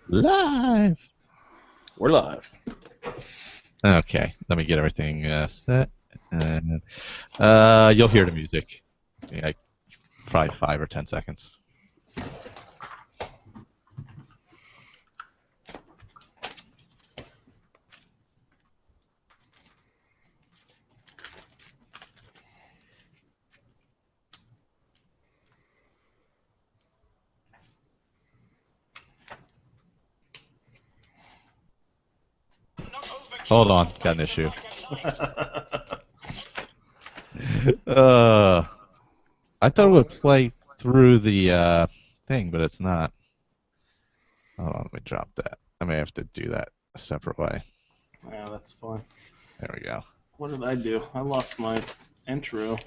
Live. We're live. Okay, let me get everything set, and you'll hear the music. Yeah, probably 5 or 10 seconds. Hold on, got an issue. I thought it would play through the thing, but it's not. Hold on, let me drop that. I may have to do that a separate way. Yeah, that's fine. There we go. What did I do? I lost my intro.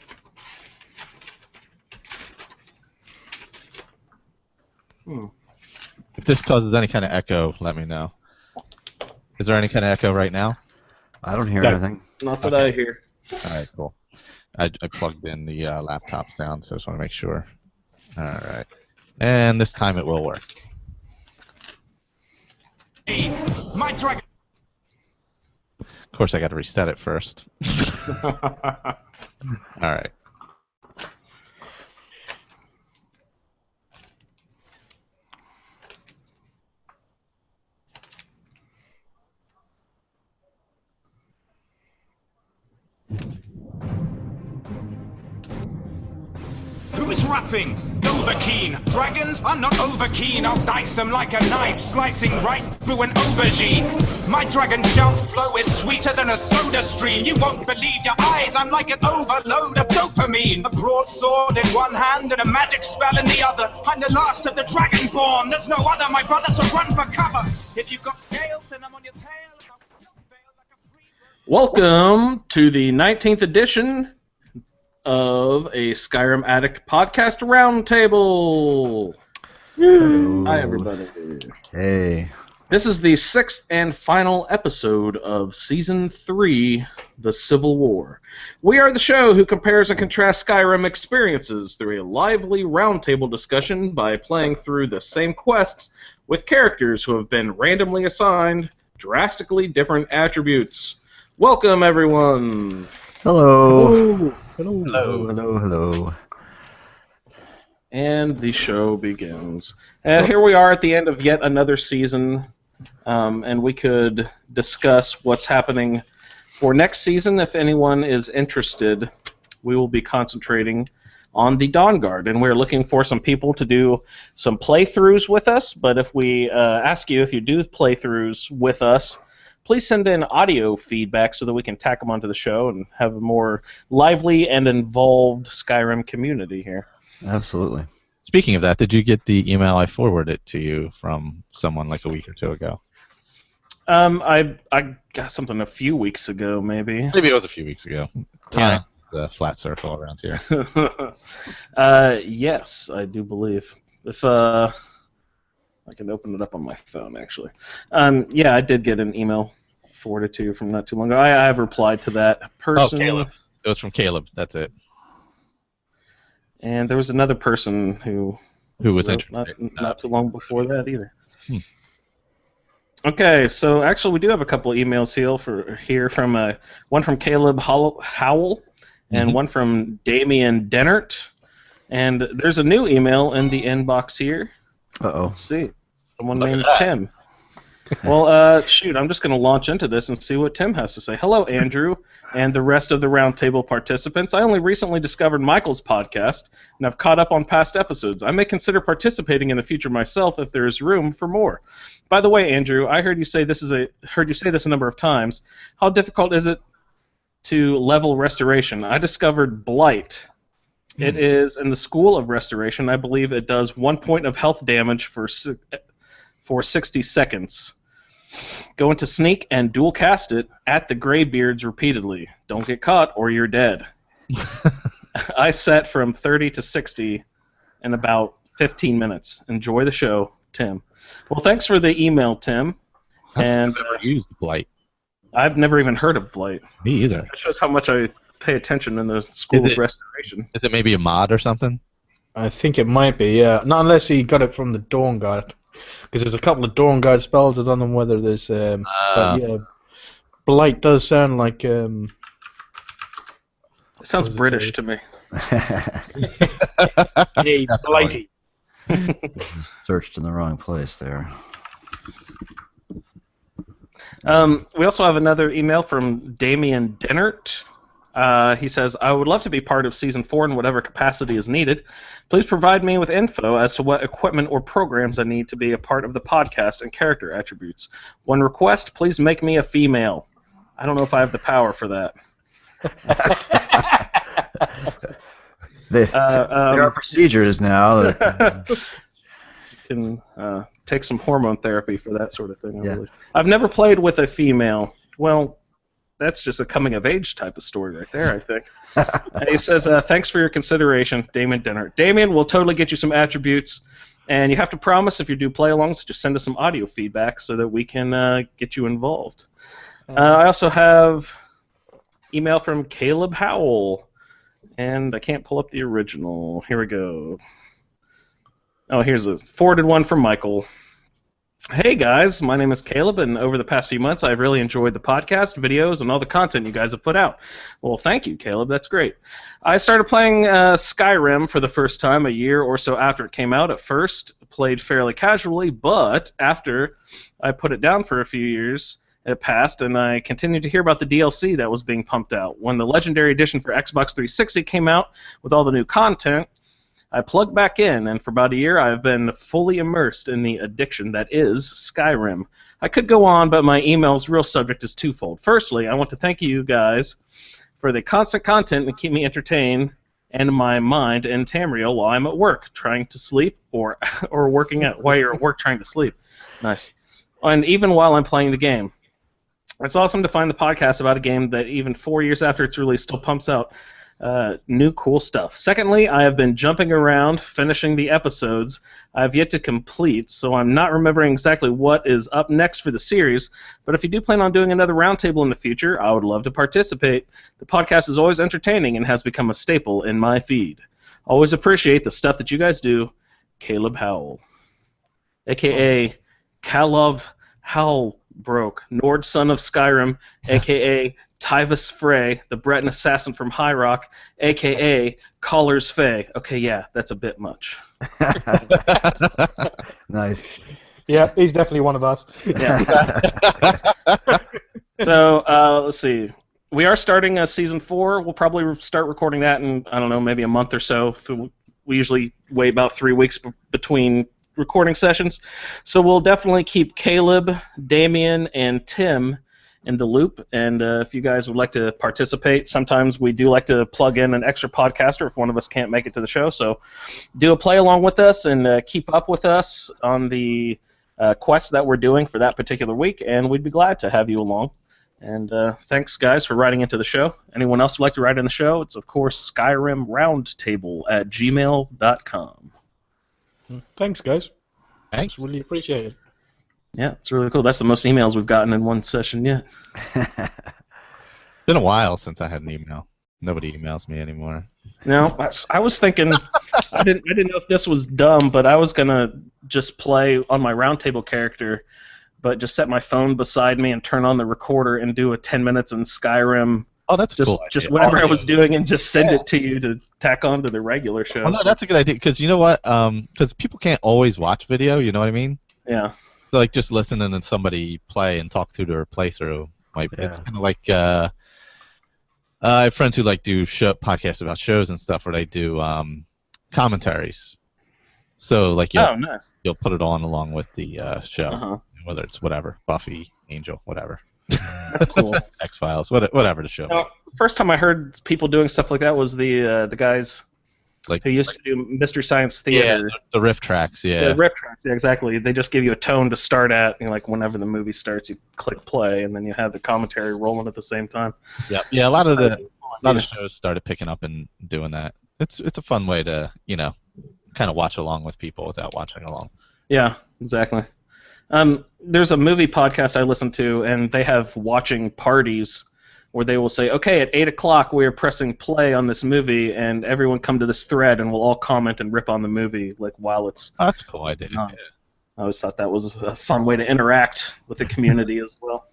If this causes any kind of echo, let me know. Is there any kind of echo right now? I don't hear anything. Not that I hear. All right, cool. I plugged in the laptop sound, so I just want to make sure. All right. And this time it will work. My dragon. Of course, I got to reset it first. All right. Who is rapping? Overkeen. Dragons are not overkeen. I'll dice them like a knife, slicing right through an aubergine. My dragon shout flow is sweeter than a soda stream. You won't believe your eyes. I'm like an overload of dopamine. A broadsword in one hand and a magic spell in the other. I'm the last of the dragonborn. There's no other, my brother, so run for cover. If you've got scales, then I'm on your tail. Welcome to the 19th edition of a Skyrim Addict podcast roundtable. Hi, everybody. Hey. This is the 6th and final episode of Season 3, The Civil War. We are the show who compares and contrasts Skyrim experiences through a lively roundtable discussion by playing through the same quests with characters who have been randomly assigned drastically different attributes. Welcome, everyone. Hello. Hello. And the show begins. Here we are at the end of yet another season, and we could discuss what's happening for next season. If anyone is interested, we will be concentrating on the Dawn Guard, and we're looking for some people to do some playthroughs with us. But if we ask you if you do playthroughs with us, please send in audio feedback so that we can tack them onto the show and have a more lively and involved Skyrim community here. Absolutely. Speaking of that, did you get the email I forwarded to you from someone like a week or two ago? I got something a few weeks ago, maybe. Maybe it was a few weeks ago. Yeah. The flat circle around here. Yes, I do believe. If I can open it up on my phone, actually. Yeah, I did get an email forwarded to you from not too long ago. I have replied to that person. Oh, Caleb. It was from Caleb. That's it. And there was another person who was wrote interested. not too long before that either. Okay, so actually we do have a couple of emails here from one from Caleb Howell and one from Damian Dennert. And there's a new email in the inbox here. Uh-oh. Let's see. Someone named Tim. Well, shoot, I'm just going to launch into this and see what Tim has to say. Hello, Andrew, and the rest of the roundtable participants. I only recently discovered Michael's podcast, and I've caught up on past episodes. I may consider participating in the future myself if there is room for more. By the way, Andrew, I heard you say this a number of times. How difficult is it to level restoration? I discovered Blight. It is in the School of Restoration. I believe it does 1 point of health damage for 60 seconds. Go into Sneak and dual cast it at the Greybeards repeatedly. Don't get caught or you're dead. I set from 30 to 60 in about 15 minutes. Enjoy the show, Tim. Well, thanks for the email, Tim. I've never used Blight. I've never even heard of Blight. Me either. That shows how much I pay attention in the School of Restoration. Is it maybe a mod or something? I think it might be, yeah. Not unless he got it from the Dawn Guard. because there's a couple of Dawn Guard spells. I don't know whether there's. But yeah, Blight does sound like. It sounds British to me. Hey, Blighty. Just searched in the wrong place there. We also have another email from Damien Dennert. He says, I would love to be part of Season 4 in whatever capacity is needed. Please provide me with info as to what equipment or programs I need to be a part of the podcast and character attributes. One request, please make me a female. I don't know if I have the power for that. There are procedures now that You can take some hormone therapy for that sort of thing. Yeah. I've never played with a female. Well, that's just a coming-of-age type of story right there, I think. And he says, thanks for your consideration, Damien Dinner. Damien, we'll totally get you some attributes, and you have to promise if you do play-alongs, just send us some audio feedback so that we can get you involved. I also have email from Caleb Howell, and I can't pull up the original. Here we go. Oh, here's a forwarded one from Michael. Hey guys, my name is Caleb, and over the past few months I've really enjoyed the podcast, videos, and all the content you guys have put out. Well, thank you, Caleb. That's great. I started playing Skyrim for the first time a year or so after it came out. At first, played fairly casually, but after I put it down for a few years, it passed, and I continued to hear about the DLC that was being pumped out. When the Legendary Edition for Xbox 360 came out with all the new content, I plugged back in, and for about a year I've been fully immersed in the addiction that is Skyrim. I could go on, but my email's real subject is twofold. Firstly, I want to thank you guys for the constant content to keep me entertained and my mind in Tamriel while I'm at work, trying to sleep, or working at while you're at work trying to sleep. Nice. And even while I'm playing the game. It's awesome to find the podcast about a game that even 4 years after its release still pumps out new cool stuff. Secondly, I have been jumping around, finishing the episodes I have yet to complete, so I'm not remembering exactly what is up next for the series, but if you do plan on doing another roundtable in the future, I would love to participate. The podcast is always entertaining and has become a staple in my feed. Always appreciate the stuff that you guys do. Caleb Howell, a.k.a. Kalov Howlbroke, Nord son of Skyrim, a.k.a. Tyvus Frey, the Breton assassin from High Rock, a.k.a. Caller's Fae. Okay, yeah, that's a bit much. Nice. Yeah, he's definitely one of us. Yeah. So, let's see. We are starting Season 4. We'll probably start recording that in, I don't know, maybe a month or so. We usually wait about 3 weeks between recording sessions. So we'll definitely keep Caleb, Damien, and Tim in the loop, and if you guys would like to participate, sometimes we do like to plug in an extra podcaster if one of us can't make it to the show, so do a play along with us and keep up with us on the quests that we're doing for that particular week, and we'd be glad to have you along. And thanks, guys, for writing into the show. Anyone else would like to write in the show? It's, of course, Skyrim Roundtable at gmail.com. Thanks, guys. Thanks. Really appreciate it. Yeah, it's really cool. That's the most emails we've gotten in one session yet. Been a while since I had an email. Nobody emails me anymore. No, I was thinking, I didn't know if this was dumb, but I was gonna just play on my roundtable character, but just set my phone beside me and turn on the recorder and do a 10 minutes in Skyrim. Oh, that's just cool. Just whatever I was doing, and just send it to you to tack on to the regular show. Oh, no, that's a good idea, because you know what? Because people can't always watch video, you know what I mean? Yeah. So, like, just listening to somebody play and talk through their playthrough. It's kind of like I have friends who do podcasts about shows and stuff, where they do commentaries. So nice. You'll put it on along with the show, whether it's whatever, Buffy, Angel, whatever. That's cool. X-Files, whatever the show. First time I heard people doing stuff like that was the guys who used to do Mystery Science Theater. Yeah, the riff tracks, yeah. The riff tracks, yeah, exactly. They just give you a tone to start at, and whenever the movie starts, you click play, and then you have the commentary rolling at the same time. Yep. Yeah, a lot of shows started picking up and doing that. It's a fun way to, kind of watch along with people without watching along. Yeah, exactly. There's a movie podcast I listen to, and they have watching parties where they will say, okay, at 8 o'clock we are pressing play on this movie, and everyone come to this thread, and we'll all comment and rip on the movie while it's... Oh, that's a cool idea. I always thought that was a fun way to interact with the community as well.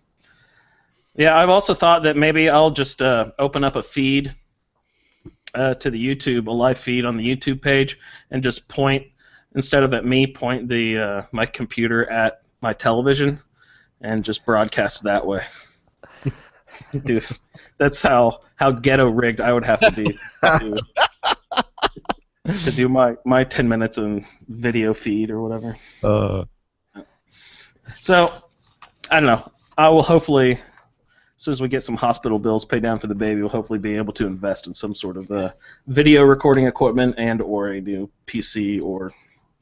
Yeah, I've also thought that maybe I'll just open up a feed to the YouTube, a live feed on the YouTube page, and just point, instead of at me, point my computer at my television, and just broadcast that way. Dude, that's how ghetto rigged I would have to be to do my 10 minutes in video feed or whatever. So, I don't know. I will hopefully, as soon as we get some hospital bills paid down for the baby, we'll hopefully be able to invest in some sort of video recording equipment and or a new PC or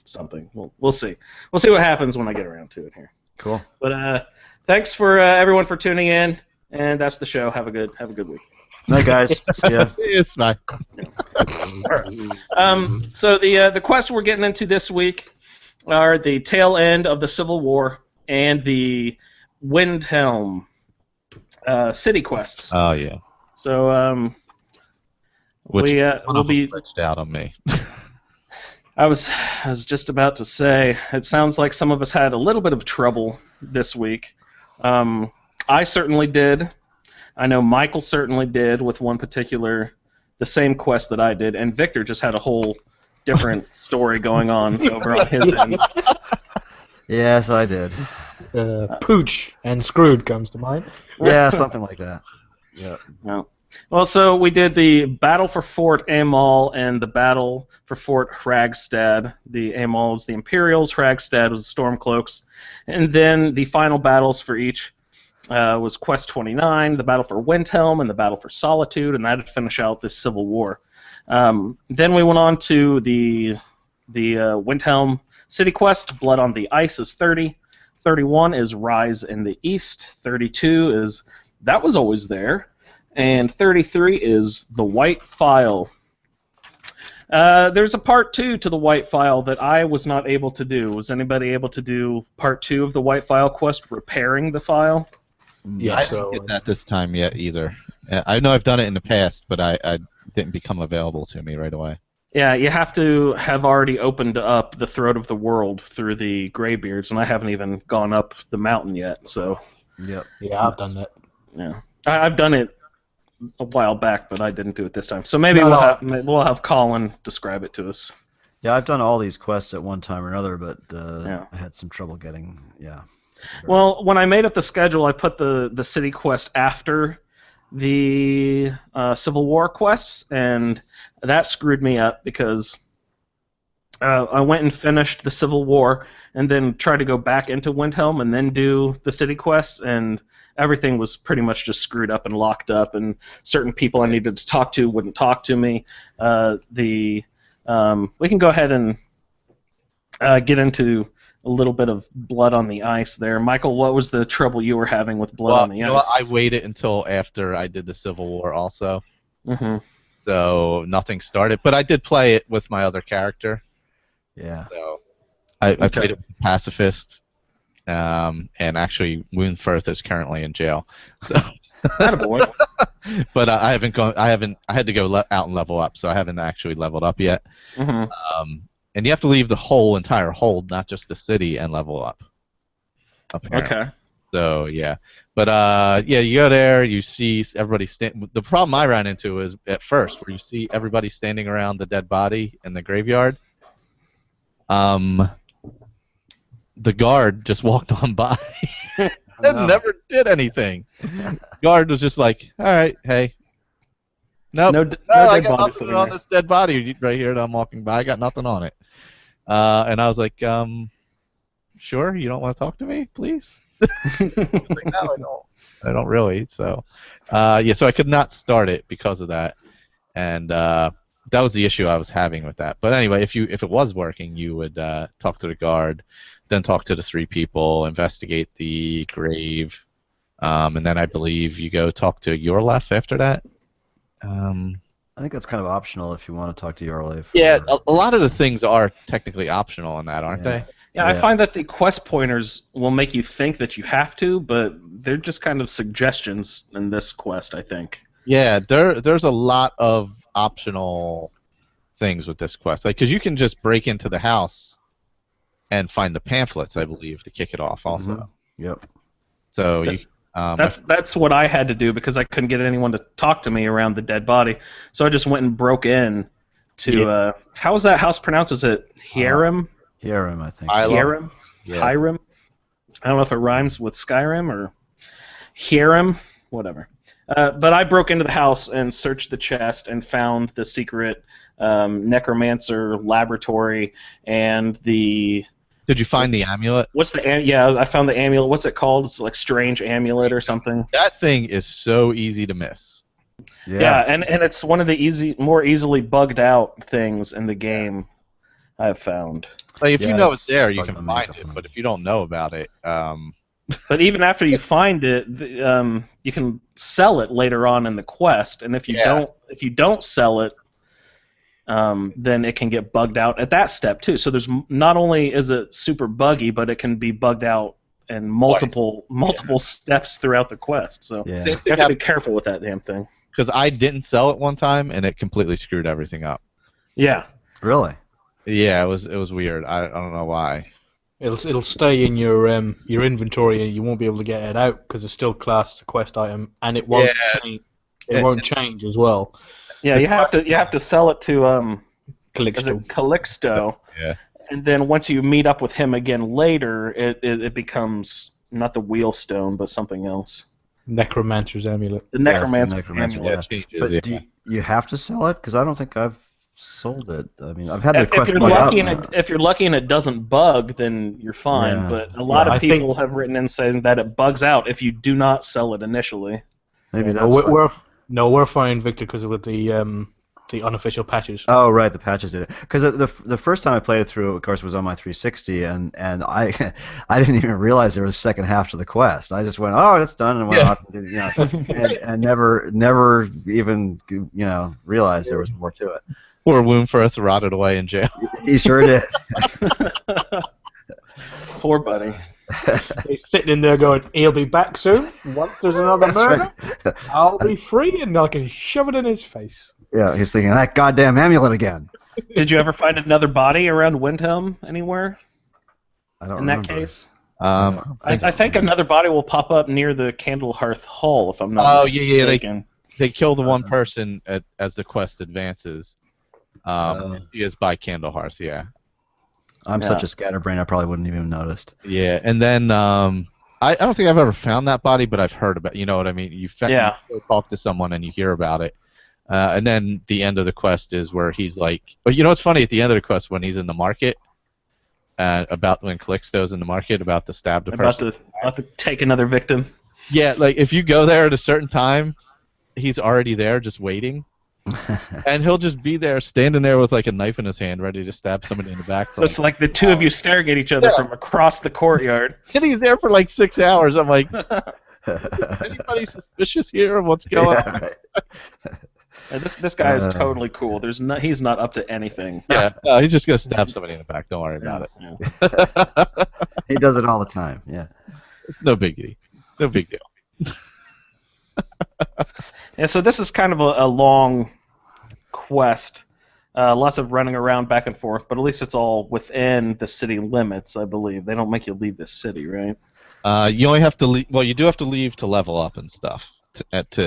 something. We'll see. We'll see what happens when I get around to it here. Cool. But thanks for everyone for tuning in, and that's the show. Have a good week. Night, guys. See ya. It's fine. So the quests we're getting into this week are the tail end of the Civil War and the Windhelm city quests. Oh yeah. So Which we'll be glitched out on me. I was just about to say, it sounds like some of us had a little bit of trouble this week. I certainly did. I know Michael certainly did with one particular, the same quest that I did, and Victor just had a whole different story going on over on his end. Yes, I did. Pooch and Screwed comes to mind. Yeah, something like that. Yeah. No. Well, so we did the Battle for Fort Amal and the Battle for Fort Hragstad. The Amal is the Imperials, Hragstad was the Stormcloaks, and then the final battles for each was Quest 29, the Battle for Windhelm, and the Battle for Solitude, and that would finish out this Civil War. Then we went on to the Windhelm City Quest. Blood on the Ice is 30. 31 is Rise in the East. 32 is That Was Always There. And 33 is The White File. There's a part 2 to The White File that I was not able to do. Was anybody able to do part 2 of The White File quest, repairing the file? Yeah, I didn't get that this time yet either. I know I've done it in the past, but I didn't become available to me right away. Yeah, you have to have already opened up the Throat of the World through the Greybeards, and I haven't even gone up the mountain yet, so... Yep. Yeah, I've done that. Yeah. I've done it a while back, but I didn't do it this time. So maybe we'll have Colin describe it to us. Yeah, I've done all these quests at one time or another, but Yeah. I had some trouble getting, Well, when I made up the schedule, I put the city quest after the Civil War quests, and that screwed me up because I went and finished the Civil War and then tried to go back into Windhelm and then do the city quest, and everything was pretty much just screwed up and locked up, and certain people I needed to talk to wouldn't talk to me. We can go ahead and get into a little bit of Blood on the Ice there. Michael, what was the trouble you were having with Blood on the Ice? Well, I waited until after I did the Civil War also. Mm-hmm. So nothing started. But I did play it with my other character. Yeah. So I played it with Pacifist. And actually, Woundfirth is currently in jail. So. Attaboy. But I haven't gone. I had to go out and level up, so I haven't actually leveled up yet. Mm-hmm. And you have to leave the entire hold, not just the city, and level up. Apparently. Okay. So yeah, but yeah, you go there, you see everybody stand. The problem I ran into is at first where you see everybody standing around the dead body in the graveyard. The guard just walked on by and never did anything. Guard was just like, "All right, hey, nope, no I dead got body nothing on this dead body right here that I'm walking by. I got nothing on it." And I was like, "Sure, you don't want to talk to me, please?" Like, no, I don't really. So, yeah, so I could not start it because of that, and that was the issue I was having with that. But anyway, if it was working, you would talk to the guard, then talk to the 3 people, investigate the grave, and then I believe you go talk to Yorlef after that. I think that's kind of optional if you want to talk to Yorlef. Yeah, a lot of the things are technically optional in that, aren't they? Yeah, I find that the quest pointers will make you think that you have to, but they're just kind of suggestions in this quest, I think. Yeah, there's a lot of optional things with this quest, like because you can just break into the house and find the pamphlets, I believe, to kick it off also. Mm-hmm. Yep. So you. That's what I had to do because I couldn't get anyone to talk to me around the dead body. So I just went and broke in to how is that house pronounced? Is it Hiram? Hiram, I think. Hiram? Yes. Hiram? I don't know if it rhymes with Skyrim or Hiram, whatever. But I broke into the house and searched the chest and found the secret necromancer laboratory and the... Did you find the amulet? I found the amulet. What's it called? It's like strange amulet or something. That thing is so easy to miss. Yeah, and it's one of the more easily bugged out things in the game I've found. Like if you know it's there, you can find it. But if you don't know about it, but even after you find it, you can sell it later on in the quest. And if you don't sell it, then it can get bugged out at that step too. So there's not only is it super buggy, but it can be bugged out in multiple steps throughout the quest. So you have to be careful with that damn thing. Because I didn't sell it one time and it completely screwed everything up. Yeah. Really? Yeah, it was weird. I don't know why. It'll stay in your inventory and you won't be able to get it out because it's still classed as a quest item and it won't change. It won't change as well. Yeah, you have to sell it to Calixto. Yeah. And then once you meet up with him again later, it becomes not the wheelstone, but something else. Necromancer's amulet. The Necromancer's Necromancer amulet. Yeah, changes, But do you have to sell it? Because I don't think I've sold it. I mean, I've had the If question you're lucky and it doesn't bug, then you're fine. Yeah. But a lot of people have written in saying that it bugs out if you do not sell it initially. Maybe that's we're fine, Victor, because with the unofficial patches. Oh, right, the patches did it. Because the first time I played it through, of course, was on my 360, and I didn't even realize there was a second half to the quest. I just went, oh, it's done, and went off, and never even realized there was more to it. Poor Woonfirth rotted away in jail. He sure did. Poor buddy. He's sitting in there going, he'll be back soon. Once there's another murder, I'll be free and I can shove it in his face. Yeah, he's thinking, that goddamn amulet again. Did you ever find another body around Windhelm anywhere? I don't in remember. That case? I think another body will pop up near the Candlehearth Hall, if I'm not mistaken. They kill the one person as the quest advances. He is by Candlehearth, yeah. I'm such a scatterbrain, I probably wouldn't even have noticed. Yeah, and then I don't think I've ever found that body, but I've heard about. You know what I mean? You talk to someone and you hear about it, and then the end of the quest is where he's like. But you know what's funny? At the end of the quest, when he's in the market, about when Calixto's in the market, about to stab the person, about to take another victim. Yeah, like if you go there at a certain time, he's already there, just waiting. And he'll just be there, standing there with like a knife in his hand, ready to stab somebody in the back. So it's like the two of you staring at each other from across the courtyard. And he's there for like 6 hours. I'm like, anybody suspicious here of what's going on? Right. This guy is totally cool. He's not up to anything. Yeah, he's just gonna stab somebody in the back. Don't worry about it. Yeah. He does it all the time. Yeah. It's no biggie. No big deal. Yeah, so this is kind of a long quest, lots of running around back and forth, but at least it's all within the city limits, I believe. They don't make you leave the city, right? You only have to leave. Well, you do have to leave to level up and stuff.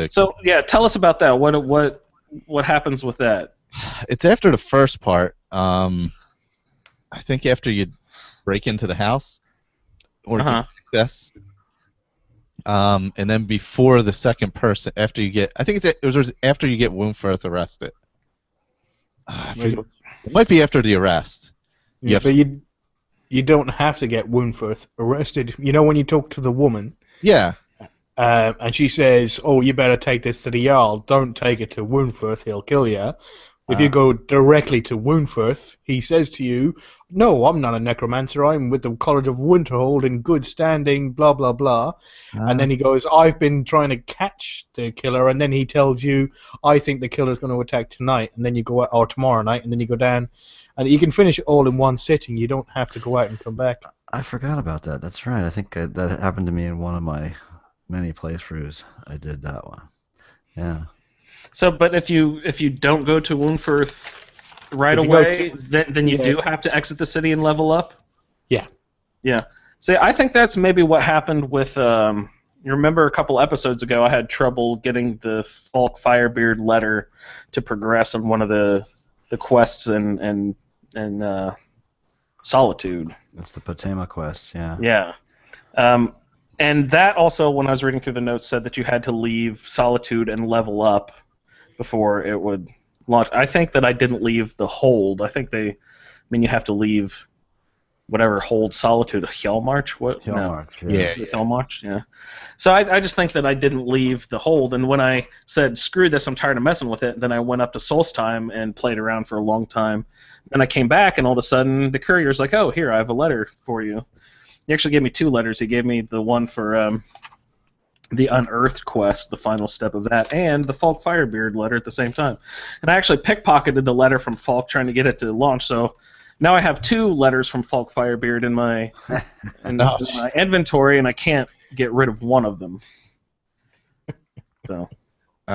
So yeah, tell us about that. What happens with that? It's after the first part. I think after you break into the house or get access. And then before the second person, after you get, I think it was after you get Woonfirth arrested. It might be after the arrest. But you don't have to get Woonfirth arrested. You know when you talk to the woman? Yeah. And she says, oh, you better take this to the Jarl. Don't take it to Woonfirth, he'll kill you. If you go directly to Woonfirth, he says to you, no, I'm not a necromancer, I'm with the College of Winterhold in good standing, blah, blah, blah. And then he goes, I've been trying to catch the killer, and then he tells you, I think the killer's going to attack tonight, and then you go out, or tomorrow night, and then you go down. And you can finish it all in one sitting, you don't have to go out and come back. I forgot about that, that's right. I think that happened to me in one of my many playthroughs. I did that one. Yeah. So, but if you don't go to Woonfirth right away, then you do have to exit the city and level up? Yeah. See, I think that's maybe what happened with. You remember a couple episodes ago, I had trouble getting the Falk Firebeard letter to progress on one of the quests and Solitude. That's the Potema quest, yeah. Yeah. And that also, when I was reading through the notes, said that you had to leave Solitude and level up before it would launch. I think that I didn't leave the hold. I think you have to leave whatever hold Solitude. Hellmarch? What? Hellmarch, no. yeah. Is it Hellmarch? Yeah. So I just think that I didn't leave the hold, and when I said, screw this, I'm tired of messing with it, then I went up to Solstheim and played around for a long time. Then I came back, and all of a sudden, the courier's like, oh, here, I have a letter for you. He actually gave me 2 letters. He gave me the one for the Unearthed quest, the final step of that, and the Falk Firebeard letter at the same time. And I actually pickpocketed the letter from Falk trying to get it to launch, so now I have 2 letters from Falk Firebeard in my inventory, and I can't get rid of one of them. So,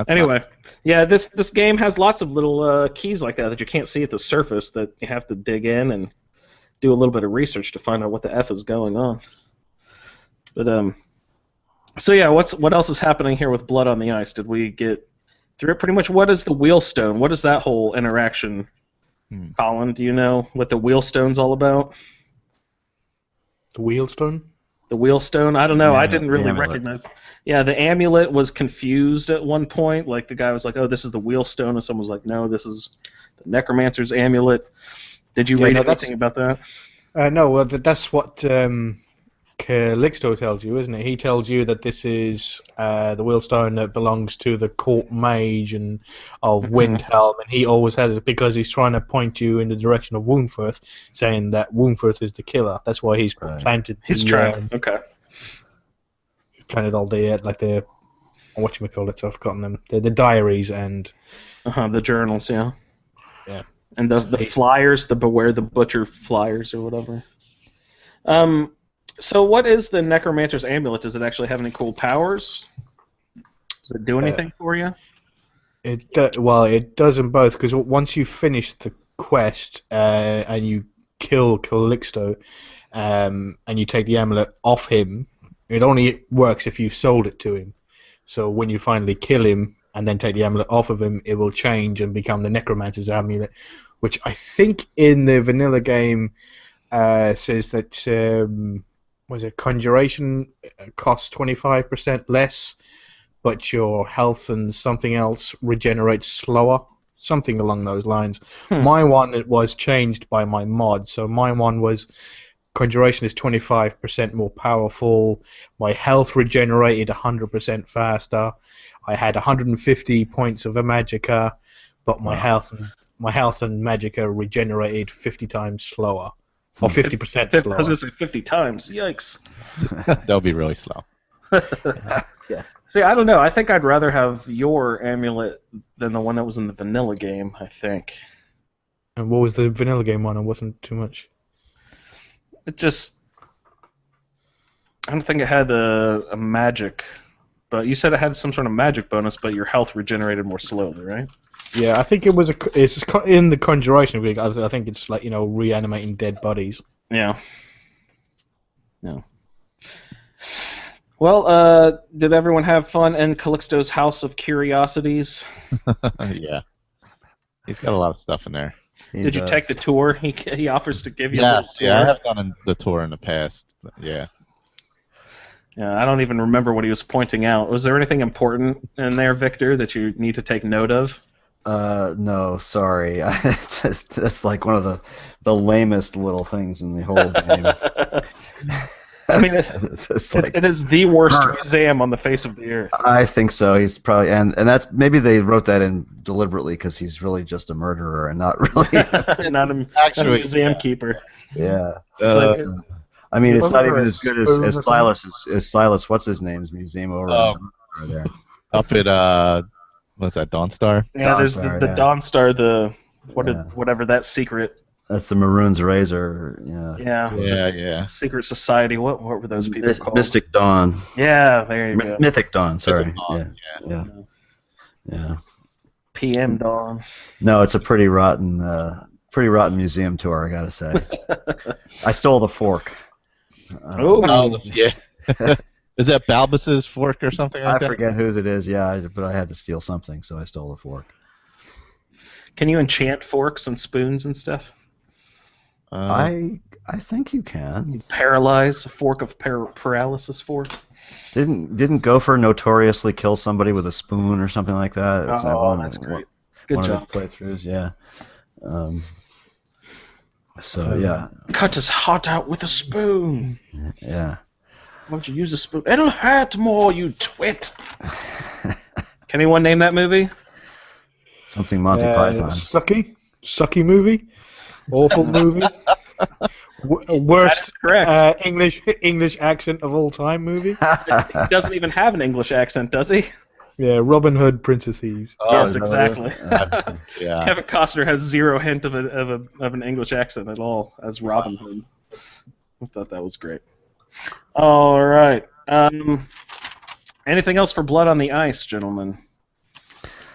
anyway, yeah, this game has lots of little keys like that you can't see at the surface that you have to dig in and do a little bit of research to find out what the F is going on. But so yeah, what else is happening here with Blood on the Ice? Did we get through it pretty much? What is the Wheelstone? What is that whole interaction? Colin, do you know what the Wheelstone's all about? The Wheelstone? The Wheelstone? I don't know. Yeah, I didn't really recognize. Yeah, the amulet was confused at one point. Like the guy was like, "Oh, this is the Wheelstone," and someone was like, "No, this is the Necromancer's amulet." Did you read anything about that? No, well, that's what Calixto tells you, isn't it? He tells you that this is the Wheelstone that belongs to the court mage and of Windhelm, and he always has it because he's trying to point you in the direction of Woundfirth, saying that Woundfirth is the killer. That's why he's planted. He's trying. Okay. Planted all the the whatchamacallit, so I've forgotten them. The diaries and the journals, yeah. Yeah. And the flyers, the Beware the Butcher flyers or whatever. So what is the Necromancer's amulet? Does it actually have any cool powers? Does it do anything for you? Well, it does in both, because once you finish the quest and you kill Calixto and you take the amulet off him, it only works if you've sold it to him. So when you finally kill him and then take the amulet off of him, it will change and become the Necromancer's amulet, which I think in the vanilla game says that was it conjuration costs 25% less, but your health and something else regenerates slower, something along those lines. My one, it was changed by my mod, so my one was conjuration is 25% more powerful, my health regenerated 100% faster, I had 150 points of a magicka, but my health and magicka regenerated 50 times slower. Or 50% slower. I was going to say 50 times. Yikes. That'll be really slow. Yes. See, I don't know. I think I'd rather have your amulet than the one that was in the vanilla game, I think. And what was the vanilla game one? It wasn't too much. It just... I don't think it had a magic... But you said it had some sort of magic bonus, but your health regenerated more slowly, right? Yeah, I think it was it's in the conjuration week. I think it's like, reanimating dead bodies. Yeah. No. Well, did everyone have fun in Calixto's House of Curiosities? Yeah. He's got a lot of stuff in there. Did you take the tour? He offers to give you a little tour. Yeah, I have done the tour in the past. But yeah. Yeah, I don't even remember what he was pointing out. Was there anything important in there, Victor, that you need to take note of? No, sorry. That's like one of the lamest little things in the whole game. I mean, it is the worst museum on the face of the earth. I think so. He's probably and that's maybe they wrote that in deliberately because he's really just a murderer and not really not a museum keeper. Yeah. I mean, it's not even as good as Silas. What's his name's museum over there? Up at what's that? Dawnstar. Yeah, there's the Dawnstar. Whatever that secret. That's the Maroon's Razor. Yeah. Secret Society. What were those people called? Mystic Dawn. Yeah, there you go. Mythic Dawn. Sorry. Mythic Dawn, Yeah. PM Dawn. No, it's a pretty rotten Pretty rotten museum tour, I gotta say. I stole the fork. Oh, yeah. Is that Balbus's fork or something like that? I forget whose it is, yeah, but I had to steal something, so I stole the fork. Can you enchant forks and spoons and stuff? I think you can. Paralyze a fork of paralysis fork? Didn't Gopher notoriously kill somebody with a spoon or something like that? That's great. Good job. Of his playthroughs, yeah. So yeah. Cut his heart out with a spoon. Yeah. Why don't you use a spoon? It'll hurt more, you twit. Can anyone name that movie? Something Monty Python. Sucky movie, awful movie, worst English accent of all time movie. He doesn't even have an English accent, does he? Yeah, Robin Hood, Prince of Thieves. Yes, exactly. Yeah. Kevin Costner has zero hint of an English accent at all as Robin Hood. I thought that was great. All right. Anything else for Blood on the Ice, gentlemen?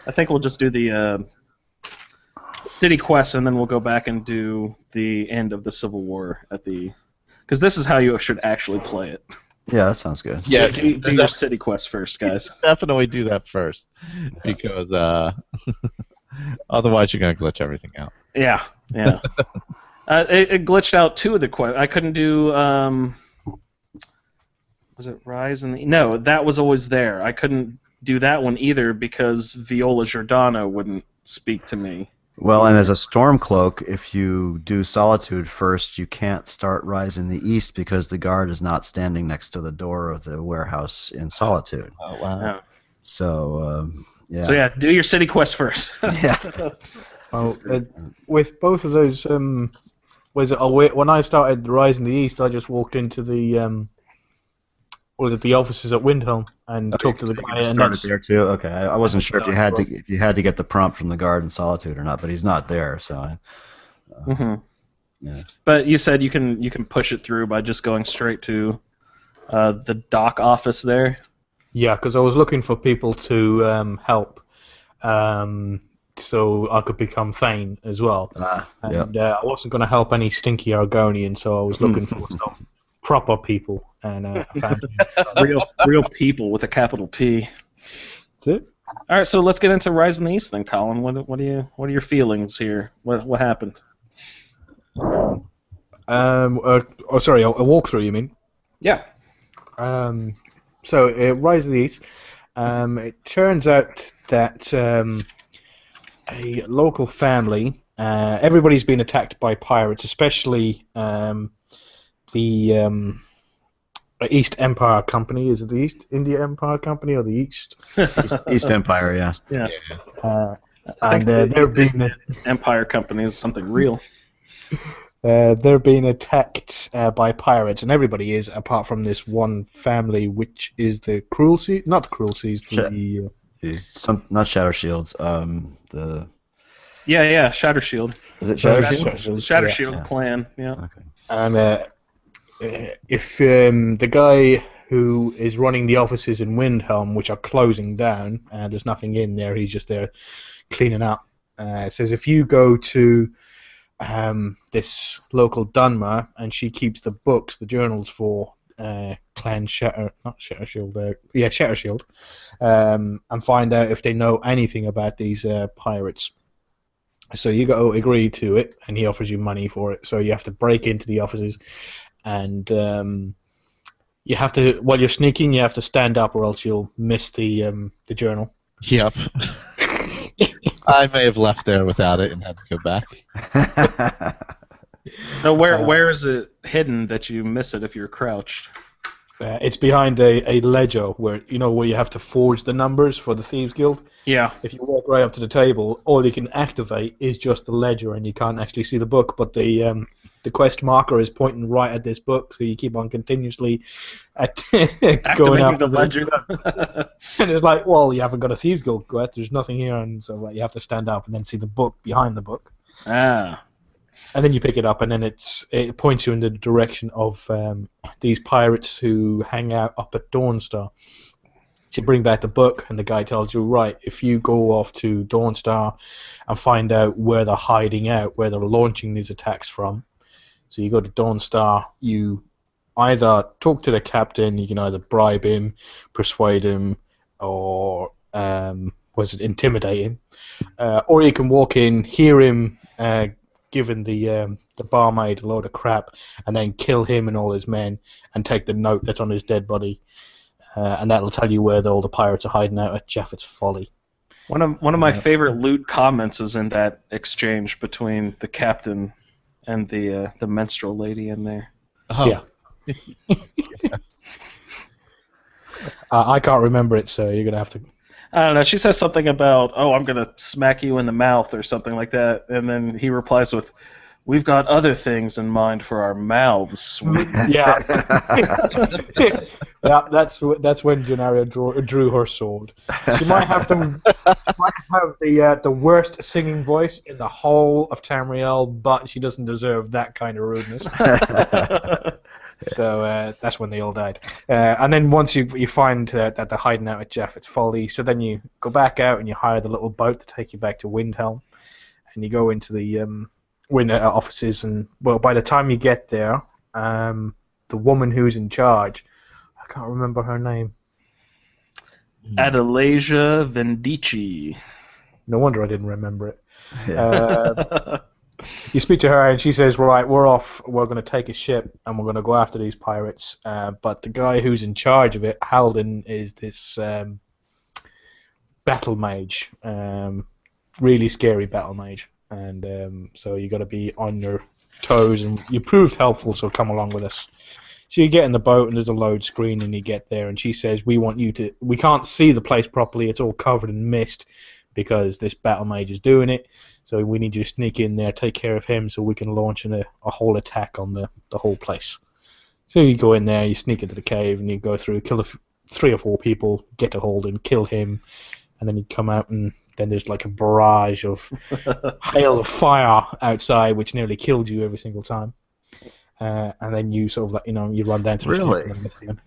I think we'll just do the city quest, and then we'll go back and do the end of the Civil War because this is how you should actually play it. Yeah, that sounds good. Yeah, do your city quest first, guys. Definitely do that first, because otherwise you're gonna glitch everything out. Yeah. It glitched out 2 of the quests. I couldn't do. Was it Rise and No, that was always there. I couldn't do that one either because Viola Giordano wouldn't speak to me. Well, and as a Stormcloak, if you do Solitude first, you can't start Rise in the East because the guard is not standing next to the door of the warehouse in Solitude. Oh, wow. Yeah. So, yeah. So, yeah, do your city quest first. Yeah. With both of those, when I started Rise in the East, I just walked into the the offices at Windhelm and talked to the guy. And started there too. Okay, I wasn't sure if you had to get the prompt from the guard in Solitude or not, but he's not there, so. Yeah. But you said you can push it through by just going straight to the dock office there. Yeah, because I was looking for people to help, so I could become Thane as well. I wasn't going to help any stinky Argonian, so I was looking for some proper people, and I found real people with a capital P. That's it. All right, so let's get into Rise in the East then, Colin. What are your feelings here? What happened? Sorry, a walkthrough, you mean? Yeah. So, Rise of the East. It turns out that a local family, everybody's been attacked by pirates, especially the East Empire Company. Is it the East India Empire Company or the East? East Empire, yeah. Yeah. And they're being Empire Company is something real. They're being attacked by pirates, and everybody is, apart from this one family, which is the Cruel Seas. Not the Cruel Seas. Not Shadow Shields. Yeah, Shatter Shield. Is it Shatter Shield? Shatter Shield clan. Yeah. Okay. And if the guy who is running the offices in Windhelm, which are closing down, there's nothing in there, he's just there cleaning up. Says if you go to this local Dunmer, and she keeps the books, the journals for Clan Shatter Shield, and find out if they know anything about these pirates. So you got to agree to it, and he offers you money for it. So you have to break into the offices, and you have to, while you're sneaking, you have to stand up, or else you'll miss the journal. Yep. I may have left there without it and had to go back. So where is it hidden that you miss it if you're crouched? It's behind a ledger where you have to forge the numbers for the Thieves Guild. Yeah. If you walk right up to the table, all you can activate is just the ledger, and you can't actually see the book. But the quest marker is pointing right at this book, so you keep on continuously going after the ledger. And it's like, well, you haven't got a Thieves Guild quest. There's nothing here, and so you have to stand up and then see the book behind the book. Ah. And then you pick it up, and then it points you in the direction of these pirates who hang out up at Dawnstar. So you bring back the book, and the guy tells you, right, if you go off to Dawnstar and find out where they're hiding out, where they're launching these attacks from. So you go to Dawnstar, you either talk to the captain, you can either bribe him, persuade him, or intimidate him, or you can walk in, hear him giving the barmaid a load of crap, and then kill him and all his men, and take the note that's on his dead body. And that'll tell you where all the pirates are hiding out at Jaffet's Folly. One of my favorite loot comments is in that exchange between the captain and the minstrel lady in there. Oh. Yeah. I can't remember it, so you're gonna have to. I don't know. She says something about, "Oh, I'm gonna smack you in the mouth" or something like that, and then he replies with, "We've got other things in mind for our mouths, sweet." Yeah. Yeah, that's when Gennaria drew her sword. She might have the worst singing voice in the whole of Tamriel, but she doesn't deserve that kind of rudeness. So that's when they all died. And then once you find that they're hiding out at Jaffet's Folly, so then you go back out and you hire the little boat to take you back to Windhelm, and you go into the offices, and well, by the time you get there, the woman who's in charge, I can't remember her name. Adelasia Vendici. No wonder I didn't remember it. Yeah. You speak to her, and she says, "Right, we're off. We're going to take a ship, and we're going to go after these pirates. But the guy who's in charge of it, Halden, is this battle mage, really scary battle mage." And so you got to be on your toes, and you proved helpful, so come along with us. So you get in the boat, and there's a load screen, and you get there, and she says, we can't see the place properly, it's all covered in mist, because this battle mage is doing it, so we need you to sneak in there, take care of him, so we can launch a whole attack on the whole place. So you go in there, you sneak into the cave, and you go through, kill 3 or 4 people, get to Holden, kill him, and then you come out, and then there's like a barrage of hail of fire outside, which nearly killed you every single time. And then you sort of you run down to the really. And miss him.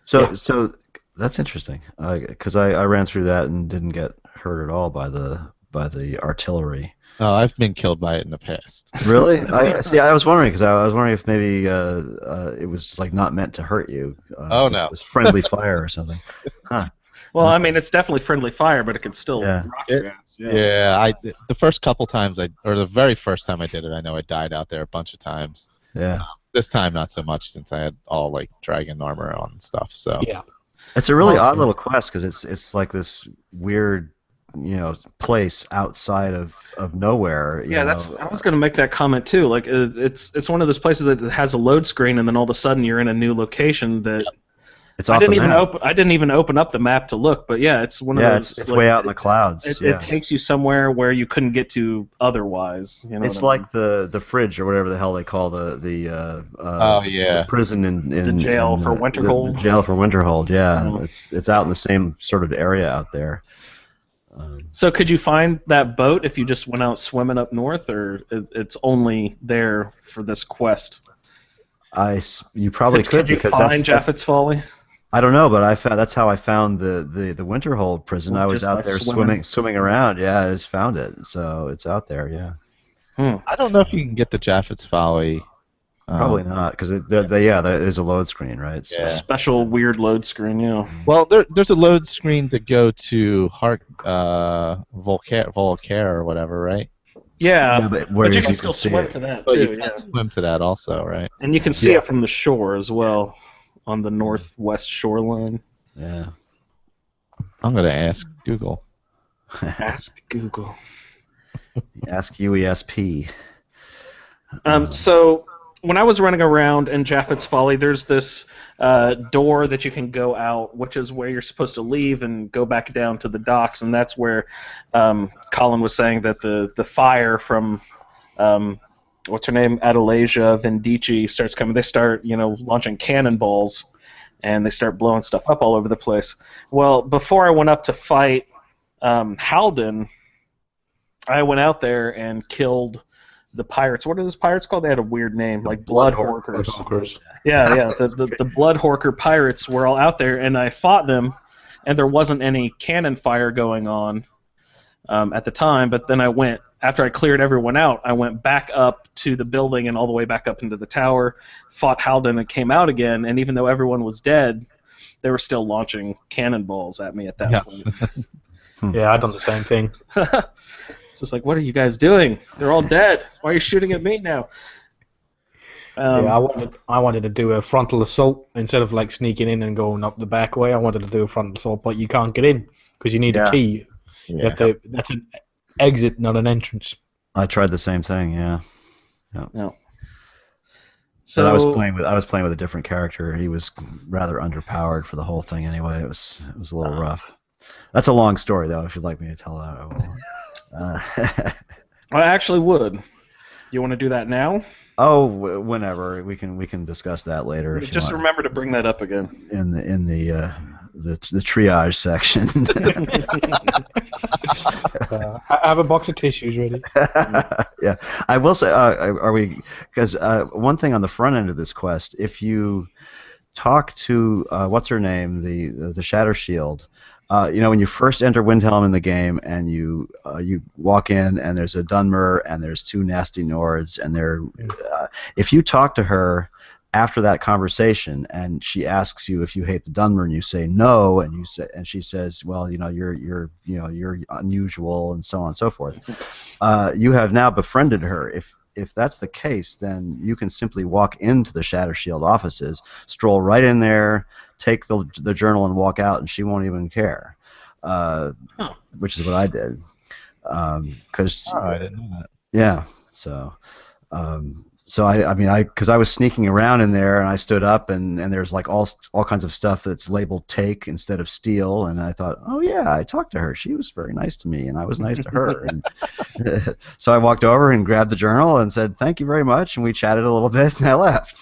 So that's interesting, because I ran through that and didn't get hurt at all by the artillery. Oh, I've been killed by it in the past. Really? I was wondering, because I was wondering if maybe it was just like not meant to hurt you. Oh no, it was friendly fire or something. Huh. Well, I mean, it's definitely friendly fire, but it can still rock your ass. Yeah, the first couple times the very first time I did it, I know I died out there a bunch of times. Yeah. This time, not so much, since I had all like dragon armor on and stuff. So yeah, it's a really odd little quest, because it's like this weird, place outside of nowhere. You know? I was going to make that comment too. Like it's one of those places that has a load screen, and then all of a sudden you're in a new location that. It's off the map. I didn't even open up the map to look, but yeah, it's one of those. It's way out in the clouds. It takes you somewhere where you couldn't get to otherwise. It's like the fridge, or whatever the hell they call the prison in the jail for Winterhold. The jail for Winterhold, yeah. It's out in the same sort of area out there. So could you find that boat if you just went out swimming up north, or it's only there for this quest? You probably could, because find Jaffet's Folly? I don't know, but that's how I found the Winterhold prison. I was out there swimming around. Yeah, I just found it. So it's out there. Yeah. I don't know if you can get the Jaffet's Folly. Probably not, because there is a load screen, right? So. Yeah. A special weird load screen. Yeah. Well, there's a load screen to go to Volcaire or whatever, right? Yeah, but you can still swim to that too. You can swim to that also, right? And you can see it from the shore as well. On the northwest shoreline. Yeah. I'm going to ask Google. Ask Google. Ask UESP. So when I was running around in Jaffet's Folly, there's this door that you can go out, which is where you're supposed to leave and go back down to the docks, and that's where Colin was saying that the fire from what's her name, Adelasia Vendici, starts coming. They start, launching cannonballs, and they start blowing stuff up all over the place. Well, before I went up to fight Halden, I went out there and killed the pirates. What are those pirates called? They had a weird name, like Blood Horkers. Yeah. The Blood Horker pirates were all out there, and I fought them, and there wasn't any cannon fire going on at the time. But then I went, after I cleared everyone out, I went back up to the building and all the way back up into the tower, fought Halden, and came out again. And even though everyone was dead, they were still launching cannonballs at me at that point. Yeah, I've done the same thing. It's just like, what are you guys doing? They're all dead. Why are you shooting at me now? Yeah, I wanted to do a frontal assault instead of like sneaking in and going up the back way. I wanted to do a frontal assault, but you can't get in because you need a key. You have to. That's an exit, not an entrance. I tried the same thing. Yeah. No. So I was playing with a different character. He was rather underpowered for the whole thing. Anyway, it was a little rough. That's a long story, though. If you'd like me to tell that, I will. I actually would. You want to do that now? Oh, whenever we can discuss that later. Just remember to bring that up again in the triage section. Have a box of tissues ready. Yeah, I will say, are we? Because one thing on the front end of this quest, if you talk to what's her name, the Shatter Shield. When you first enter Windhelm in the game, and you walk in, and there's a Dunmer, and there's two nasty Nords, and if you talk to her after that conversation, and she asks you if you hate the Dunmer, and you say no, and she says, well, you're unusual, and so on and so forth. You have now befriended her. If that's the case, then you can simply walk into the Shatter Shield offices, stroll right in there, take the journal, and walk out, and she won't even care. Which is what I did. Because I didn't know that. Yeah. So because I was sneaking around in there, and I stood up, and there's like all kinds of stuff that's labeled take instead of steal, and I thought, oh yeah, I talked to her. She was very nice to me, and I was nice to her. And so I walked over and grabbed the journal and said, thank you very much, and we chatted a little bit, and I left.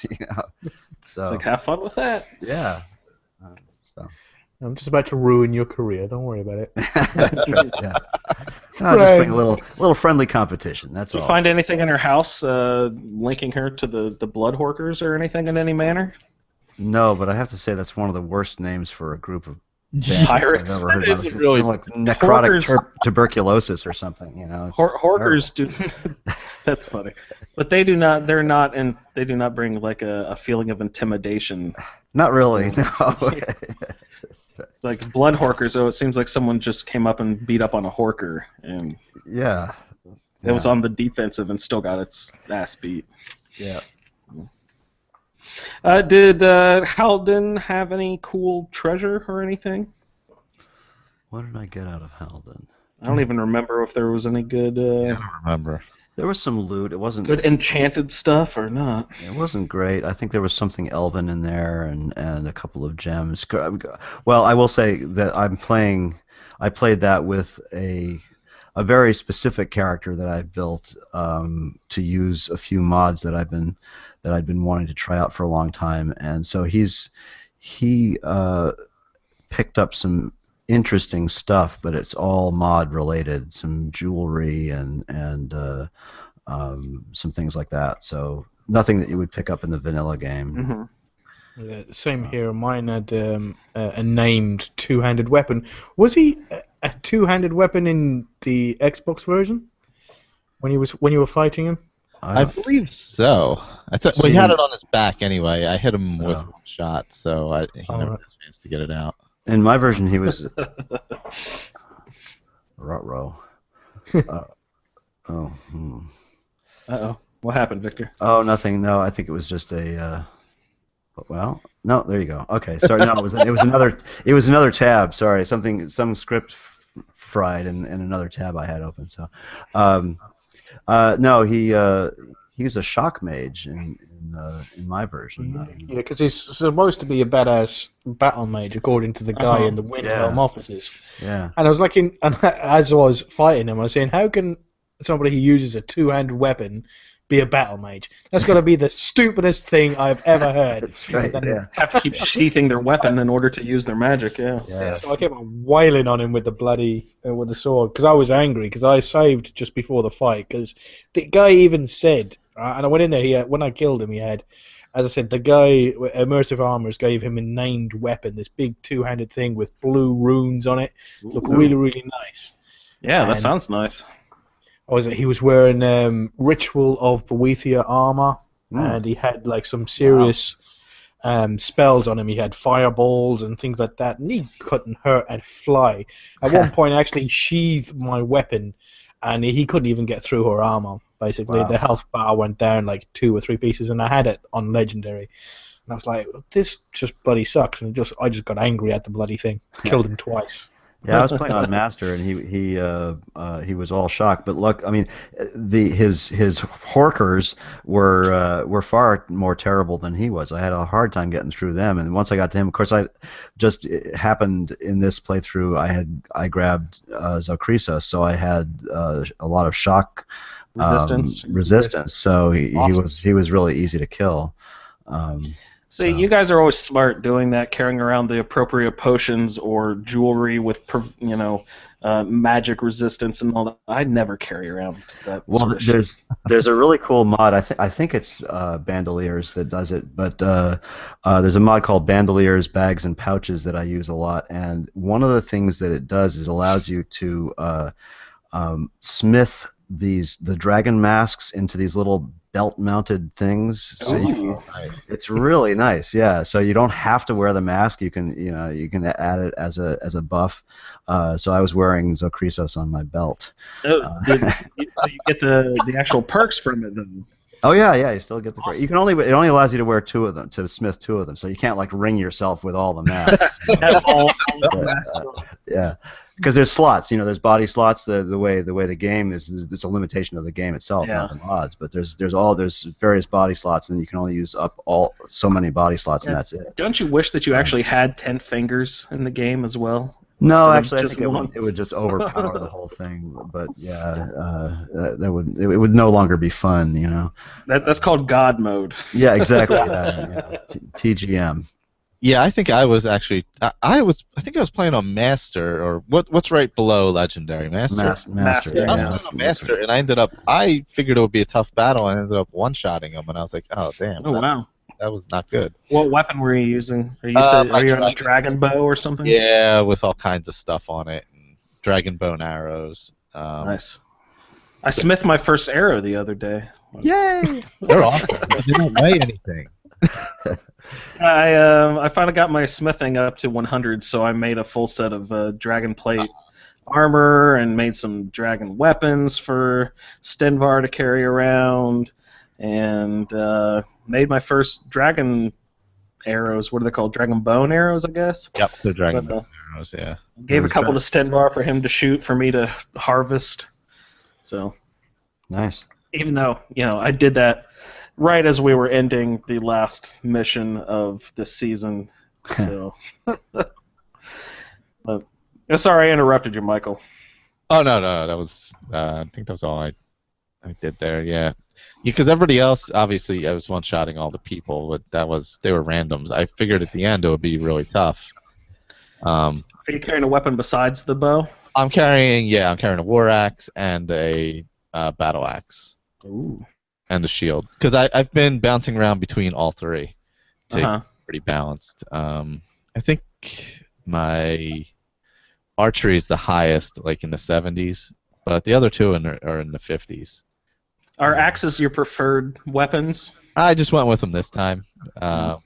So it's like, have fun with that. Yeah. I'm just about to ruin your career. Don't worry about it. Yeah. No, just bring a little friendly competition. That's all. Did you find anything in her house linking her to the Blood Horkers or anything in any manner? No, but I have to say that's one of the worst names for a group of pirates. I've ever heard of. It's really like necrotic tuberculosis or something. Horkers do. That's funny, but they do not. They're not, and they do not bring like a feeling of intimidation. Not really. No. Like Blood Horkers, though, it seems like someone just came up and beat up on a Horker, and it was on the defensive and still got its ass beat. Yeah. Did Halden have any cool treasure or anything? What did I get out of Halden? I don't even remember if there was any good. I don't remember. There was some loot. It wasn't good enchanted stuff or not. It wasn't great. I think there was something elven in there and a couple of gems. Well, I will say that I played that with a very specific character that I've built to use a few mods that I'd been wanting to try out for a long time, and so he picked up some interesting stuff, but it's all mod related, some jewelry and some things like that. So nothing that you would pick up in the vanilla game. Mm-hmm. Yeah, same here. Mine had a named two-handed weapon. Was he a two-handed weapon in the Xbox version when you were fighting him? I believe so. I thought he had it on his back anyway. I hit him with one shot, so he never had a chance to get it out. In my version, he was ruh-roh. Uh-oh. What happened, Victor? Oh, nothing. No, I think it was just a. Well, no. There you go. Okay, sorry. No, it was another tab. Sorry, some script fried in another tab I had open. So, no, he was a shock mage in my version. Yeah, because he's supposed to be a badass battle mage according to the guy in the Windhelm offices. Yeah. And I was like, as I was fighting him, I was saying, how can somebody who uses a two-handed weapon be a battle mage? That's got to be the stupidest thing I've ever heard. That's right. Yeah. Have to keep sheathing their weapon in order to use their magic. Yeah. So I kept on wailing on him with with the sword because I was angry because I saved just before the fight because the guy even said, and I went in there. When I killed him, he had as I said, the guy Immersive Armors gave him a named weapon, this big two-handed thing with blue runes on it. Looked really, really nice. Yeah, that And sounds nice. he was wearing Ritual of Boethia armor, and he had like some serious spells on him. He had fireballs and things like that, and he couldn't hurt and fly. At one point, I actually sheathed my weapon, and he couldn't even get through her armor. Basically, the health bar went down like 2 or 3 pieces, and I had it on legendary. And I was like, "This just bloody sucks!" And I just got angry at the bloody thing. Killed him twice. Yeah, I was playing on Master, and he was all shocked. But look, I mean, his Horkers were far more terrible than he was. I had a hard time getting through them, and once I got to him, of course, it happened in this playthrough. I grabbed Zokrisos, so I had a lot of shock resistance. So he was really easy to kill. See, you guys are always smart doing that, carrying around the appropriate potions or jewelry with, magic resistance and all that. I'd never carry around that. Well, sort of shit. there's a really cool mod. I think it's Bandoliers that does it, but there's a mod called Bandoliers Bags and Pouches that I use a lot. And one of the things that it does is it allows you to smith the dragon masks into these little belt-mounted things. So it's really nice, yeah. So you don't have to wear the mask. You can add it as a buff. So I was wearing Zokrisos on my belt. Did you get the actual perks from it then? Oh yeah, you still get the perks. It only allows you to wear 2 of them, to smith 2 of them. So you can't like ring yourself with all the masks. Yeah. Because there's slots, there's body slots. The way the game is, it's a limitation of the game itself, not the mods. But there's various body slots, and you can only use up so many body slots, and that's it. Don't you wish that you actually had 10 fingers in the game as well? No, actually, I think it would just overpower the whole thing. But yeah, it would no longer be fun, That's called God mode. Yeah, exactly. TGM. Yeah, I think I was actually. I think I was playing on Master, or what's right below Legendary? Master. Master. Yeah, I was on Master, and I figured it would be a tough battle, and I ended up one-shotting him, and I was like, oh damn. Oh wow. That was not good. What weapon were you using? Are you on a dragon bow or something? Yeah, with all kinds of stuff on it, and dragon bone arrows. Nice. I smithed my first arrow the other day. Yay! They're awesome. They don't weigh anything. I finally got my smithing up to 100, so I made a full set of dragon plate armor and made some dragon weapons for Stenvar to carry around, and made my first dragon arrows. What are they called? Dragon bone arrows, I guess? Yep, they're dragon bone arrows, yeah. Gave a couple to Stenvar for him to shoot, for me to harvest. So nice. Even though, I did that right as we were ending the last mission of this season. So, sorry I interrupted you, Michael. Oh no, that was. I think that was all I did there. Yeah, because everybody else, obviously, I was one-shotting all the people, but they were randoms. I figured at the end it would be really tough. Are you carrying a weapon besides the bow? I'm carrying a war axe and a battle axe. Ooh. And a shield, because I've been bouncing around between all 3 to pretty balanced. I think my archery is the highest, like in the 70s, but the other 2 are in the 50s. Are axes your preferred weapons? I just went with them this time. I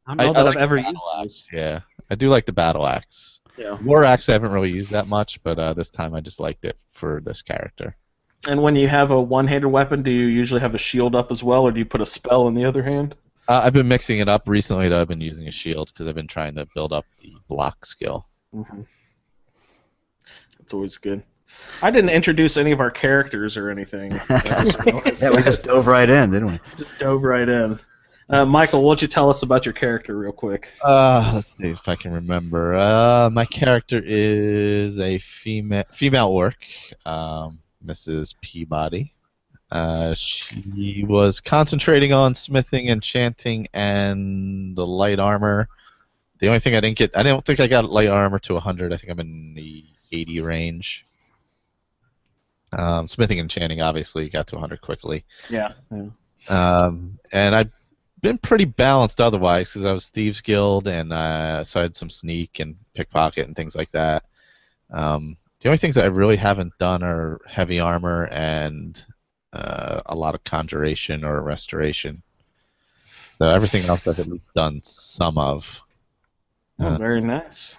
don't know that I've ever used those. Yeah, I do like the battle axe. Yeah. War axe I haven't really used that much, but this time I just liked it for this character. And when you have a one-handed weapon, do you usually have a shield up as well, or do you put a spell in the other hand? I've been mixing it up recently. I've been using a shield because I've been trying to build up the block skill. Mm-hmm. That's always good. I didn't introduce any of our characters or anything. Yeah, we just dove right in, didn't we? Just dove right in. Michael, why don't you tell us about your character real quick? Let's see if I can remember. My character is a female orc. Mrs. Peabody. She was concentrating on smithing, enchanting, and the light armor. The only thing I don't think I got light armor to 100. I think I'm in the 80 range. Smithing and enchanting obviously got to 100 quickly. Yeah. And I been pretty balanced otherwise because I was Thieves Guild and so I had some sneak and pickpocket and things like that. The only things that I really haven't done are heavy armor and a lot of conjuration or restoration. So everything else I've at least done some of. Oh, very nice.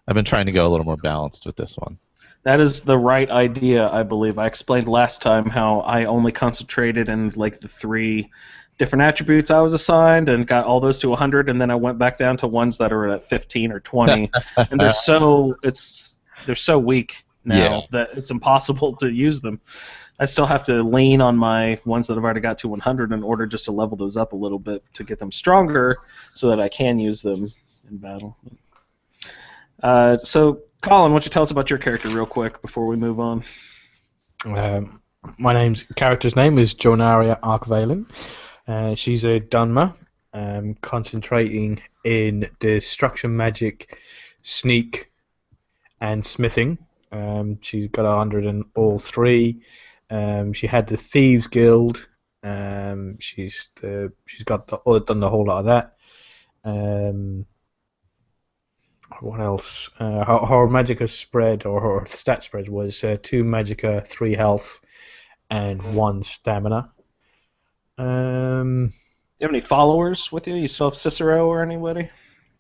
I've been trying to go a little more balanced with this one. That is the right idea, I believe. I explained last time how I only concentrated in like the 3 different attributes I was assigned and got all those to 100, and then I went back down to ones that are at 15 or 20, and they're so weak now that it's impossible to use them. I still have to lean on my ones that I've already got to 100 in order just to level those up a little bit to get them stronger so that I can use them in battle. So, Colin, why don't you tell us about your character real quick before we move on? My character's name is Jonaria Arkvalen. She's a Dunmer, concentrating in destruction magic, sneak, and smithing. She's got 100 in all 3. She had the Thieves Guild. She's done the whole lot of that. What else? Her magicka spread, or her stat spread, was 2 magicka, 3 health, and 1 stamina. You have any followers with you? You still have Cicero or anybody?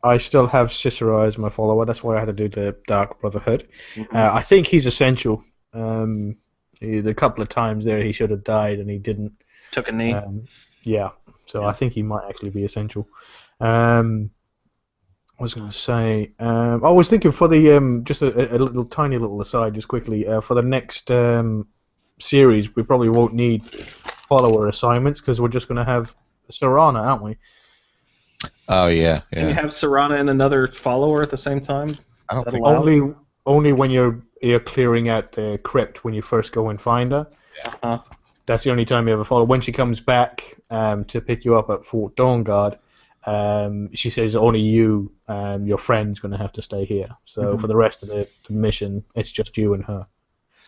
I still have Cicero as my follower. That's why I had to do the Dark Brotherhood. I think he's essential. The couple of times there he should have died and he didn't. Took a knee. Yeah, so I think he might actually be essential. I was going to say, I was thinking for the just a tiny little aside, just quickly, for the next series, we probably won't need follower assignments because we're just going to have Serana, aren't we? Oh yeah. Can you have Serana and another follower at the same time? I don't think only when you're clearing out the crypt when you first go and find her. Yeah. That's the only time you ever follow. When she comes back to pick you up at Fort Dawnguard, she says only you, your friend's going to have to stay here. So for the rest of the mission, it's just you and her.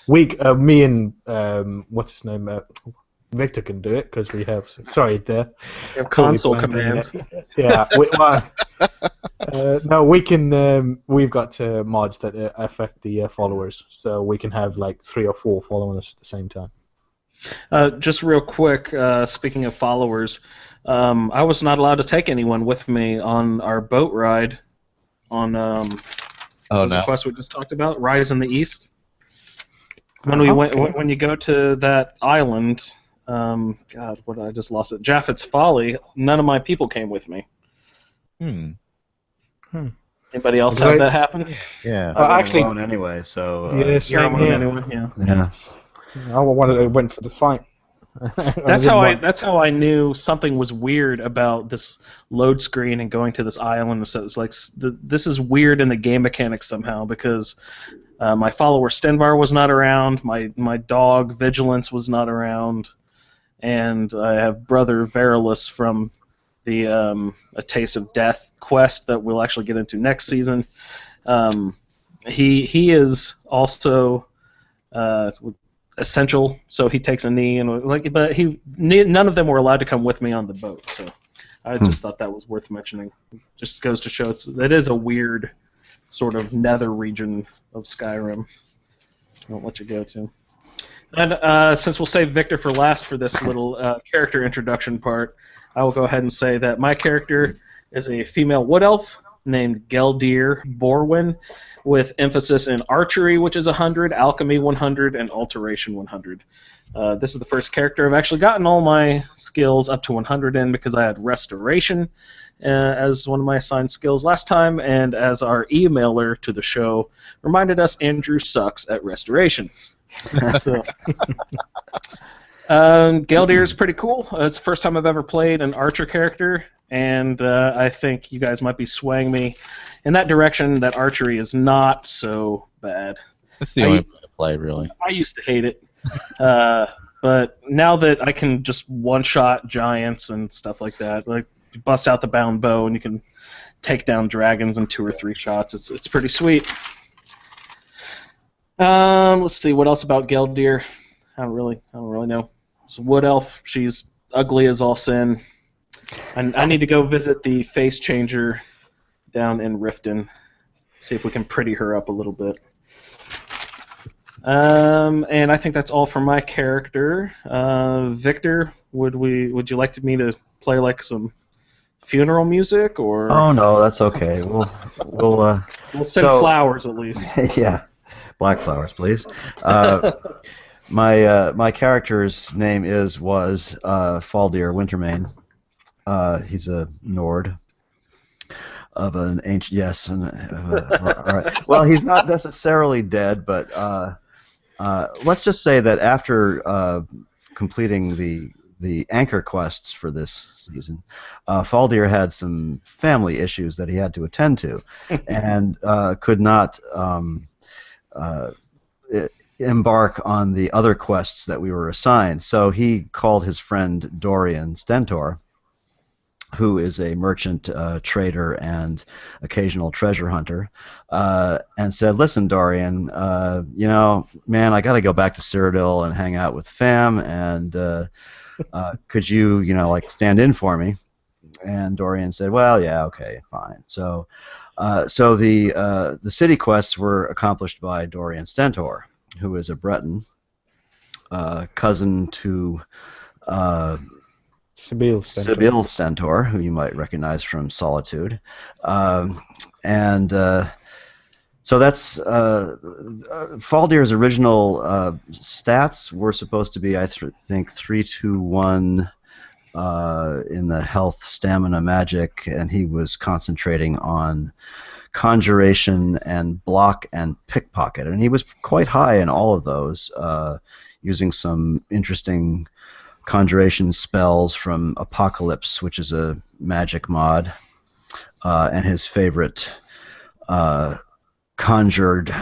Me and what's his name? Victor can do it because we have. Sorry, there. We have console commands. Yeah. No, we can. We've got mods that affect the followers, so we can have like 3 or 4 following us at the same time. Just real quick, speaking of followers, I was not allowed to take anyone with me on our boat ride on the quest we just talked about, Rise in the East. When we went, when you go to that island, God, what I just lost it. Japheth's Folly. None of my people came with me. Anybody else have that happen? Yeah. I actually alone anyway, so. Yeah, same here. Anyway, Yeah. I went for the fight. That's how I knew something was weird about this load screen and going to this island. So it's like this is weird in the game mechanics somehow because my follower Stenvar was not around, my dog Vigilance was not around, and I have brother Verilus from the A Taste of Death quest that we'll actually get into next season. He is also essential, so he takes a knee and but none of them were allowed to come with me on the boat. So I just thought that was worth mentioning. Just goes to show it is a weird sort of nether region of Skyrim. I won't let you go to. And since we'll save Victor for last for this little character introduction part, I will go ahead and say that my character is a female wood elf named Geldir Borwin, with emphasis in archery, which is 100, alchemy 100, and alteration 100. This is the first character I've actually gotten all my skills up to 100 in because I had restoration as one of my assigned skills last time, and as our emailer to the show reminded us, Andrew sucks at restoration. So, Geldir is pretty cool. It's the first time I've ever played an archer character, and I think you guys might be swaying me in that direction that archery is not so bad. That's the only way to play, really. I used to hate it. But now that I can just one-shot giants and stuff like that, like you bust out the bound bow and you can take down dragons in 2 or 3 shots, it's pretty sweet. Let's see, what else about Geldir? I don't really know. It's a wood elf. She's ugly as all sin. I need to go visit the face changer down in Riften. See if we can pretty her up a little bit. And I think that's all for my character. Victor, would you like me to play like some funeral music or? Oh no, that's okay. We'll send flowers at least. Yeah, black flowers, please. My character's name was Faldir Wintermane. He's a Nord of an ancient. Yes, all right. Well, he's not necessarily dead, but let's just say that after completing the anchor quests for this season, Faldir had some family issues that he had to attend to, and could not embark on the other quests that we were assigned. So he called his friend Dorian Stentor, who is a merchant, trader, and occasional treasure hunter, and said, "Listen, Dorian, man, I got to go back to Cyrodiil and hang out with fam, and could you, like, stand in for me?" And Dorian said, "Well, yeah, okay, fine." So the city quests were accomplished by Dorian Stentor, who is a Breton, cousin to Sybil Stentor, who you might recognize from Solitude, so that's Faldir's original stats were supposed to be, I think, 3, 2, 1 in the health, stamina, magic, and he was concentrating on conjuration and block and pickpocket, and he was quite high in all of those, using some interesting conjuration spells from Apocalypse, which is a magic mod, and his favorite conjured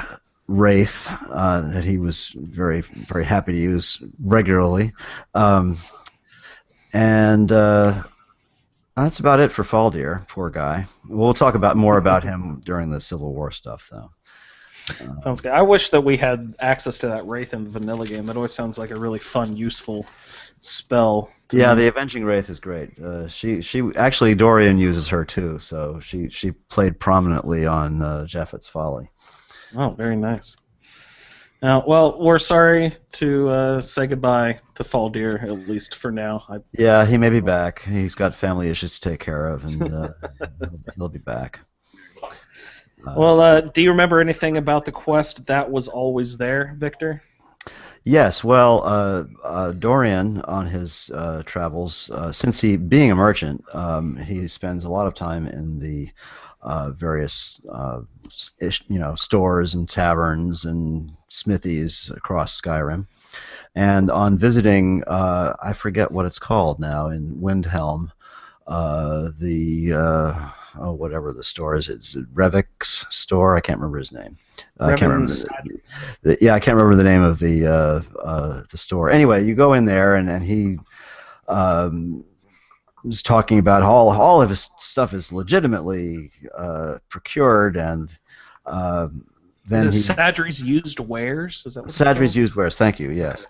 wraith that he was very, very happy to use regularly. And that's about it for Faldir, poor guy. We'll talk more about him during the Civil War stuff, though. Sounds good. I wish that we had access to that wraith in the vanilla game. That always sounds like a really fun, useful spell. Yeah, the Avenging Wraith is great. She actually, Dorian uses her too, so she played prominently on Japheth's Folly. Oh, very nice. Well, we're sorry to say goodbye to Faldir, at least for now. Yeah, he may be back. He's got family issues to take care of, and he'll be back. Well, do you remember anything about the quest that was always there, Victor? Yes, well, Dorian, on his travels, since being a merchant, he spends a lot of time in the various stores and taverns and smithies across Skyrim. And on visiting, I forget what it's called now, in Windhelm, whatever the store is, it's Revik's store. I can't remember his name. I can't remember. I can't remember the name of the store. Anyway, you go in there, and he was talking about all of his stuff is legitimately procured, and then is it Sadri's used wares? Is that what Sadri's used wares? Thank you. Yes.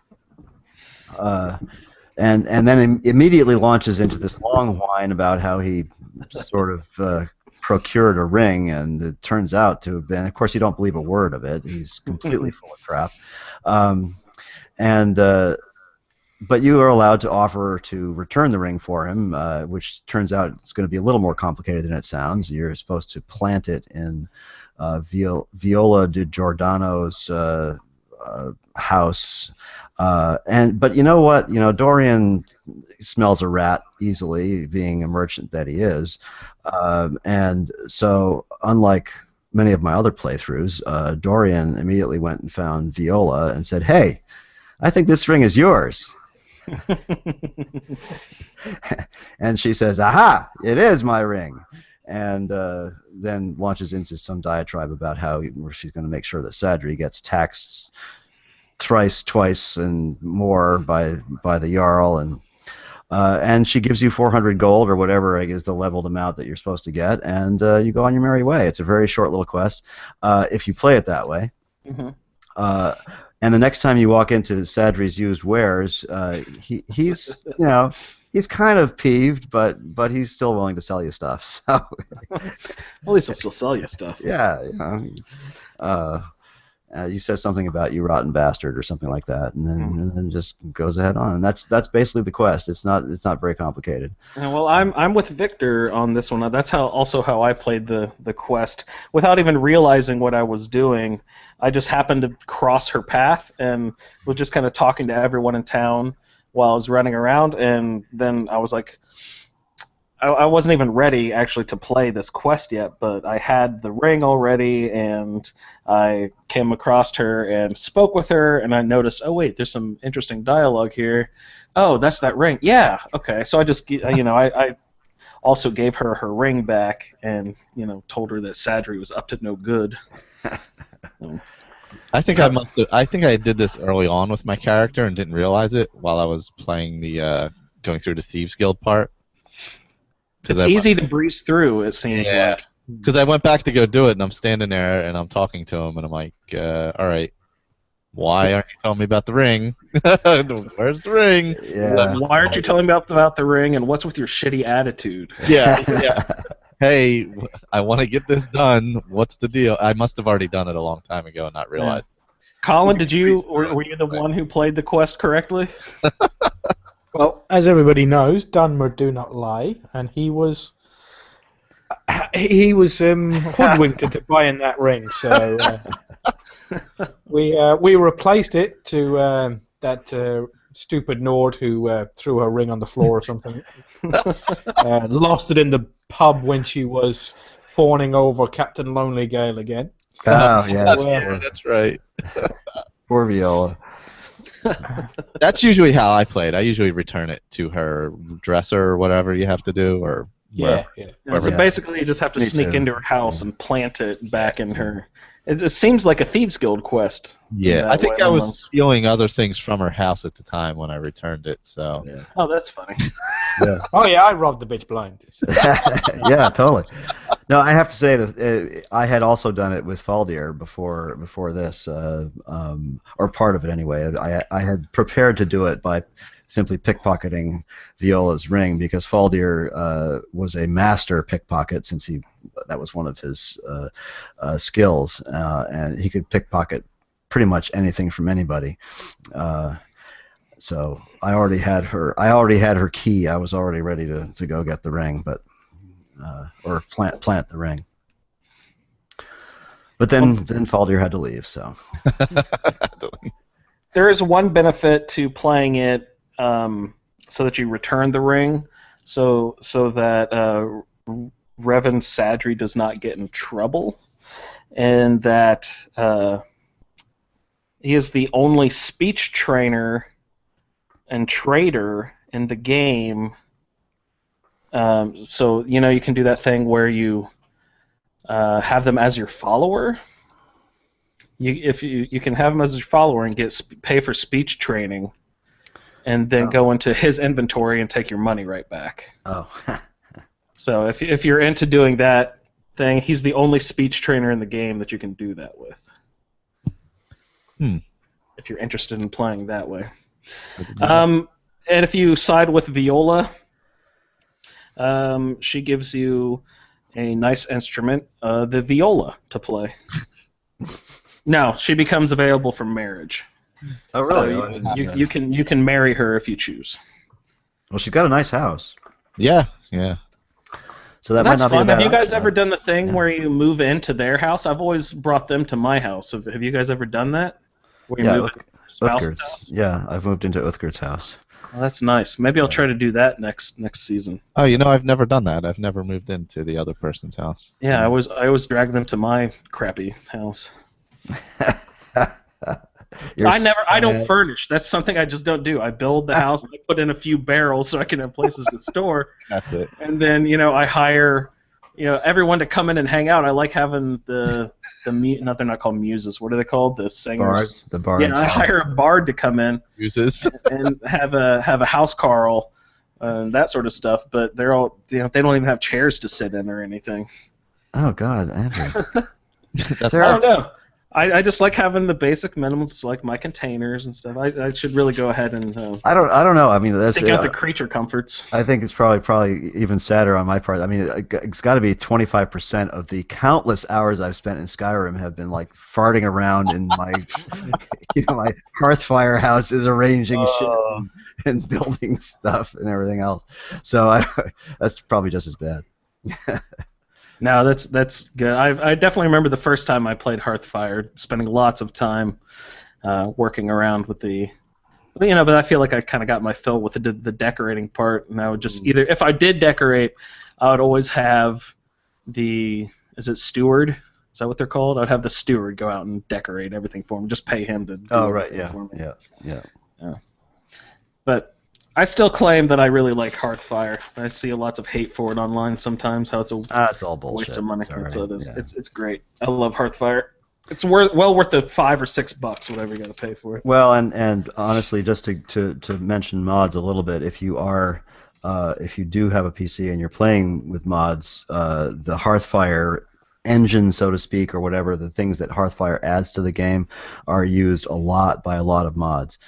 And then immediately launches into this long whine about how he sort of procured a ring, and it turns out to have been, of course, you don't believe a word of it. He's completely full of crap. But you are allowed to offer to return the ring for him, which turns out it's going to be a little more complicated than it sounds. You're supposed to plant it in Viola di Giordano's house. But you know what? Dorian smells a rat easily, being a merchant that he is. And so, unlike many of my other playthroughs, Dorian immediately went and found Viola and said, "Hey, I think this ring is yours." And she says, "Aha! It is my ring." And then launches into some diatribe about how she's going to make sure that Sadri gets taxed thrice, twice, and more by the Jarl, and she gives you 400 gold or whatever is the leveled amount that you're supposed to get, and you go on your merry way. It's a very short little quest if you play it that way. Mm-hmm. And the next time you walk into Sadri's used wares, he's he's kind of peeved, but he's still willing to sell you stuff. So At least he'll still sell you stuff. yeah, he says something about you rotten bastard or something like that, and then just goes ahead on. And that's basically the quest. It's not very complicated. Well, I'm with Victor on this one. That's how I played the quest without even realizing what I was doing. I just happened to cross her path and was just kind of talking to everyone in town while I was running around, and then I was like, I wasn't even ready actually to play this quest yet, but I had the ring already, and I came across her and spoke with her, and I noticed, oh wait, there's some interesting dialogue here. Oh, that's that ring. Yeah, okay. So I just, I also gave her ring back, and told her that Sadri was up to no good. I think I did this early on with my character and didn't realize it while I was playing the going through the Thieves Guild part. It's easy to breeze through, it seems like. Because I went back to go do it, and I'm standing there, and I'm talking to him, and I'm like, all right, why aren't you telling me about the ring? Where's the ring? Yeah. Why aren't you telling me about the ring, and what's with your shitty attitude? Yeah. Hey, I want to get this done. What's the deal? I must have already done it a long time ago and not realized. Colin, were you the one who played the quest correctly? Well, as everybody knows, Dunmer do not lie, and he was hoodwinked into buying that ring. So we replaced it to that stupid Nord who threw her ring on the floor or something. Lost it in the pub when she was fawning over Captain Lonely Gale again. Oh yeah, that's right. Poor Viola. That's usually how I played. I usually return it to her dresser or whatever you have to do, or So basically, you just have to sneak into her house and plant it back in her. It seems like a Thieves Guild quest. Yeah, I think I was stealing other things from her house at the time when I returned it. So. Yeah. Oh, that's funny. Yeah. Oh yeah, I robbed the bitch blind. Yeah, totally. No, I have to say that I had also done it with Faldir before this, or part of it anyway. I had prepared to do it by simply pickpocketing Viola's ring because Faldir was a master pickpocket since that was one of his skills, and he could pickpocket pretty much anything from anybody. So I already had her key. I was already ready to go get the ring, but or plant the ring. But then Faldir had to leave. So there is one benefit to playing it so that you return the ring, so that Revan Sadri does not get in trouble, and that he is the only speech trainer and trader in the game. So you can do that thing where you have them as your follower. You can have them as your follower and pay for speech training, and then go into his inventory and take your money right back. Oh. So if you're into doing that thing, he's the only speech trainer in the game that you can do that with. If you're interested in playing that way. And if you side with Viola, she gives you a nice instrument, the viola, to play. No, she becomes available for marriage. Oh, really? So you can marry her if you choose. Well, she's got a nice house. Yeah. So that That's might not fun. be a bad Have you guys option, ever done the thing where you move into their house? I've always brought them to my house. Have you guys ever done that? Where you move spouse's house? Yeah, I've moved into Uthgar's house. Well, that's nice. Maybe I'll try to do that next season. Oh, I've never done that. I've never moved into the other person's house. Yeah, I always drag them to my crappy house. So I don't furnish. That's something I just don't do. I build the house, and I put in a few barrels so I can have places to store. That's it. And then I hire everyone to come in and hang out. I like having the no, they're not called muses. What are they called? The singers. The bards. Yeah, I hire a bard to come in Muses. and have a house carl, that sort of stuff. But they're all they don't even have chairs to sit in or anything. Oh God, Andrew. I don't know. I just like having the basic minimums, like my containers and stuff. I should really go ahead and I don't know. I mean, that's seek out the creature comforts. I think it's probably even sadder on my part. I mean, it's got to be 25% of the countless hours I've spent in Skyrim have been like farting around in my, my hearthfire houses, arranging shit and building stuff and everything else. So that's probably just as bad. No, that's good. I definitely remember the first time I played Hearthfire, spending lots of time working around with the, but I feel like I kind of got my fill with the decorating part, and I would just either, if I did decorate, I would always have is it steward? Is that what they're called? I'd have the steward go out and decorate everything for me, just pay him to do everything for me. Yeah. But I still claim that I really like Hearthfire. I see lots of hate for it online sometimes. How it's all bullshit. Waste of money. Sorry. So it is. Yeah. It's great. I love Hearthfire. It's well worth the $5 or $6, whatever you got to pay for it. Well, and honestly, just to mention mods a little bit, if you do have a PC and you're playing with mods, the Hearthfire engine, so to speak, or whatever, the things that Hearthfire adds to the game are used a lot by a lot of mods.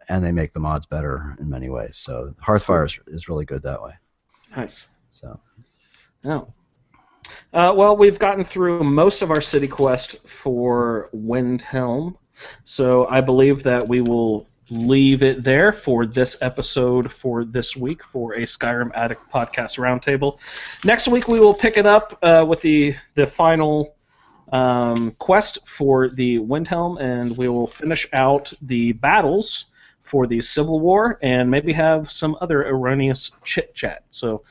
And they make the mods better in many ways. So Hearthfire is really good that way. Nice. So. Yeah. Well, we've gotten through most of our city quest for Windhelm, so I believe that we will leave it there for this episode for this week for a Skyrim Addict podcast roundtable. Next week we will pick it up with the final quest for the Windhelm, and we will finish out the battles for the Civil War, and maybe have some other erroneous chit-chat. So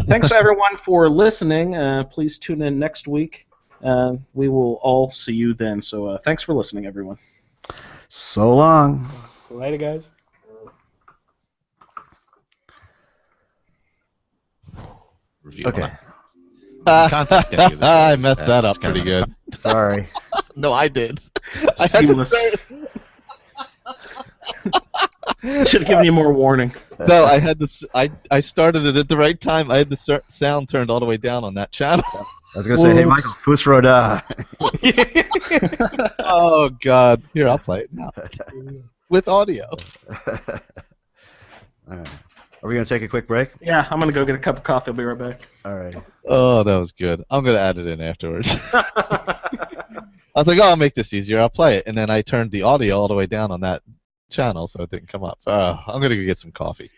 thanks to everyone for listening. Please tune in next week. We will all see you then. So thanks for listening, everyone. So long. Later, guys. Okay. I messed that up pretty good. Sorry. No, I did. Seamless. Should have given you more warning. No, I had to. I started it at the right time. I had the sound turned all the way down on that channel. I was gonna say, hey, Michael, Pus Roda. Oh God! Here, I'll play it now with audio. All right. Are we gonna take a quick break? Yeah, I'm gonna go get a cup of coffee. I'll be right back. All right. Oh, that was good. I'm gonna add it in afterwards. I was like, oh, I'll make this easier. I'll play it, and then I turned the audio all the way down on that channel so it didn't come up. I'm gonna go get some coffee.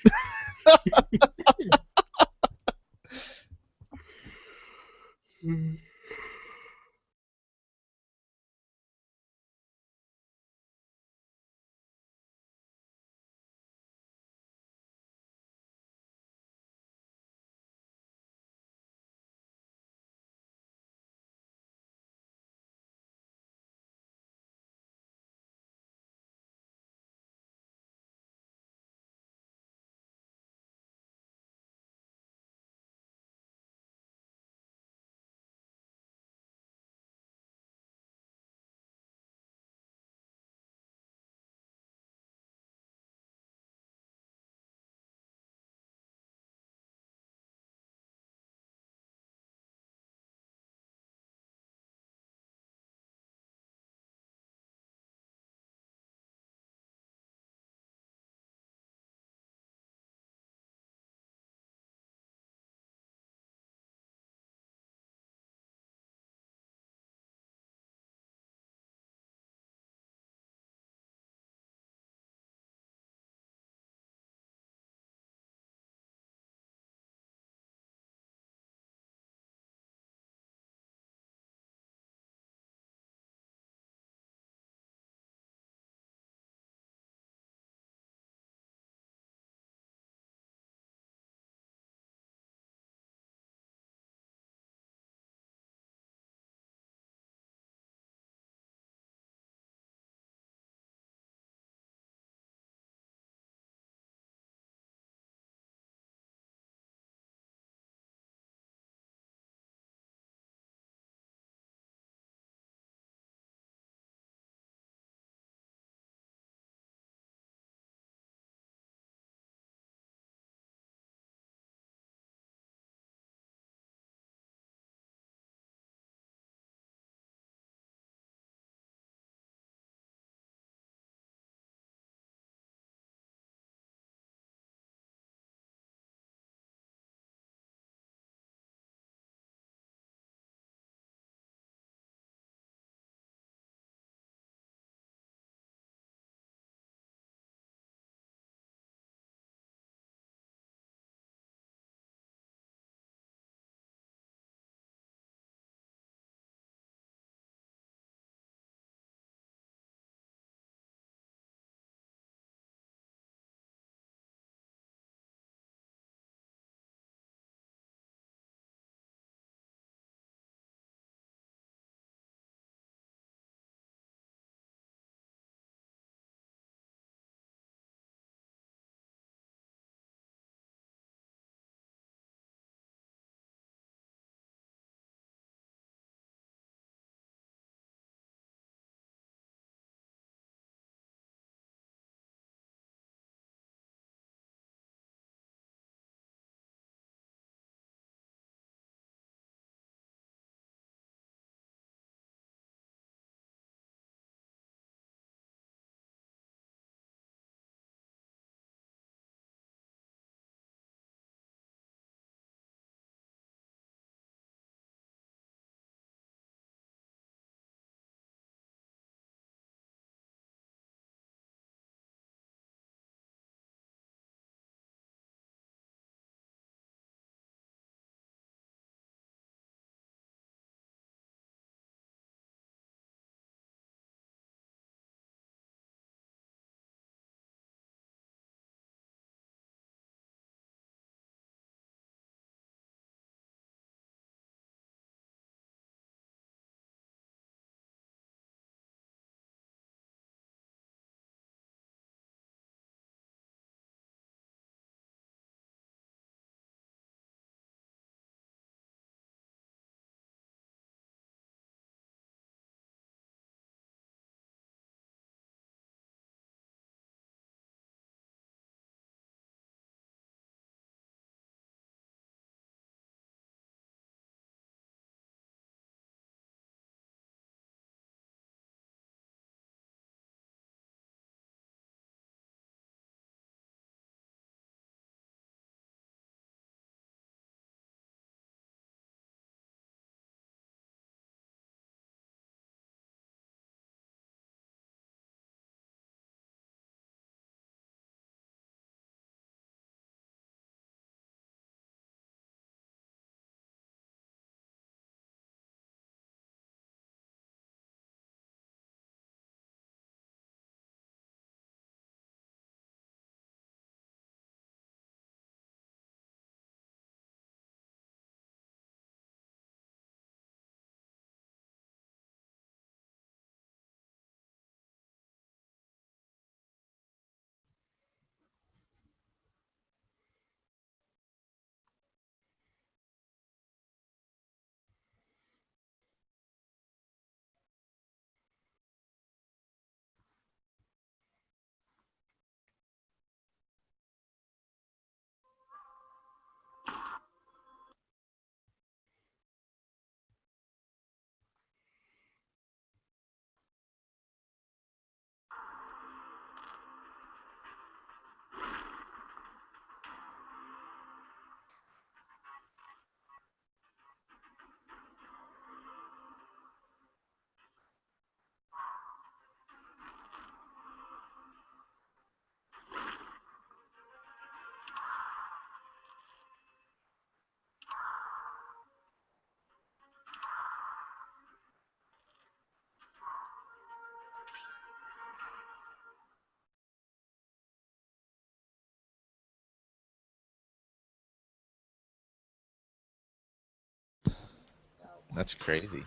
That's crazy.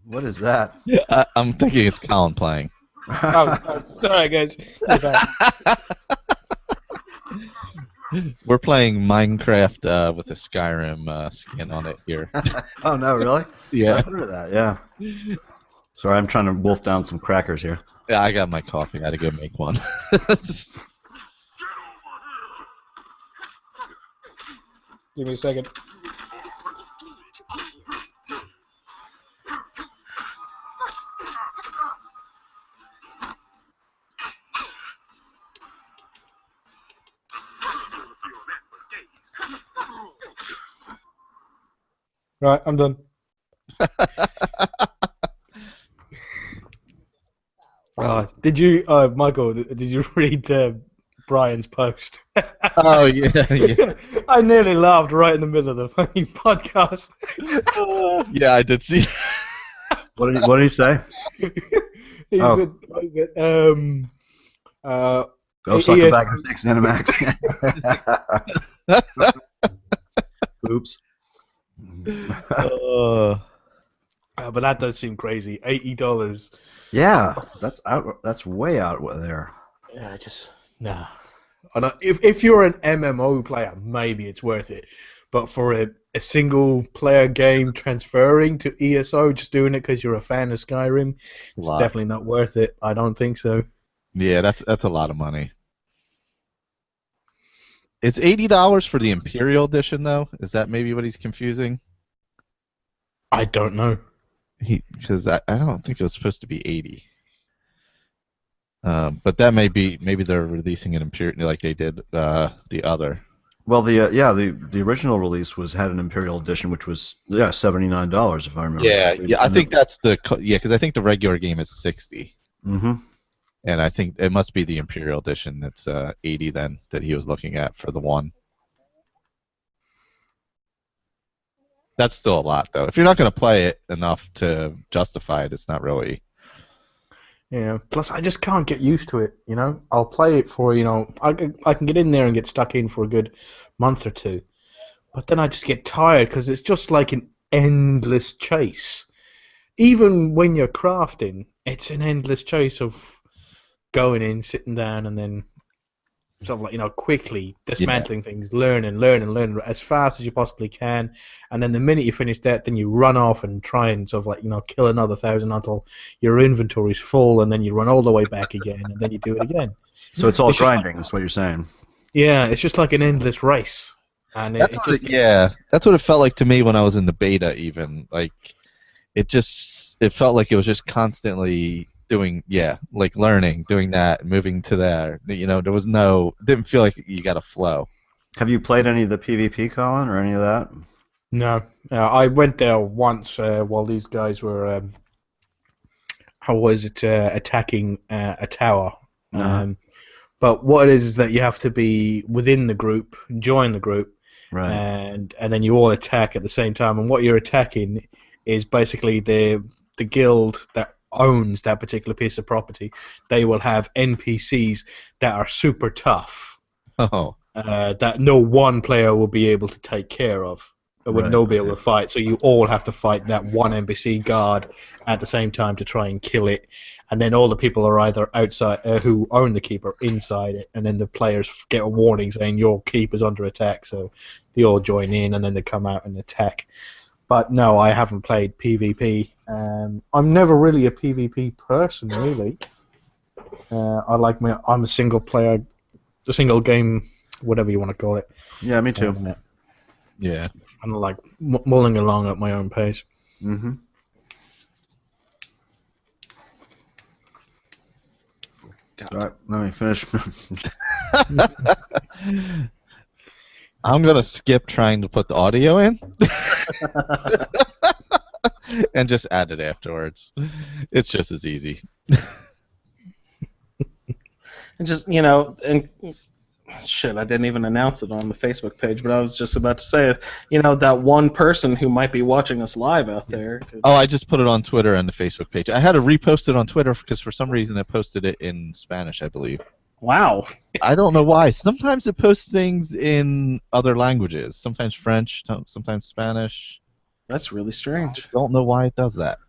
What is that? I'm thinking it's Colin playing. Sorry, guys. We're playing Minecraft with a Skyrim skin on it here. Oh no, really? Yeah. I've heard of that. Yeah. Sorry, I'm trying to wolf down some crackers here. Yeah, I got my coffee. I had to go make one. Give me a second. Right, I'm done. Did you, Michael? Did you read Brian's post? Oh yeah. I nearly laughed right in the middle of the fucking podcast. Yeah, I did see. What did he say? He said, Go suck a bag of dicks, Animax. Oops. But that does seem crazy. $80. Yeah, that's out. That's way out there. Yeah, nah. I know, if you're an MMO player, maybe it's worth it. But for a single player game transferring to ESO, just doing it because you're a fan of Skyrim, it's definitely not worth it. I don't think so. Yeah, that's a lot of money. Is $80 for the Imperial Edition though? Is that maybe what he's confusing? I don't know. Because I don't think it was supposed to be 80. But that maybe they're releasing an Imperial like they did the other. Well, the original release had an Imperial Edition, which was $79 if I remember. Yeah, I think that's because I think the regular game is 60. Mm-hmm. And I think it must be the Imperial Edition that's 80 then that he was looking at for the one. That's still a lot though. If you're not going to play it enough to justify it, it's not really. Yeah. Plus, I just can't get used to it. You know, I'll play it for I can get in there and get stuck in for a good month or two, but then I just get tired because it's just like an endless chase. Even when you're crafting, it's an endless chase of going in, sitting down, and then sort of like quickly dismantling things, learn as fast as you possibly can, and then the minute you finish that, then you run off and try and sort of like kill another 1,000 until your inventory's full, and then you run all the way back again, and then you do it again. So it's all grinding. That's what you're saying. Yeah, it's just like an endless race, and that's what it felt like to me when I was in the beta. Even like it felt like it was just constantly doing learning, doing that, moving to there. There was didn't feel like you got a flow. Have you played any of the PvP, Colin, or any of that? No, I went there once while these guys were attacking a tower. But what it is that you have to be within the group, join the group, right, and then you all attack at the same time. And what you're attacking is basically the guild that owns that particular piece of property. They will have NPCs that are super tough. That no one player will be able to take care of. Would nobody able to fight. So you all have to fight that one NPC guard at the same time to try and kill it. And then all the people are either outside who own the keep are inside it, and then the players get a warning saying your keep is under attack. So they all join in, and then they come out and attack. But no, I haven't played PvP. I'm never really a PvP person, really. I'm a single player, a single game, whatever you want to call it. Yeah, me too. Yeah. I'm like mulling along at my own pace. Mm-hmm. All right, let me finish. I'm gonna skip trying to put the audio in, and just add it afterwards. It's just as easy. And just and Shit, I didn't even announce it on the Facebook page, but I was just about to say, that one person who might be watching us live out there. Oh, I just put it on Twitter and the Facebook page. I had to repost it on Twitter because for some reason it posted it in Spanish, I believe. Wow. I don't know why. Sometimes it posts things in other languages. Sometimes French, sometimes Spanish. That's really strange. I don't know why it does that.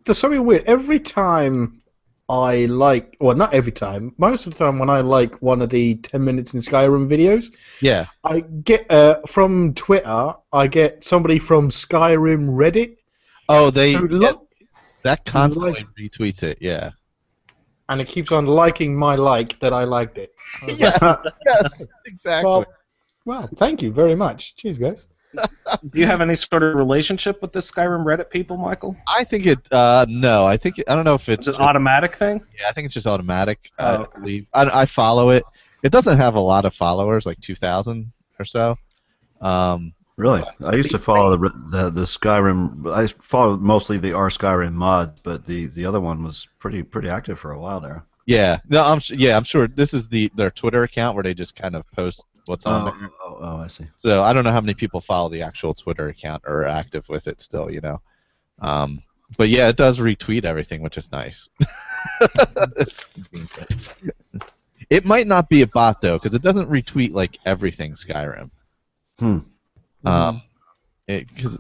There's something weird. Every time I not every time, most of the time when I like one of the 10 minutes in Skyrim videos, yeah, I get from Twitter, I get somebody from Skyrim Reddit. Oh, that constantly retweets it, yeah. And it keeps on liking my that I liked it. Yeah, yes, exactly. Well, thank you very much. Cheers, guys. Do you have any sort of relationship with the Skyrim Reddit people, Michael? I think no. I don't know if it's an automatic thing. Yeah, I think it's just automatic. I believe. I follow it. It doesn't have a lot of followers, like 2,000 or so. Really? I used to follow the Skyrim. I followed mostly the Skyrim mod, but the other one was pretty active for a while there. Yeah. No, I'm sure this is their Twitter account where they just kind of post what's on there. Oh, I see. So I don't know how many people follow the actual Twitter account or are active with it still, But yeah, it does retweet everything, which is nice. It might not be a bot though, because it doesn't retweet like everything Skyrim. Because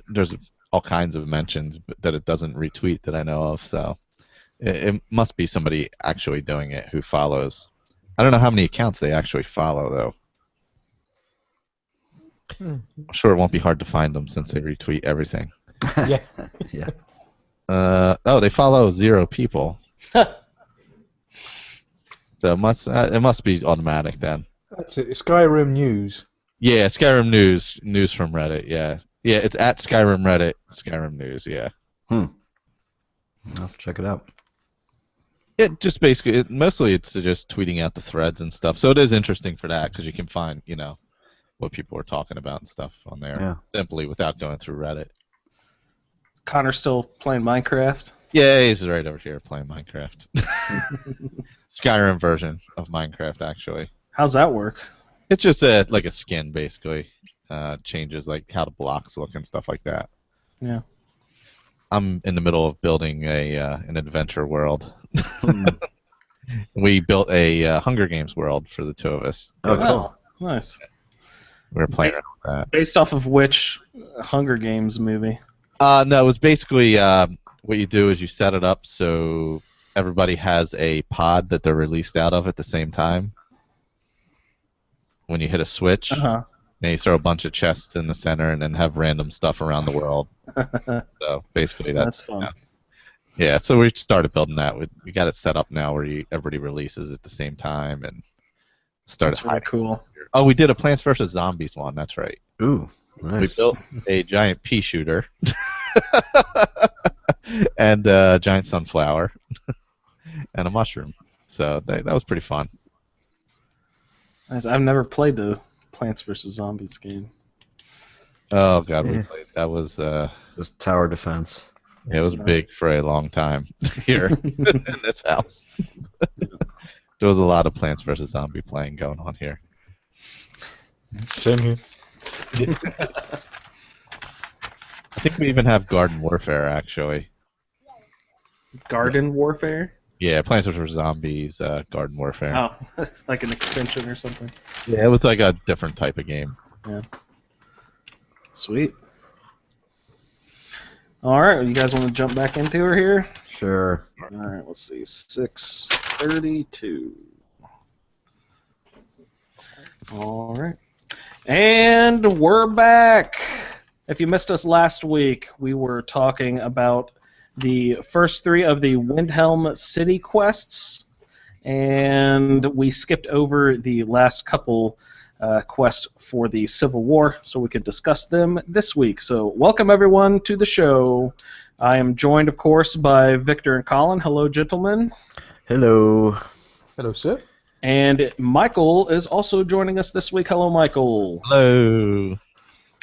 there's all kinds of mentions that it doesn't retweet that I know of, so it must be somebody actually doing it who follows. I don't know how many accounts they actually follow though. I'm sure it won't be hard to find them since they retweet everything. Yeah. Yeah. They follow 0 people. So it must be automatic then. That's it. Skyrim News. Yeah, Skyrim News from Reddit. Yeah, it's at Skyrim Reddit, Skyrim News. Yeah. I'll have to check it out. It just basically, mostly it's just tweeting out the threads and stuff. So it is interesting for that because you can find, what people are talking about and stuff on there simply without going through Reddit. Connor still playing Minecraft? Yeah, he's right over here playing Minecraft. Skyrim version of Minecraft, actually. How's that work? It's just like a skin, basically. Changes like how the blocks look and stuff like that. Yeah. I'm in the middle of building an adventure world. We built a Hunger Games world for the 2 of us. Oh, cool. Nice. We were playing around with that. Based off of which Hunger Games movie? No, it was basically what you do is you set it up so everybody has a pod that they're released out of at the same time. When you hit a switch, and you throw a bunch of chests in the center and then have random stuff around the world. So basically that's fun. Yeah, so we started building that. We got it set up now where everybody releases at the same time and started. That's really cool. Oh, we did a Plants vs. Zombies one. That's right. Ooh, nice. We built a giant pea shooter and a giant sunflower and a mushroom. So that was pretty fun. Nice. I've never played the Plants vs. Zombies game. Oh god, we played. That was just tower defense. Yeah, it was big for a long time here in this house. There was a lot of Plants vs. Zombie playing going on here. Same here. I think we even have Garden Warfare, actually. Garden Warfare? Yeah, Plants vs. Zombies, Garden Warfare. Oh, like an extension or something? Yeah, it was like a different type of game. Yeah. Sweet. All right, well, you guys want to jump back into her here? Sure. All right, let's see. 6:32. All right. And we're back. If you missed us last week, we were talking about the first 3 of the Windhelm City quests, and we skipped over the last couple quests for the Civil War, so we could discuss them this week. So welcome, everyone, to the show. I am joined, of course, by Victor and Colin. Hello, gentlemen. Hello. Hello, sir. And Michael is also joining us this week. Hello, Michael. Hello.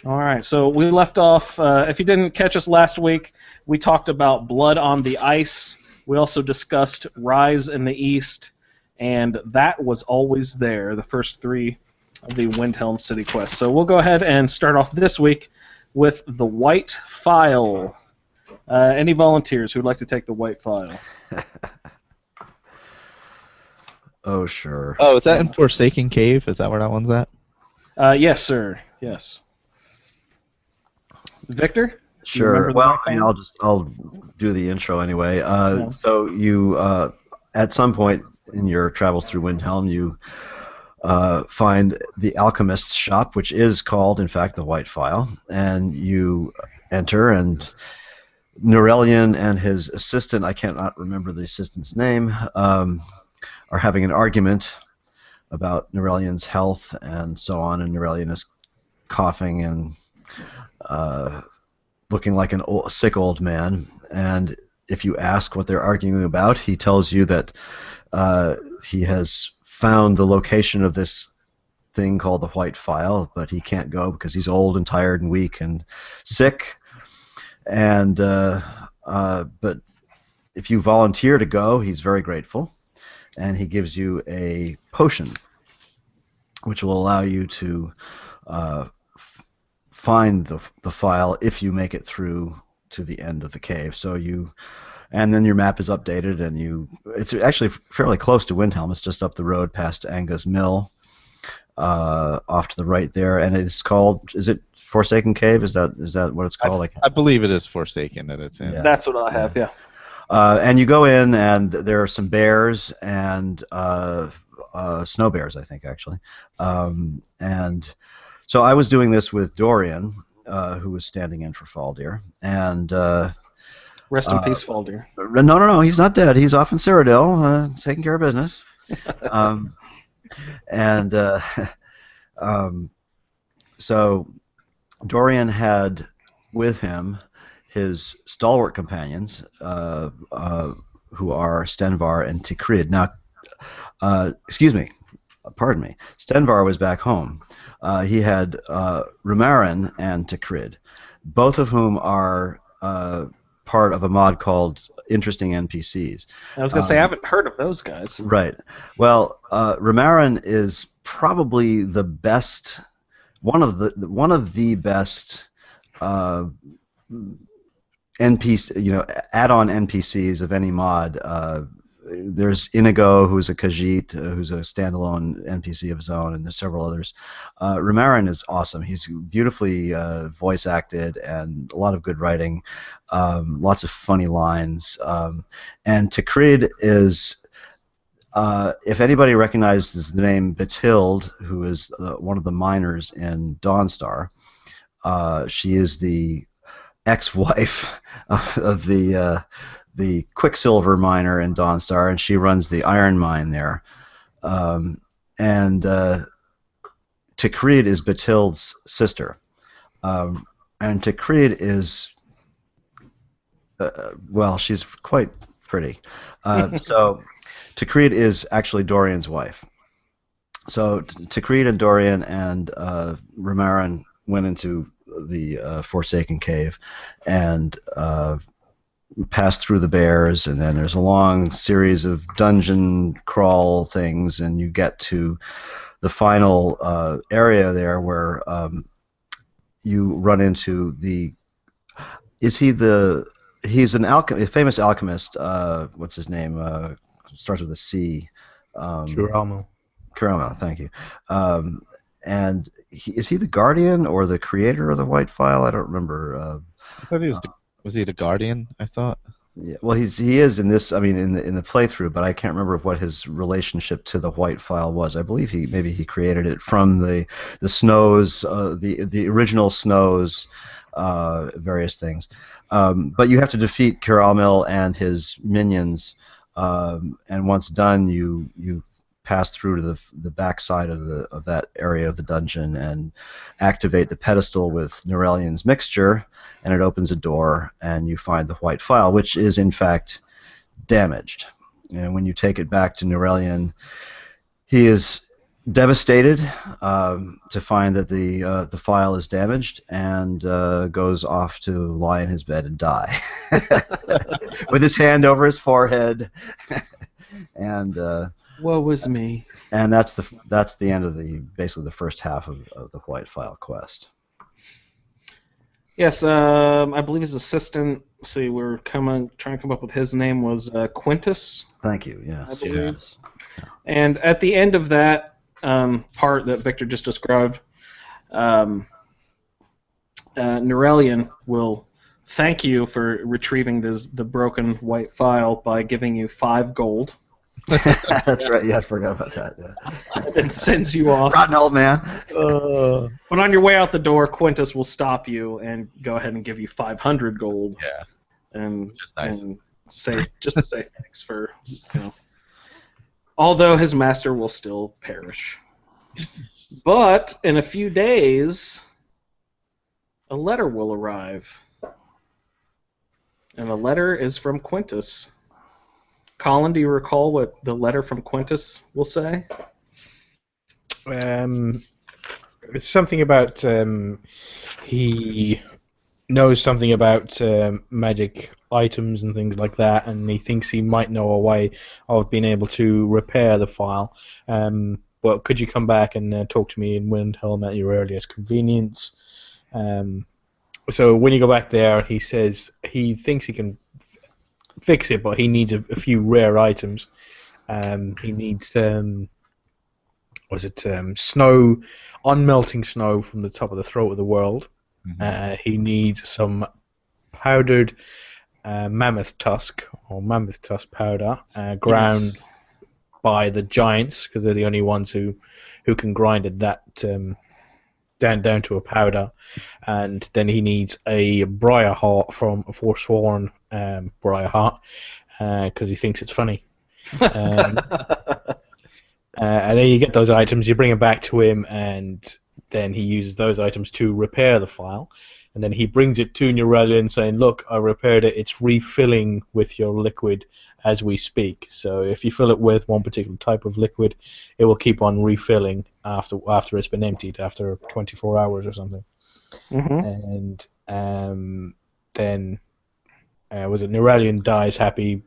All right, so we left off, if you didn't catch us last week, we talked about Blood on the Ice. We also discussed Rise in the East, and that was always there, the first 3 of the Windhelm City quests. So we'll go ahead and start off this week with the White File. Any volunteers who would like to take the White File? Oh, sure. Oh, is that in Forsaken Cave? Is that where that one's at? Yes, sir. Yes. Victor? Sure. Well, I mean, I'll do the intro anyway. So you, at some point in your travels through Windhelm, you find the alchemist's shop, which is called, in fact, the White File, and you enter, and Norelian and his assistant, I cannot remember the assistant's name, are having an argument about Norelian's health and so on, and Norelian is coughing and looking like a sick old man, and if you ask what they're arguing about, he tells you that he has found the location of this thing called the White File, but he can't go because he's old and tired and weak and sick, and but if you volunteer to go, he's very grateful, and he gives you a potion which will allow you to find the file if you make it through to the end of the cave. So and then your map is updated, and it's actually fairly close to Windhelm. It's just up the road past Anga's Mill, off to the right there, and it's called, is it Forsaken Cave? Is that what it's called? I believe it is Forsaken that it's in. Yeah. That's what I have, yeah. And you go in, and there are some bears and snow bears, I think, actually. And so I was doing this with Dorian, who was standing in for Faldir, and rest in peace, Faldir. No, he's not dead. He's off in Cyrodiil, taking care of business. So Dorian had with him his stalwart companions, who are Stenvar and Tikrid. Now, pardon me, Stenvar was back home. He had Rumarin and Tikrid, both of whom are part of a mod called Interesting NPCs. I was going to say, I haven't heard of those guys. Right. Well, Rumarin is probably the best, one of the best add-on NPCs of any mod. There's Inigo, who's a Khajiit, who's a standalone NPC of his own, and there's several others. Rumarin is awesome. He's beautifully voice acted and a lot of good writing, lots of funny lines. And Tikrid is, if anybody recognizes the name Betild, who is one of the miners in Dawnstar, she is the ex-wife of the Quicksilver miner in Dawnstar, and she runs the iron mine there. And Tikrid is Betild's sister. And Tikrid is, well, she's quite pretty. So Tikrid is actually Dorian's wife. So Tikrid and Dorian and Rumarin went into the Forsaken Cave and pass through the bears, and then there's a long series of dungeon crawl things, and you get to the final area there where you run into he's a famous alchemist, what's his name, starts with a C. Kuramo, thank you. And is he the guardian or the creator of the White File? I don't remember. I thought he was was he the guardian? I thought. Yeah, well, he is in this. I mean, in the playthrough, but I can't remember what his relationship to the White File was. I believe maybe he created it from the snows, the original snows, various things. But you have to defeat Kiramil and his minions, and once done, you pass through to the back side of that area of the dungeon and activate the pedestal with Norelian's mixture, and it opens a door, and you find the White File, which is in fact damaged. And when you take it back to Norelian, he is devastated to find that the file is damaged, and goes off to lie in his bed and die with his hand over his forehead. And Woe is me. And that's the end of basically the first half of the White File quest. Yes, I believe his assistant. See, we're trying to come up with his name was Quintus. Thank you. Yes. I believe. Yes. And at the end of that part that Victor just described, Norelian will thank you for retrieving the broken white file by giving you 5 gold. That's right. Yeah, I forgot about that. Yeah. And then sends you off. Rotten old man. But on your way out the door, Quintus will stop you and go ahead and give you 500 gold. Yeah. And Just nice. And say to say thanks for although his master will still perish. But in a few days, a letter will arrive. And the letter is from Quintus. Colin, do you recall what the letter from Quintus will say? It's something about he knows something about magic items and things like that, and he thinks he might know a way of being able to repair the file. Well, could you come back and talk to me in Windhelm at your earliest convenience? So when you go back there, he says he thinks he can fix it, but he needs a few rare items. He needs snow, unmelting snow from the top of the throat of the world. Mm-hmm. He needs some powdered mammoth tusk or mammoth tusk powder ground by the giants, because they're the only ones who can grind it that down to a powder. And then he needs a briar heart from a forsworn briar heart, because he thinks it's funny. And then you get those items, you bring them back to him, and then he uses those items to repair the file. And then he brings it to Norelian saying, look, I repaired it, it's refilling with your liquid as we speak. So if you fill it with one particular type of liquid, it will keep on refilling after it's been emptied, after 24 hours or something. Mm-hmm. And then was it Norelian dies happy,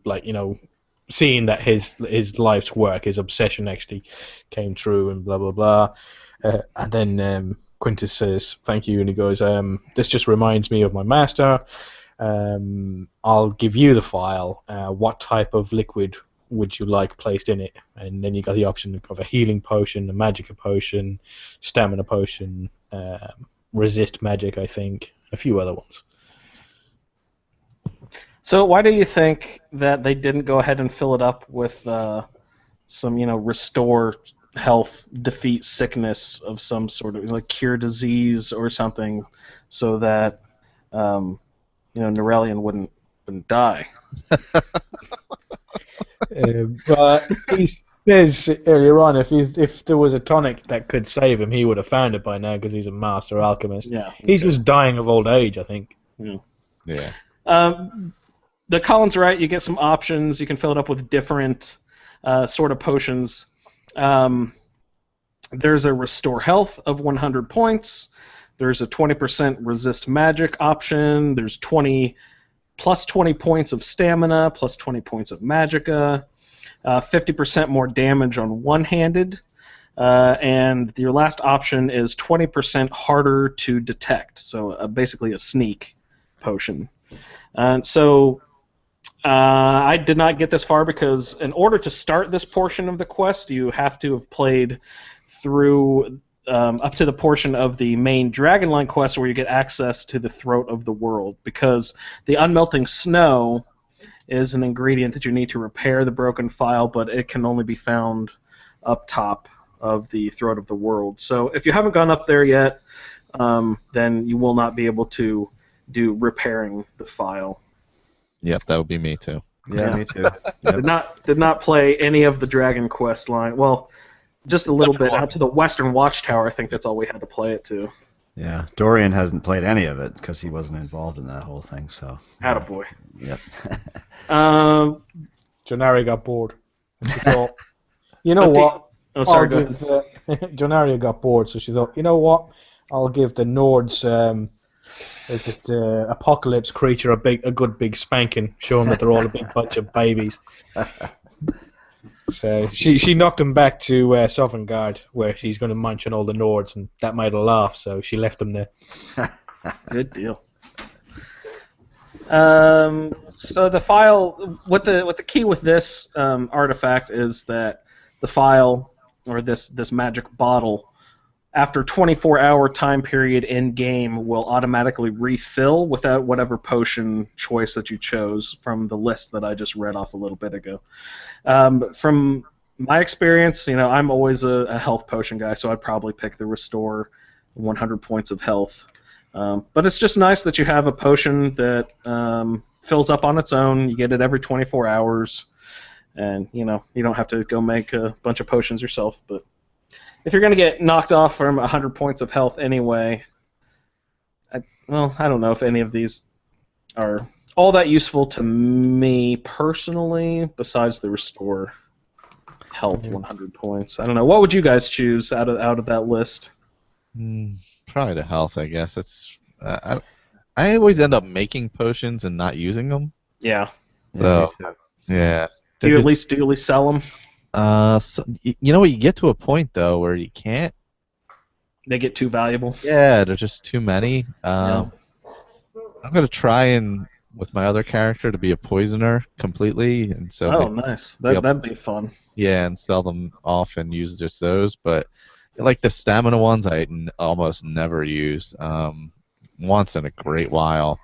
seeing that his life's work, his obsession actually came true, and blah blah blah. And then Quintus says thank you, and he goes, this just reminds me of my master. I'll give you the file. What type of liquid would you like placed in it? And then you got the option of a healing potion, a magic potion, stamina potion, resist magic, I think, a few other ones. So why do you think that they didn't go ahead and fill it up with some, restore health, defeat sickness of some sort of, like cure disease or something, so that Norelian wouldn't die? But he says earlier on, if there was a tonic that could save him, he would have found it by now, because he's a master alchemist. Yeah, he's just dying of old age, I think. Yeah. The Colin's right. You get some options. You can fill it up with different sort of potions. There's a restore health of 100 points. There's a 20% resist magic option. There's plus 20 points of stamina, plus 20 points of magicka, 50% more damage on one-handed, and your last option is 20% harder to detect, so basically a sneak potion. So I did not get this far, because in order to start this portion of the quest, you have to have played through up to the portion of the main Dragonline quest where you get access to the Throat of the World, because the unmelting snow is an ingredient that you need to repair the broken file, but it can only be found up top of the Throat of the World. So if you haven't gone up there yet, then you will not be able to do repairing the file. Yep, that would be me too. Yeah, me too. Yep. Did not play any of the Dragon Quest line. Well, just a little bit out to the Western Watchtower. I think that's all we had to play it to. Yeah, Dorian hasn't played any of it because he wasn't involved in that whole thing. So. Attaboy. Yep. Jonaria got bored. She thought, you know what? Oh, sorry. Go ahead. Jonaria got bored, so she thought, you know what? I'll give the Nords apocalypse creature a good big spanking, show them that they're all a big bunch of babies. So she knocked him back to Sovngarde, where she's going to munch on all the Nords, and that made her laugh, so she left him there. Good deal. So the file, what the key with this artifact is that the file, or this magic bottle, after 24-hour time period in game, will automatically refill without whatever potion choice that you chose from the list that I just read off a little bit ago. From my experience, I'm always a health potion guy, so I'd probably pick the Restore 100 points of health. But it's just nice that you have a potion that fills up on its own. You get it every 24 hours, and you don't have to go make a bunch of potions yourself. But if you're going to get knocked off from 100 points of health anyway, I don't know if any of these are all that useful to me personally, besides the Restore health 100 points. I don't know. What would you guys choose out of that list? Probably the health, I guess. It's I always end up making potions and not using them. Yeah. So, yeah. Do you at least sell them? So, you get to a point though where you can't. They get too valuable. Yeah, they're just too many. I'm gonna try with my other character to be a poisoner completely, and so. Oh, nice. That'd be fun. Yeah, and sell them off and use just those, but like the stamina ones, I almost never use. Once in a great while.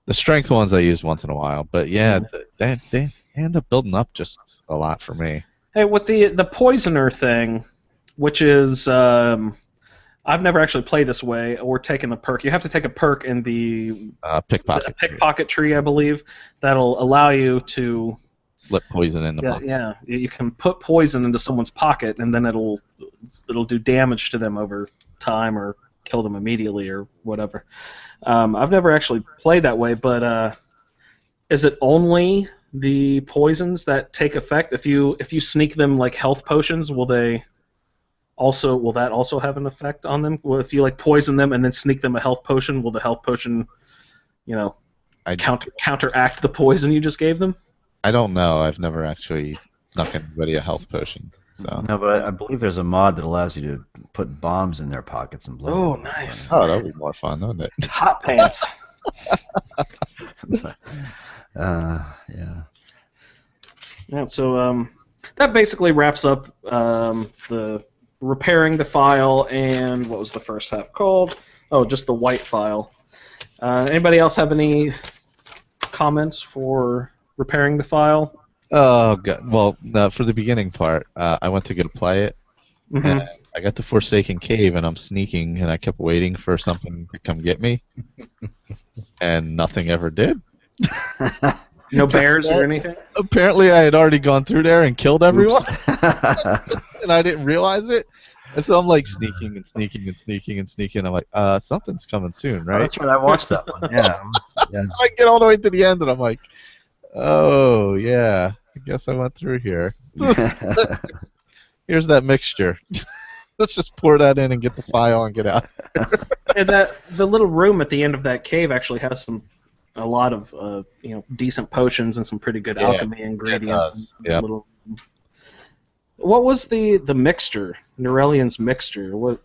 The strength ones I use once in a while, but yeah, they end up building up just a lot for me. Hey, with the poisoner thing, which is I've never actually played this way or taken a perk. You have to take a perk in the pickpocket tree, I believe, that'll allow you to slip poison in the pocket. Yeah, you can put poison into someone's pocket, and then it'll do damage to them over time or kill them immediately or whatever. I've never actually played that way, but is it only the poisons that take effect? If you sneak them like health potions, will that also have an effect on them? Well, if you poison them and then sneak them a health potion, will the health potion, counteract the poison you just gave them? I don't know. I've never actually snuck anybody a health potion. So. No, but I believe there's a mod that allows you to put bombs in their pockets and blow them. Oh, nice. Oh, that would be more fun, wouldn't it? Hot pants. Yeah. Yeah, so that basically wraps up the repairing the file and what was the first half called? Oh, just the white file. Anybody else have any comments for repairing the file? Oh god. Well, for the beginning part, I went to go play it. Mm-hmm. And I got to Forsaken Cave, and I'm sneaking, and I kept waiting for something to come get me, and nothing ever did. No bears or anything? Apparently, I had already gone through there and killed everyone, and I didn't realize it. And so I'm sneaking and sneaking and sneaking and sneaking. I'm like, something's coming soon, right? Oh, that's right. I watched that one. Yeah. I get all the way to the end, and I'm like, oh, yeah, I guess I went through here. Here's that mixture. Let's just pour that in and get the file and get out. And the little room at the end of that cave actually has a lot of decent potions and some pretty good alchemy ingredients. Yeah. What was the mixture? Neurelian's mixture. What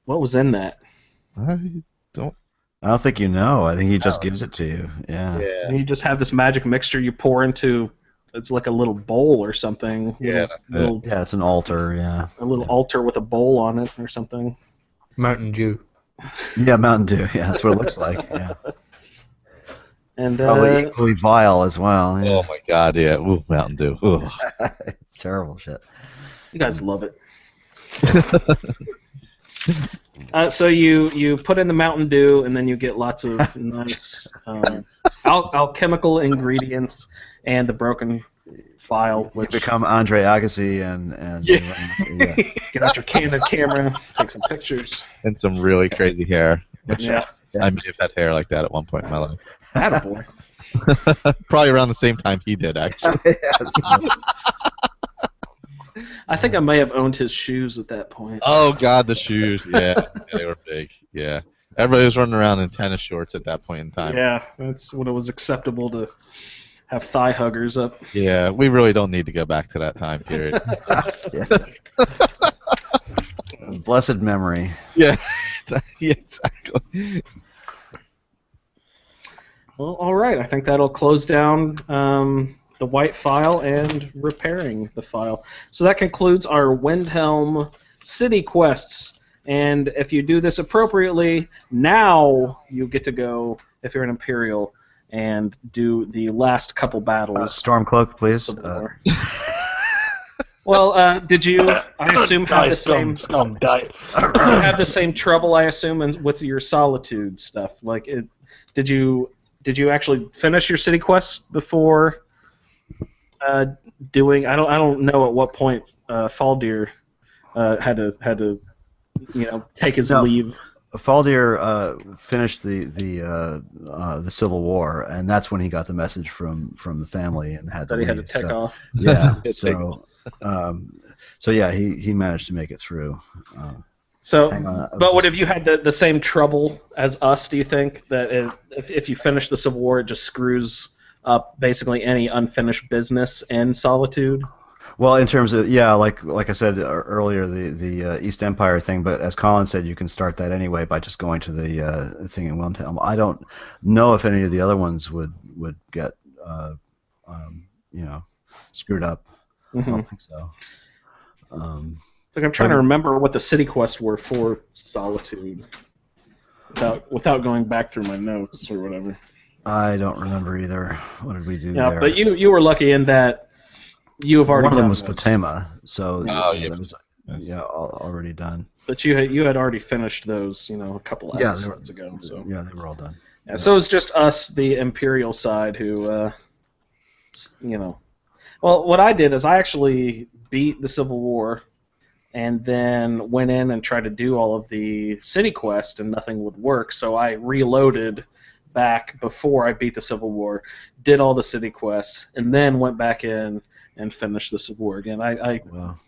was in that? I don't think you know. I think he just gives it to you. Yeah. And you just have this magic mixture you pour into. It's like a little bowl or something. Yeah. It's an altar. Yeah. A little altar with a bowl on it or something. Mountain Dew. Yeah, Mountain Dew. Yeah, that's what it looks like. Yeah. And probably equally vile as well. Yeah. Oh my God! Yeah. Ooh, Mountain Dew. Ooh. It's terrible shit. You guys love it. So you put in the Mountain Dew, and then you get lots of nice alchemical ingredients and the broken file. Which you become Andre Agassi and get out your candid camera, take some pictures, and some really crazy hair. Which I may have had hair like that at one point in my life. Attaboy. Probably around the same time he did, actually. I think I may have owned his shoes at that point. Oh God, the shoes! Yeah, they were big. Yeah, everybody was running around in tennis shorts at that point in time. Yeah, that's when it was acceptable to have thigh huggers up. Yeah, we really don't need to go back to that time period. Blessed memory. Yeah, yeah, exactly. Well, all right. I think that'll close down the white file and repairing the file. So that concludes our Windhelm city quests. And if you do this appropriately, now you get to go, if you're an Imperial, and do the last couple battles. Stormcloak, please. Well, did you? I assume have the same. You have the same trouble, I assume, with your Solitude stuff. Like, did you actually finish your city quests before doing? I don't know at what point Faldir had to take his leave. Faldir finished the Civil War, and that's when he got the message from the family and had to leave. He had to take off. Yeah. So yeah, he managed to make it through. But would have you had the same trouble as us? Do you think that if you finish the Civil War, it just screws up basically any unfinished business in Solitude? Well, in terms of like I said earlier, the East Empire thing. But as Colin said, you can start that anyway by just going to the thing in Windhelm. I don't know if any of the other ones would get screwed up. I don't think so. I'm trying to remember what the city quests were for Solitude, without going back through my notes or whatever. I don't remember either. What did we do there? Yeah, but you were lucky in that you have already. One of them done was those. Patema, so that was already done. But you had already finished those, a couple episodes ago. So yeah, they were all done. Yeah, so it's just us, the Imperial side, who, Well, what I did is I actually beat the Civil War, and then went in and tried to do all of the city quests, and nothing would work. So I reloaded back before I beat the Civil War, did all the city quests, and then went back in and finished the Civil War again. I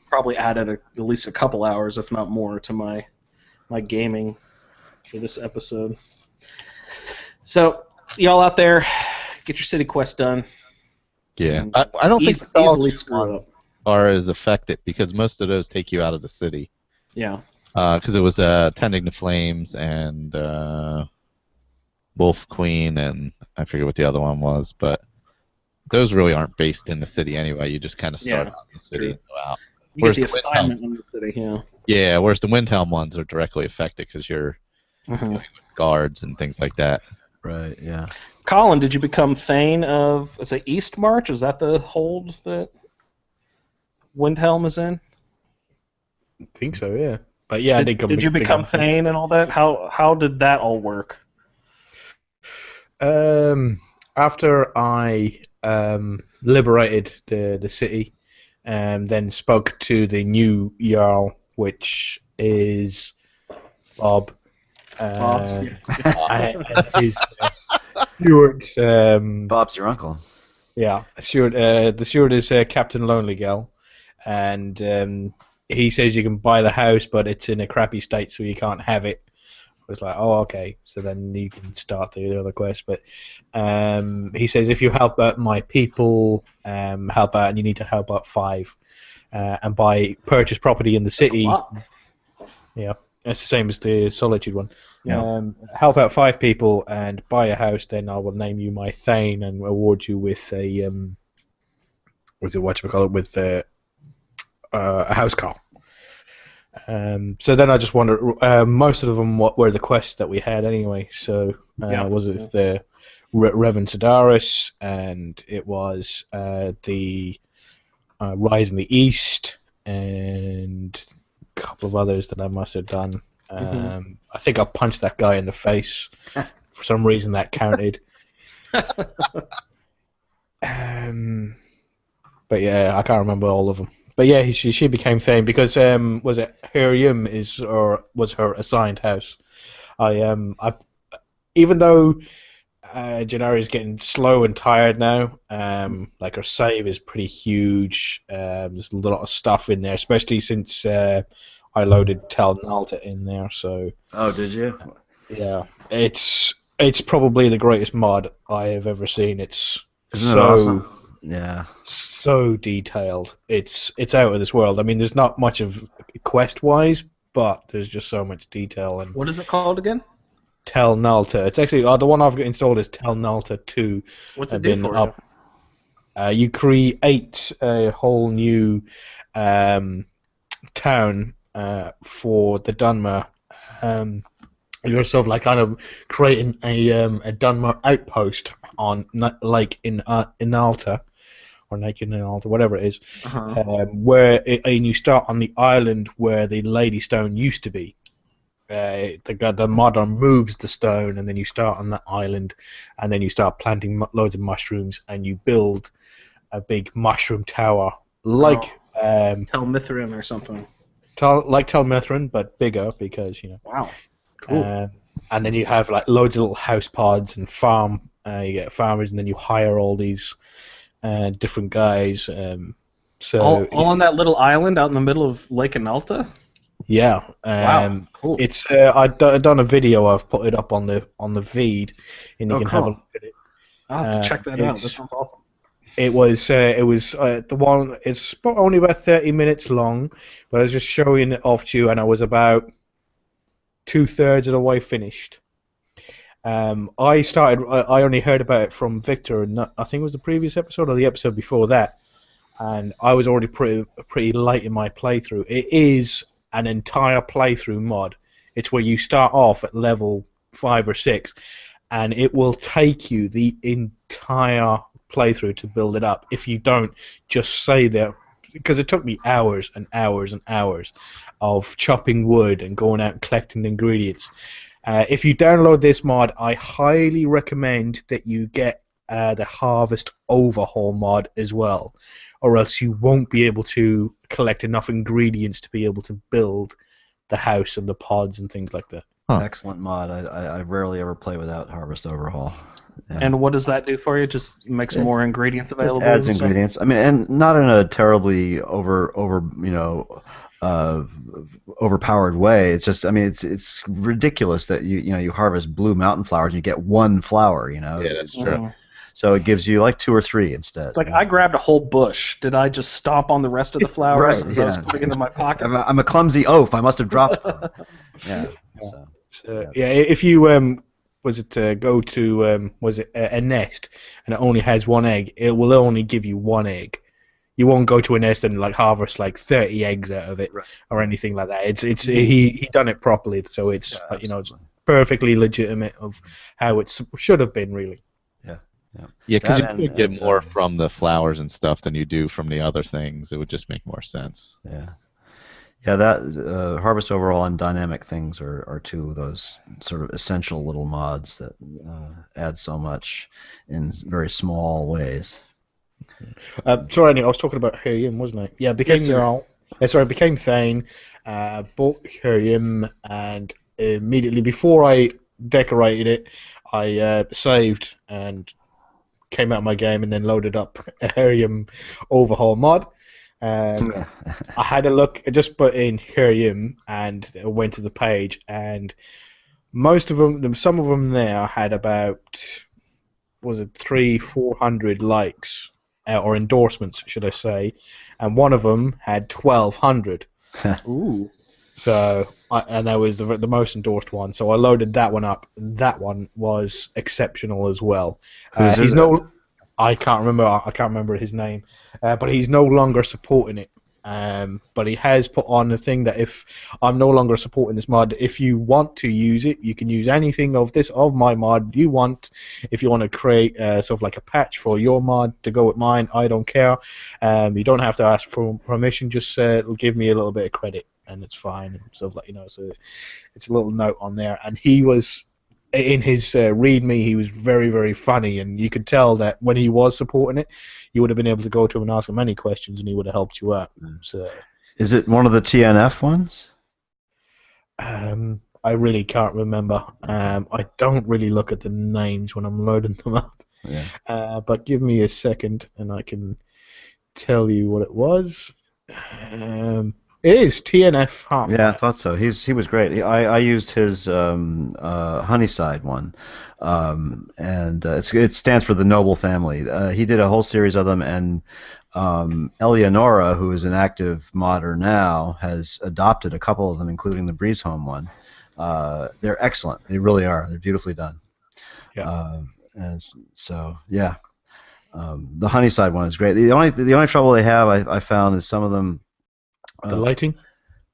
probably added at least a couple hours, if not more, to my gaming for this episode. So, y'all out there, get your city quest done. Yeah, I don't think easily screw up. Are as affected because most of those take you out of the city. Yeah. Because it was Tending the Flames and Wolf Queen and I forget what the other one was, but those really aren't based in the city anyway. You just kind of start out in the city and go out. You get the assignment in the city, yeah. Yeah, whereas the Windhelm ones are directly affected because you're dealing with guards and things like that. Right, yeah. Colin, did you become Thane of, is it East March? Is that the hold that Windhelm is in? I think so, yeah. But yeah, did you become Thane and all that? How did that all work? After I liberated the city, then spoke to the new Jarl, which is Bob. And his steward. Bob's your uncle. Yeah, steward. The steward is Captain Lonely Girl, and he says you can buy the house, but it's in a crappy state, so you can't have it. I was like, oh, okay. So then you can start the other quest. But he says if you help out my people, help out, and you need to help out 5, and purchase property in the city. That's a lot. Yeah, it's the same as the Solitude one. Yeah. Help out 5 people and buy a house. Then I will name you my Thane and award you with a with a house call. So then I just wondered, most of them were the quests that we had anyway. So was it the Revan Sedaris, and it was the Rise in the East, and a couple of others that I must have done. I think I punched that guy in the face. For some reason that counted. But yeah, I can't remember all of them. But yeah, she became Thane because was it Herium was her assigned house. I even though Gennari is getting slow and tired now, like her save is pretty huge. There's a lot of stuff in there, especially since I loaded Tel Nalta in there. So. Oh, did you? Yeah, it's probably the greatest mod I have ever seen. It's Isn't it awesome? Yeah. So detailed. It's out of this world. I mean, there's not much of quest-wise, but there's just so much detail. And What is it called again? Tel Nalta. It's actually the one I've got installed is Tel Nalta 2. What's it do for you? You create a whole new town for the Dunmer. You're sort of like kind of creating a Dunmer outpost on like in Alta or Naked in Alta, whatever it is, and you start on the island where the Lady Stone used to be. The modder moves the stone, and then you start on that island, and then you start planting loads of mushrooms, and you build a big mushroom tower, like Tel Mithrin or something. Like Tel Mithrin, but bigger because Wow, cool. And then you have like loads of little house pods and farm. You get farmers, and then you hire all these different guys. So all on that little island out in the middle of Lake Analta. Yeah. Wow. Cool. It's I've done a video. I've put it up on the feed, and you can have a look at it. I'll have to check that out. That sounds awesome. It was the one. It's only about 30 minutes long, but I was just showing it off to you, and I was about 2/3 of the way finished. I only heard about it from Victor, and I think it was the previous episode or the episode before that, and I was already pretty late in my playthrough. It is an entire playthrough mod. It's where you start off at level 5 or 6, and it will take you the entire playthrough to build it up. If you don't just stay there, because it took me hours and hours and hours of chopping wood and going out and collecting the ingredients. If you download this mod, I highly recommend that you get the Harvest Overhaul mod as well, or else you won't be able to collect enough ingredients to be able to build the house and the pods and things like that. Excellent mod. I rarely ever play without Harvest Overhaul. Yeah. And what does that do for you? Just makes more ingredients available. Just adds ingredients. I mean, and not in a terribly overpowered way. It's just, I mean, it's ridiculous that you harvest blue mountain flowers and you get one flower. Yeah, that's true. So it gives you like 2 or 3 instead. It's like I grabbed a whole bush. Did I just stomp on the rest of the flowers as I was putting it into my pocket? I'm a clumsy oaf. I must have dropped them. Yeah. If you go to a nest and it only has 1 egg, it will only give you 1 egg. You won't go to a nest and like harvest like 30 eggs out of it or anything like that. He done it properly, so it's it's perfectly legitimate of how it should have been, really. Yeah, because you could get more from the flowers and stuff than you do from the other things. It would just make more sense. Yeah, that Harvest Overall and Dynamic Things are 2 of those sort of essential little mods that add so much in very small ways. Sorry, I was talking about Helium, wasn't I? Yeah, became became Thane, bought Helium, and immediately before I decorated it, I saved and came out of my game and then loaded up a Helium Overhaul mod. I had a look, I just put in Helium and went to the page, and most of them, some of them there had about, 300-400 likes, or endorsements, should I say, and one of them had 1,200. Ooh. So, and that was the most endorsed one. So I loaded that one up. That one was exceptional as well. I can't remember his name, but he's no longer supporting it. But he has put on the thing that if I'm no longer supporting this mod, if you want to use it, you can use anything of my mod you want. If you want to create sort of like a patch for your mod to go with mine, I don't care. You don't have to ask for permission. Just give me a little bit of credit, and it's fine. And stuff like so it's a little note on there. And he was. In his README, he was very, very funny, and you could tell that when he was supporting it, you would have been able to go to him and ask him any questions, and he would have helped you out. So, is it one of the TNF ones? I really can't remember. I don't really look at the names when I'm loading them up. Yeah. But give me a second, and I can tell you what it was. It is TNF half. Yeah, I thought so. He was great. I used his Honeyside one, and it stands for the Noble Family. He did a whole series of them, and Eleonora, who is an active modder now, has adopted a couple of them, including the Breeze Home one. They're excellent. They really are. They're beautifully done. Yeah. And so yeah, the Honeyside one is great. The only trouble they have, I found, is some of them. The lighting?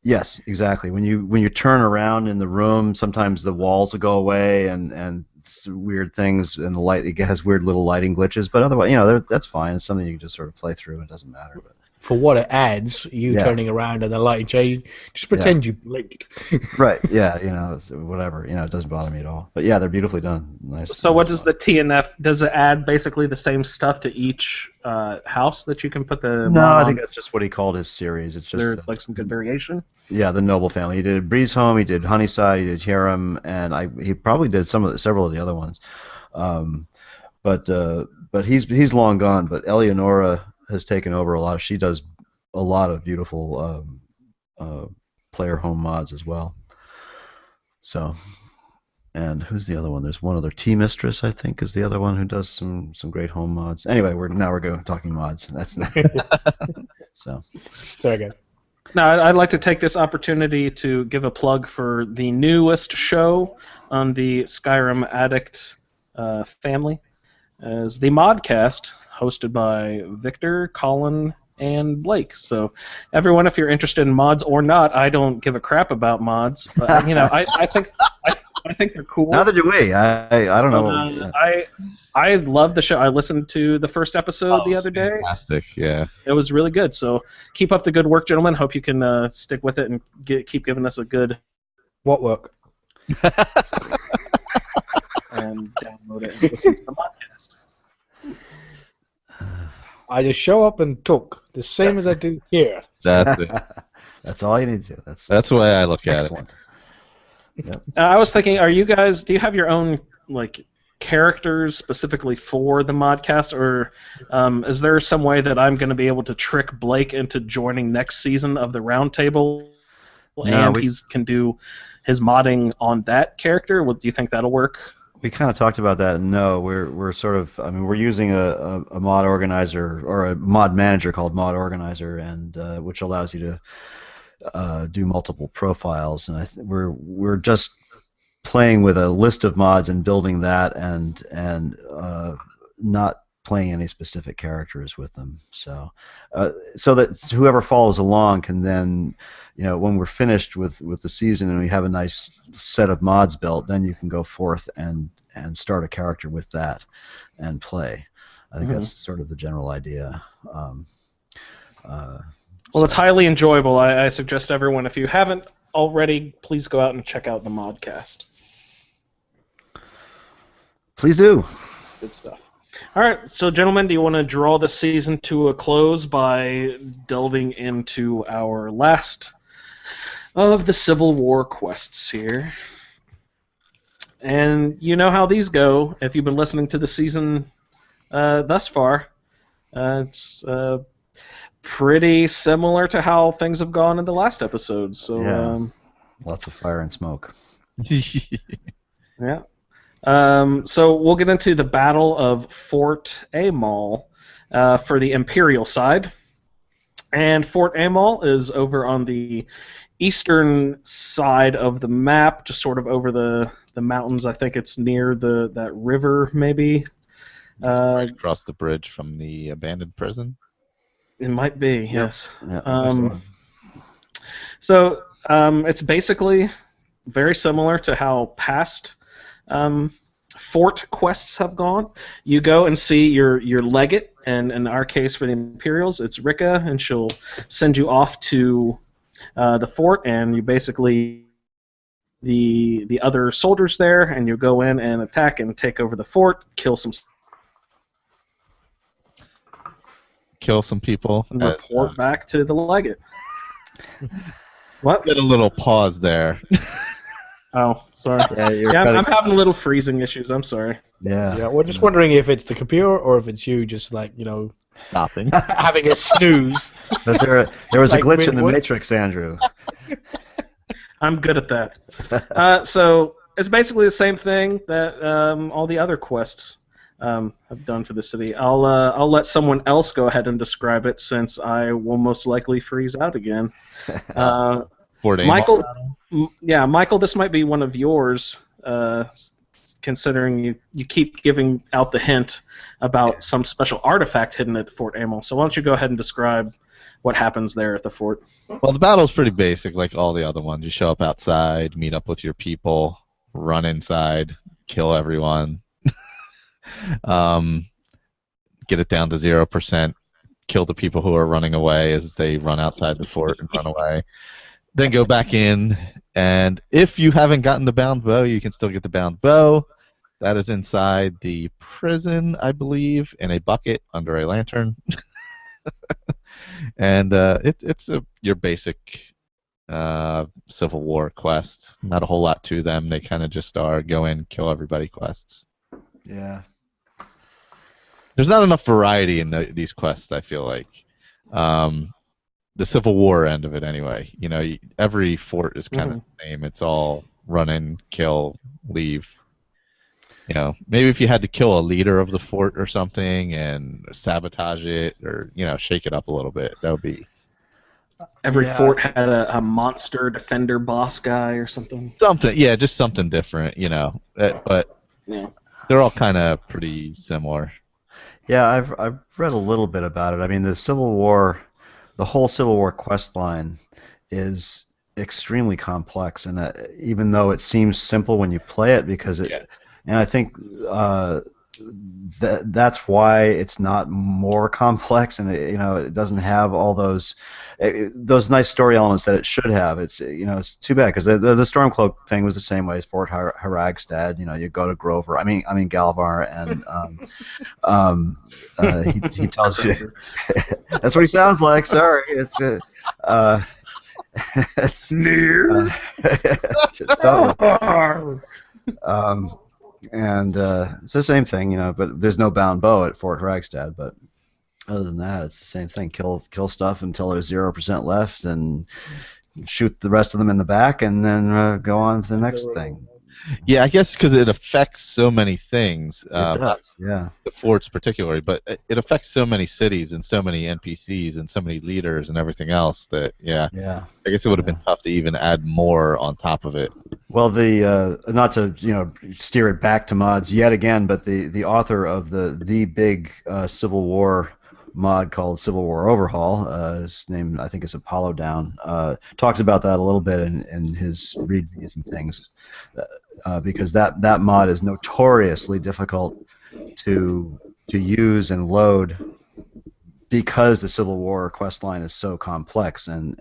Yes, exactly. When you turn around in the room, sometimes the walls will go away and weird things, and it has weird little lighting glitches. But otherwise, that's fine. It's something you can just sort of play through. It doesn't matter. But for what it adds, turning around and the lighting change, just pretend you blinked. Right. Yeah. It's whatever. It doesn't bother me at all. But yeah, they're beautifully done. Nice. So what does the TNF? Does it add basically the same stuff to each house that you can put the? No, I think that's just what he called his series. It's just there's like some good variation. Yeah, the Noble Family. He did Breeze Home. He did Honeyside. He did Harem, and he probably did several of the other ones. But he's long gone. But Eleonora has taken over a lot. She does a lot of beautiful player home mods as well. So, and who's the other one? There's one other. T-Mistress, I think, is the other one who does some great home mods. Anyway, we're talking mods. That's not so. Very good. Now, I'd like to take this opportunity to give a plug for the newest show on the Skyrim Addict family, as the Modcast, hosted by Victor, Colin, and Blake. So, everyone, if you're interested in mods or not, I don't give a crap about mods, but I think they're cool. Neither do we. I don't know. I love the show. I listened to the first episode the other day. Fantastic, yeah. It was really good. So keep up the good work, gentlemen. Hope you can stick with it and keep giving us a good. What work? And download it and listen to the podcast. I just show up and talk, the same as I do here. That's it. That's all you need to do. That's the way I look at it. excellent. Yep. I was thinking, do you have your own characters specifically for the Modcast, or is there some way that I'm going to be able to trick Blake into joining next season of the Roundtable, and he can do his modding on that character? Do you think that'll work? We kind of talked about that. No, we're sort of. I mean, we're using a mod organizer or a mod manager called Mod Organizer, and which allows you to do multiple profiles. And we're just playing with a list of mods and building that, and not playing any specific characters with them. So that whoever follows along can then, when we're finished with the season and we have a nice set of mods built, then you can go forth and start a character with that and play. I think that's sort of the general idea. Well, it's highly enjoyable. I suggest everyone, if you haven't already, please go out and check out the Modcast. Please do. Good stuff. All right, so gentlemen, do you want to draw the season to a close by delving into our last of the Civil War quests here? And you know how these go if you've been listening to the season thus far. It's pretty similar to how things have gone in the last episode. So yeah. Lots of fire and smoke. Yeah. So we'll get into the Battle of Fort Amal for the Imperial side. And Fort Amal is over on the eastern side of the map, just sort of over the mountains. I think it's near that river, maybe. Right across the bridge from the abandoned prison? It might be, yes. Yeah, so it's basically very similar to how past fort quests have gone. You go and see your legate, and in our case for the Imperials, it's Rika, and she'll send you off to the fort, and you basically the other soldiers there, and you go in and attack and take over the fort, kill some people, and report back to the legate. What? Get a little pause there. Oh, sorry. Yeah, I'm having a little freezing issues. I'm sorry. Yeah. We're just wondering if it's the computer or if it's you just stopping, having a snooze. There was a glitch in the Matrix, Andrew. I'm good at that. So it's basically the same thing that all the other quests have done for the city. I'll let someone else go ahead and describe it since I will most likely freeze out again. Michael, Michael, this might be one of yours, considering you keep giving out the hint about some special artifact hidden at Fort Amel. So why don't you go ahead and describe what happens there at the fort? Well, the battle's pretty basic, like all the other ones. You show up outside, meet up with your people, run inside, kill everyone, get it down to 0%, kill the people who are running away as they run outside the fort and run away. Then go back in, and if you haven't gotten the bound bow, you can still get the bound bow. That is inside the prison, I believe, in a bucket under a lantern. And it's your basic Civil War quest. Not a whole lot to them. They kind of just are go in, kill everybody quests. Yeah. There's not enough variety in these quests, I feel like. The Civil War end of it, anyway. You know, every fort is kind of the same. It's all run in, kill, leave. You know, maybe if you had to kill a leader of the fort or something and sabotage it, or shake it up a little bit, that would be. Every fort had a monster defender boss guy or something. Just something different. But they're all kind of pretty similar. Yeah, I've read a little bit about it. I mean, the whole Civil War quest line is extremely complex, and even though it seems simple when you play it, and I think that's why it's not more complex, and it doesn't have all those nice story elements that it should have. It's too bad because the Stormcloak thing was the same way as Fort Haragstad. You go to Grover. I mean Galvar, and he tells you that's what he sounds like. Sorry, it's it's near. Totally. And it's the same thing, but there's no bound bow at Fort Haragstad. But other than that, it's the same thing. Kill stuff until there's 0% left, and shoot the rest of them in the back, and then go on to the next thing. Yeah, I guess because it affects so many things. It does, yeah. The forts particularly, but it affects so many cities and so many NPCs and so many leaders and everything else that, I guess it would have been tough to even add more on top of it. Well, not to steer it back to mods yet again, but the author of the big Civil War mod called Civil War Overhaul, his name I think is Apollo Down, talks about that a little bit in his reviews and things, because that mod is notoriously difficult to use and load because the Civil War quest line is so complex, and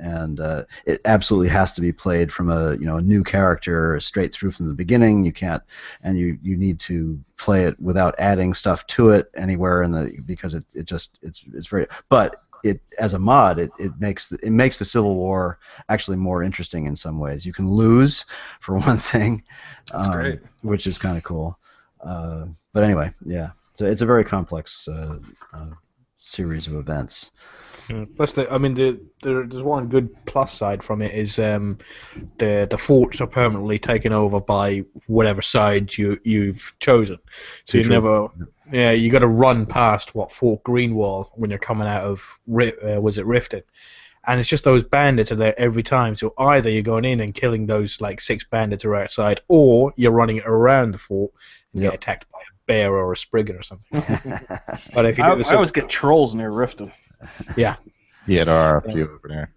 it absolutely has to be played from a new character straight through from the beginning. You can't, and you need to play it without adding stuff to it anywhere because it's very. But it as a mod, it makes the Civil War actually more interesting in some ways. You can lose for one thing, that's great, which is kind of cool. But anyway, yeah, so it's a very complex series of events. Plus, there's one good plus side from it is the forts are permanently taken over by whatever side you've chosen. So you never, you got to run past Fort Greenwall when you're coming out of Riften, and it's just those bandits are there every time. So either you're going in and killing those 6 bandits are outside, or you're running around the fort and get attacked by a bear or a spriggan or something. But if you I always get trolls near Riften. Yeah, there are a few over there.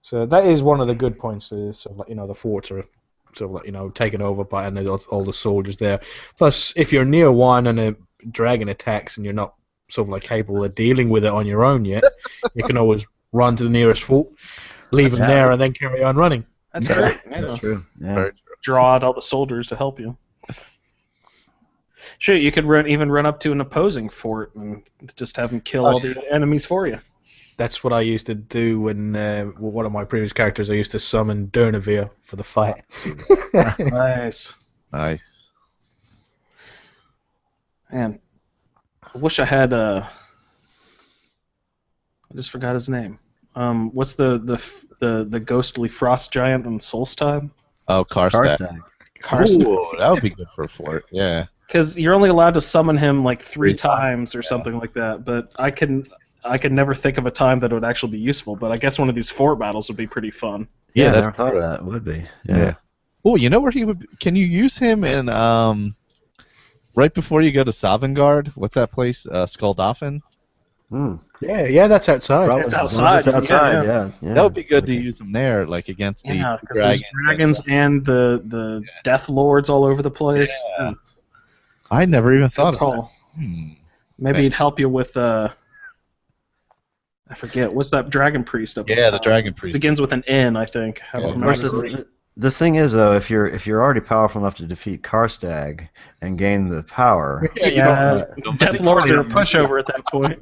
So that is one of the good points. Is the forts are taken over by, and there's all the soldiers there. Plus, if you're near one and a dragon attacks and you're not capable of dealing with it on your own yet, you can always run to the nearest fort, leave them there, and then carry on running. That's great. That's true. Yeah. Draw out all the soldiers to help you. Shoot, you could even run up to an opposing fort and just have them kill all the enemies for you. That's what I used to do when one of my previous characters. I used to summon Durnavir for the fight. Nice. Nice. Man, I wish I had I just forgot his name. What's the ghostly frost giant in Solstheim? Oh, Karstag. Karstag. Ooh, that would be good for a fort. Yeah. Because you're only allowed to summon him like three times or something like that. But I could never think of a time that it would actually be useful. But I guess one of these fort battles would be pretty fun. Yeah, I never thought of that. It would be. Yeah. Oh, you know where he would? Can you use him in right before you go to Sovngarde? What's that place? Skulldafn? Yeah, that's outside. It's outside. It's outside. Yeah. That would be good to use him there, like against the because there's dragons and the death lords all over the place. Yeah. I never even thought of that. Maybe it'd help you with I forget, what's that dragon priest up the dragon priest. Begins with an N, I think. I don't remember. The thing is, though, if you're already powerful enough to defeat Karstag and gain the power, Death Lords are a pushover at that point.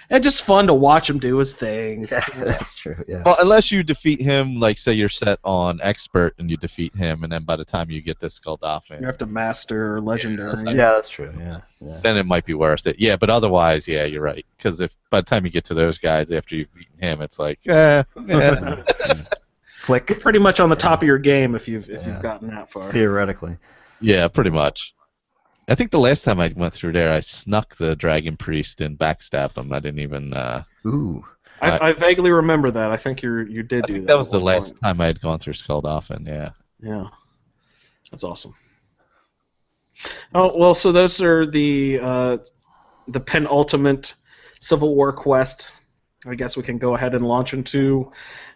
It's just fun to watch him do his thing. Yeah, that's true. Yeah. Well, unless you defeat him, like say you're set on expert and you defeat him, and then by the time you get this Skulldafn, you have to master or legendary. Yeah, that's true. Yeah. Then it might be worth it. Yeah, but otherwise, yeah, you're right. Because if by the time you get to those guys after you've beaten him, it's like, Flick. You're pretty much on the top of your game if you've gotten that far. Theoretically. Yeah, pretty much. I think the last time I went through there, I snuck the dragon priest and backstabbed him. I didn't even. Ooh. I vaguely remember that. I think you did do that. That was the last time I had gone through Skulldafn. Yeah. Yeah. That's awesome. Oh well, so those are the penultimate Civil War quest. I guess we can go ahead and launch into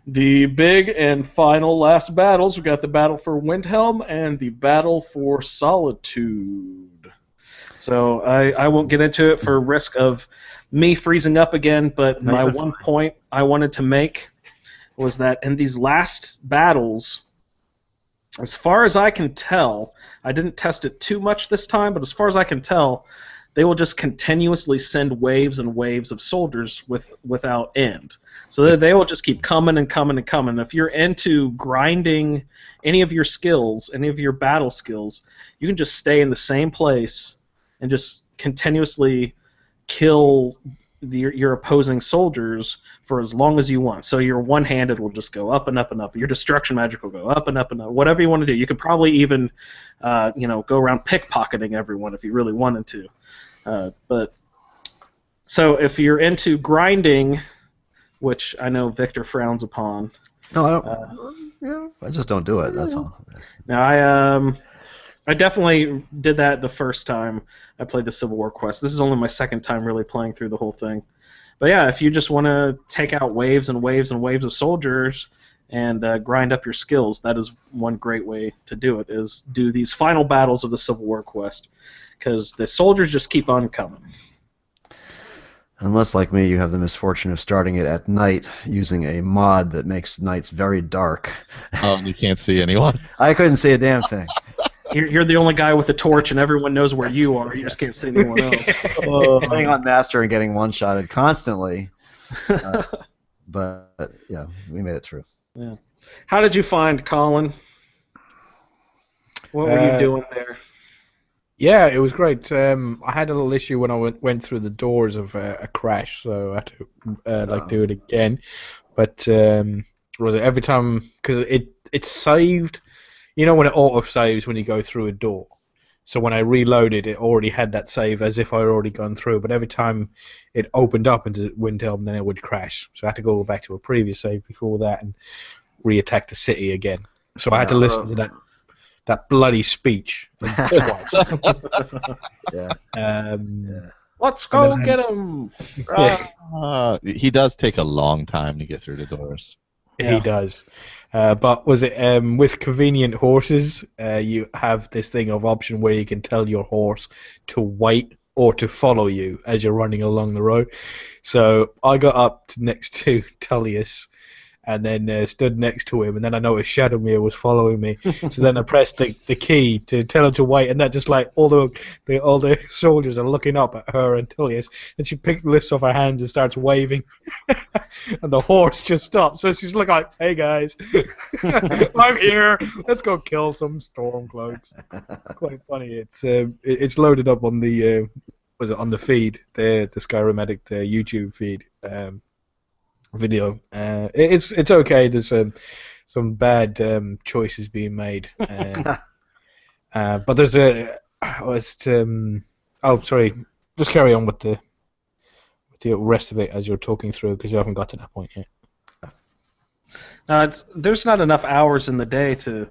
the big and final last battles. We got the battle for Windhelm and the battle for Solitude. So I won't get into it for risk of me freezing up again, but my one point I wanted to make was that in these last battles, as far as I can tell, I didn't test it too much this time, but as far as I can tell, they will just continuously send waves and waves of soldiers without end. So they will just keep coming and coming and coming. If you're into grinding any of your skills, any of your battle skills, you can just stay in the same place and just continuously kill your opposing soldiers for as long as you want. So your one-handed will just go up and up and up. Your destruction magic will go up and up and up. Whatever you want to do. You could probably even go around pickpocketing everyone if you really wanted to. But so if you're into grinding, which I know Victor frowns upon. No, I don't. I just don't do it. That's all. Now I definitely did that the first time I played the Civil War quest. This is only my second time really playing through the whole thing. But yeah, if you just want to take out waves and waves and waves of soldiers and grind up your skills, that is one great way to do it. Is do these final battles of the Civil War quest. Because the soldiers just keep on coming. Unless, like me, you have the misfortune of starting it at night using a mod that makes nights very dark. Oh, and you can't see anyone? I couldn't see a damn thing. You're the only guy with a torch, and everyone knows where you are. You just can't see anyone else. Playing on Master and getting one-shotted constantly. But, yeah, we made it through. Yeah. How did you find Colin? What were you doing there? Yeah, it was great. I had a little issue when I went through the doors of a crash, so I had to do it again. But was it every time? Because it saved. You know when it auto saves when you go through a door. So when I reloaded, it already had that save as if I had already gone through. But every time it opened up into Windhelm, then it would crash. So I had to go back to a previous save before that and re-attack the city again. So I had to listen to that bloody speech twice. Let's go get him! He does take a long time to get through the doors. Yeah. He does. But was it with convenient horses, you have this thing of option where you can tell your horse to wait or to follow you as you're running along the road. So I got up next to Tullius, and then stood next to him, and then I noticed Shadowmere was following me. So then I pressed the key to tell her to wait, and that just like all the soldiers are looking up at her and Tullius, and she lifts off her hands and starts waving, and the horse just stops. So she's like, "Hey guys, I'm here. Let's go kill some Stormcloaks." Quite funny. It's loaded up on the on the feed, the Skyrim Addict YouTube feed. Video. It's okay. There's some bad choices being made, but there's sorry. Just carry on with the rest of it as you're talking through, because you haven't got to that point yet. There's not enough hours in the day to.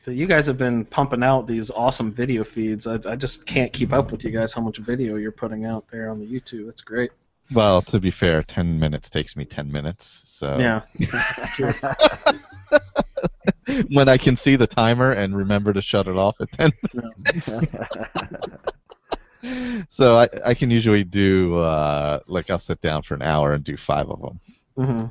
You guys have been pumping out these awesome video feeds. I just can't keep up with you guys. How much video you're putting out there on the YouTube? That's great. Well, to be fair, 10 minutes takes me 10 minutes, so... Yeah. When I can see the timer and remember to shut it off at 10 minutes. So I can usually do, I'll sit down for an hour and do 5 of them. Mm-hmm.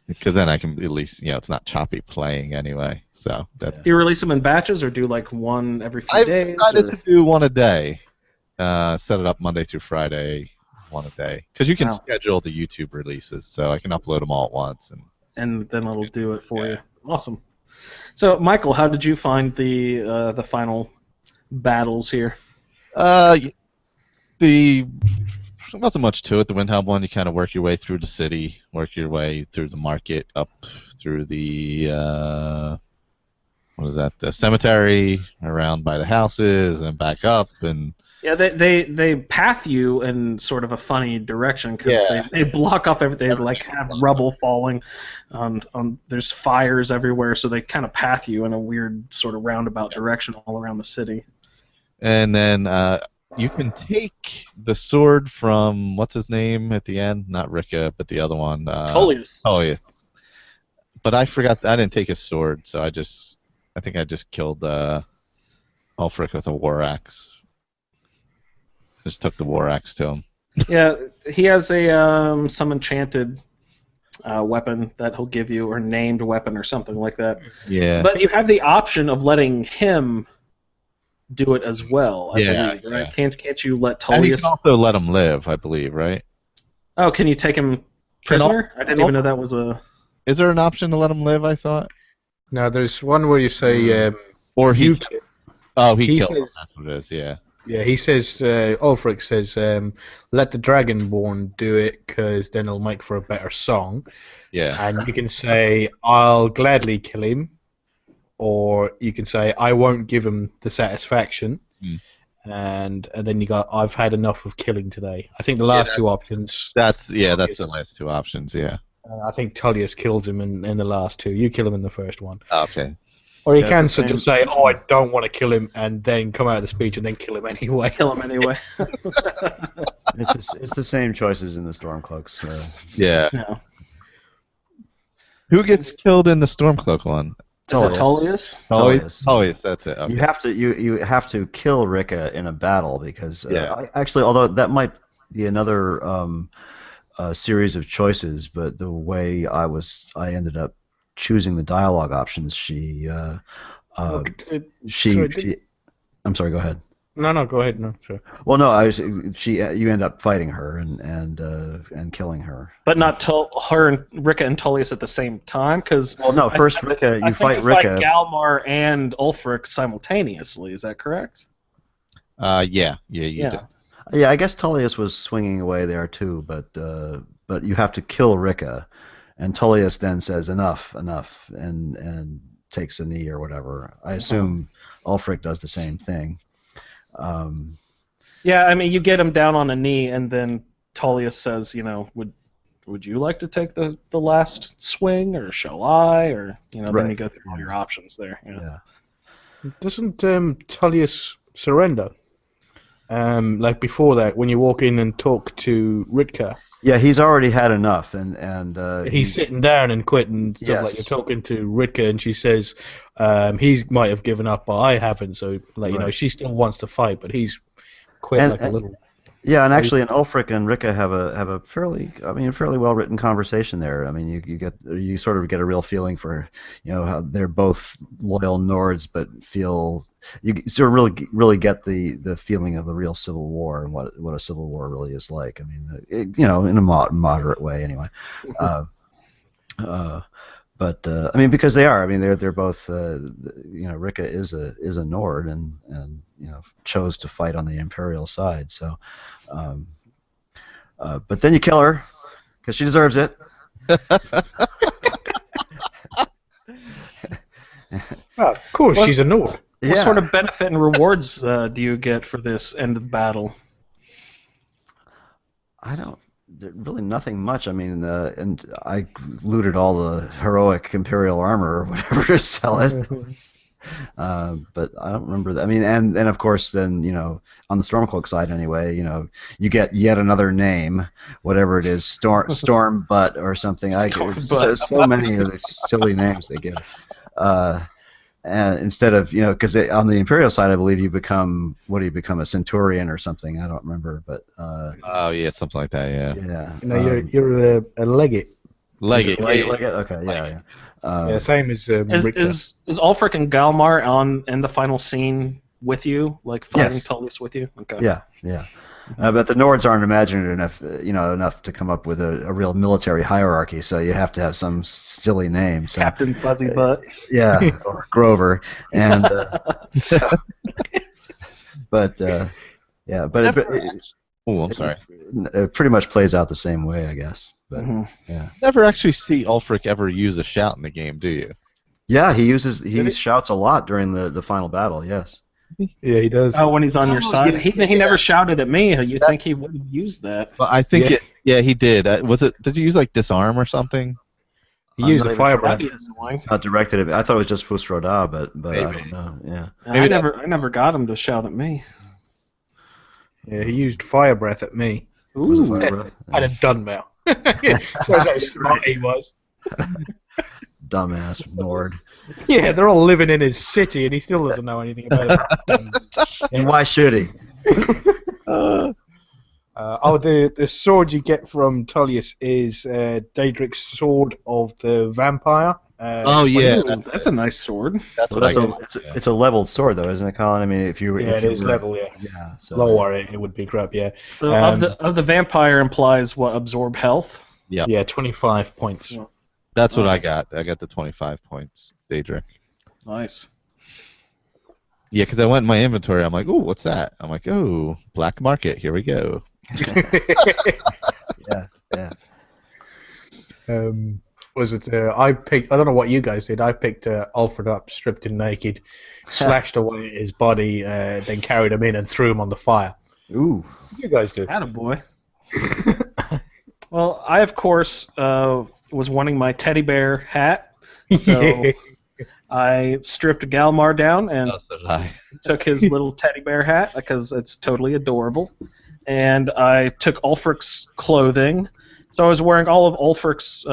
Because then I can at least, it's not choppy playing anyway, so... Do you release them in batches, or do, one every few days? I've decided to do one a day. Set it up Monday through Friday. One a day, because you can schedule the YouTube releases, so I can upload them all at once, and then it'll do it for you. Awesome. So, Michael, how did you find the final battles here? There wasn't much to it. The Windhelm one, you kind of work your way through the city, work your way through the market, up through the the cemetery, around by the houses, and back up, and. Yeah, they path you in sort of a funny direction, because they block off everything. They have rubble falling, there's fires everywhere, so they kind of path you in a weird sort of roundabout direction all around the city. And then you can take the sword from what's his name at the end? Not Ricka, but the other one. Tullius. Tullius. But I forgot. I didn't take his sword, so I think I just killed Ulfric with a war axe. Just took the war axe to him. Yeah, he has a some enchanted weapon that he'll give you, or named weapon, or something like that. Yeah. But you have the option of letting him do it as well. I believe, right? Yeah. Can't you let Tullius? And you can also let him live, I believe, right? Oh, can you take him prisoner? I didn't even know that was a. Is there an option to let him live? I thought. No, there's one where you say. Or he. Oh, he killed him. Says, That's what it is. Yeah. Yeah, he says, Ulfric says, let the Dragonborn do it, because then it'll make for a better song. Yeah. And you can say, I'll gladly kill him, or you can say, I won't give him the satisfaction. And then you got, I've had enough of killing today. I think the last two options. That's the last two options. Yeah. I think Tullius kills him in the last two. You kill him in the first one. Okay. Or you can just say, "Oh, I don't want to kill him," and then come out of the speech and then kill him anyway. Kill him anyway. It's the same choices in the Stormcloaks. Yeah. Who gets killed in the Stormcloak one? Tullius. Tullius. That's it. Okay. You have to kill Ricka in a battle, because actually, although that might be another series of choices, but the way I ended up choosing the dialogue options, I'm sorry, go ahead. No, go ahead. No, sure. Well, no, you end up fighting her and killing her. But not her and Ricka and Tullius at the same time, because. Well, no, first Ricka, you fight Ricka. Fight Galmar and Ulfric simultaneously. Is that correct? Yeah, you did. Yeah, I guess Tullius was swinging away there too, but you have to kill Ricka. And Tullius then says, enough, and takes a knee or whatever. I assume Ulfric does the same thing. Yeah, I mean, you get him down on a knee, and then Tullius says, would you like to take the last swing, or shall I? Or, then you go through all your options there. Yeah. Doesn't Tullius surrender? Like before that, when you walk in and talk to Ritka. Yeah, he's already had enough, and he's sitting down and quit and stuff. Yes. Like you're talking to Ritka, and she says he might have given up, but I haven't. So she still wants to fight, but he's quit a little. Yeah, and actually, and Ulfric and Rika have a fairly well written conversation there. I mean, you sort of get a real feeling for how they're both loyal Nords, but you sort of really get the feeling of the real civil war and what a civil war really is like. I mean, in a moderate way anyway. But I mean, because they are. I mean, they're both. Rika is a Nord, and chose to fight on the Imperial side. So, but then you kill her because she deserves it. Of course, she's a Nord. What sort of benefit and rewards do you get for this end of battle? Really nothing much. I mean, and I looted all the heroic Imperial armor or whatever to sell it. But I don't remember that. I mean, and of course, then on the Stormcloak side anyway, you get yet another name, whatever it is, Storm Butt or something. So many of these silly names they give. And instead of because on the Imperial side, I believe you become a Centurion or something. I don't remember, but oh yeah, something like that. Yeah. Yeah. You're a legate. Legate. Legate. Okay. Yeah. Yeah. Same as is Ulfric and Galmar in the final scene with you, like fighting Tullius with you? Okay. Yeah. But the Nords aren't imaginative enough to come up with a real military hierarchy, so you have to have some silly name. So, Captain Fuzzy Butt. Yeah, or Grover, and but I'm sorry. It pretty much plays out the same way, I guess. But yeah, never actually see Ulfric ever use a shout in the game, do you? Yeah, he shouts a lot during the final battle. Yes. Yeah, he does. Oh, when he's on your side, he never shouted at me. You think he would have used that? Well, I think he did. Did he use like disarm or something? He used a fire breath. Not directed at me. I thought it was just Fus Roda, but I don't know. Yeah. I never got him to shout at me. Yeah, he used fire breath at me. Ooh. I'd have done well. Shows how smart he was. Dumbass Nord. Yeah, they're all living in his city, and he still doesn't know anything about it. And why should he? The sword you get from Tullius is Daedric's Sword of the Vampire. That's a nice sword. It's a leveled sword, though, isn't it, Colin? I mean, it is level, yeah. Yeah. So. Lower, it would be crap, yeah. So of the vampire implies what? Absorb health. Yeah. Yeah, 25 points. Yeah. That's what I got. I got the 25 points, Daedric. Nice. Yeah, because I went in my inventory. I'm like, ooh, what's that? I'm like, oh, black market. Here we go. Yeah. Was it? I don't know what you guys did. I picked Alfred up, stripped him naked, slashed away his body, then carried him in and threw him on the fire. Ooh. What did you guys do? Attaboy. Well, I of course was wanting my teddy bear hat, so I stripped Galmar down and took his little teddy bear hat because it's totally adorable, and I took Ulfric's clothing, so I was wearing all of Ulfric's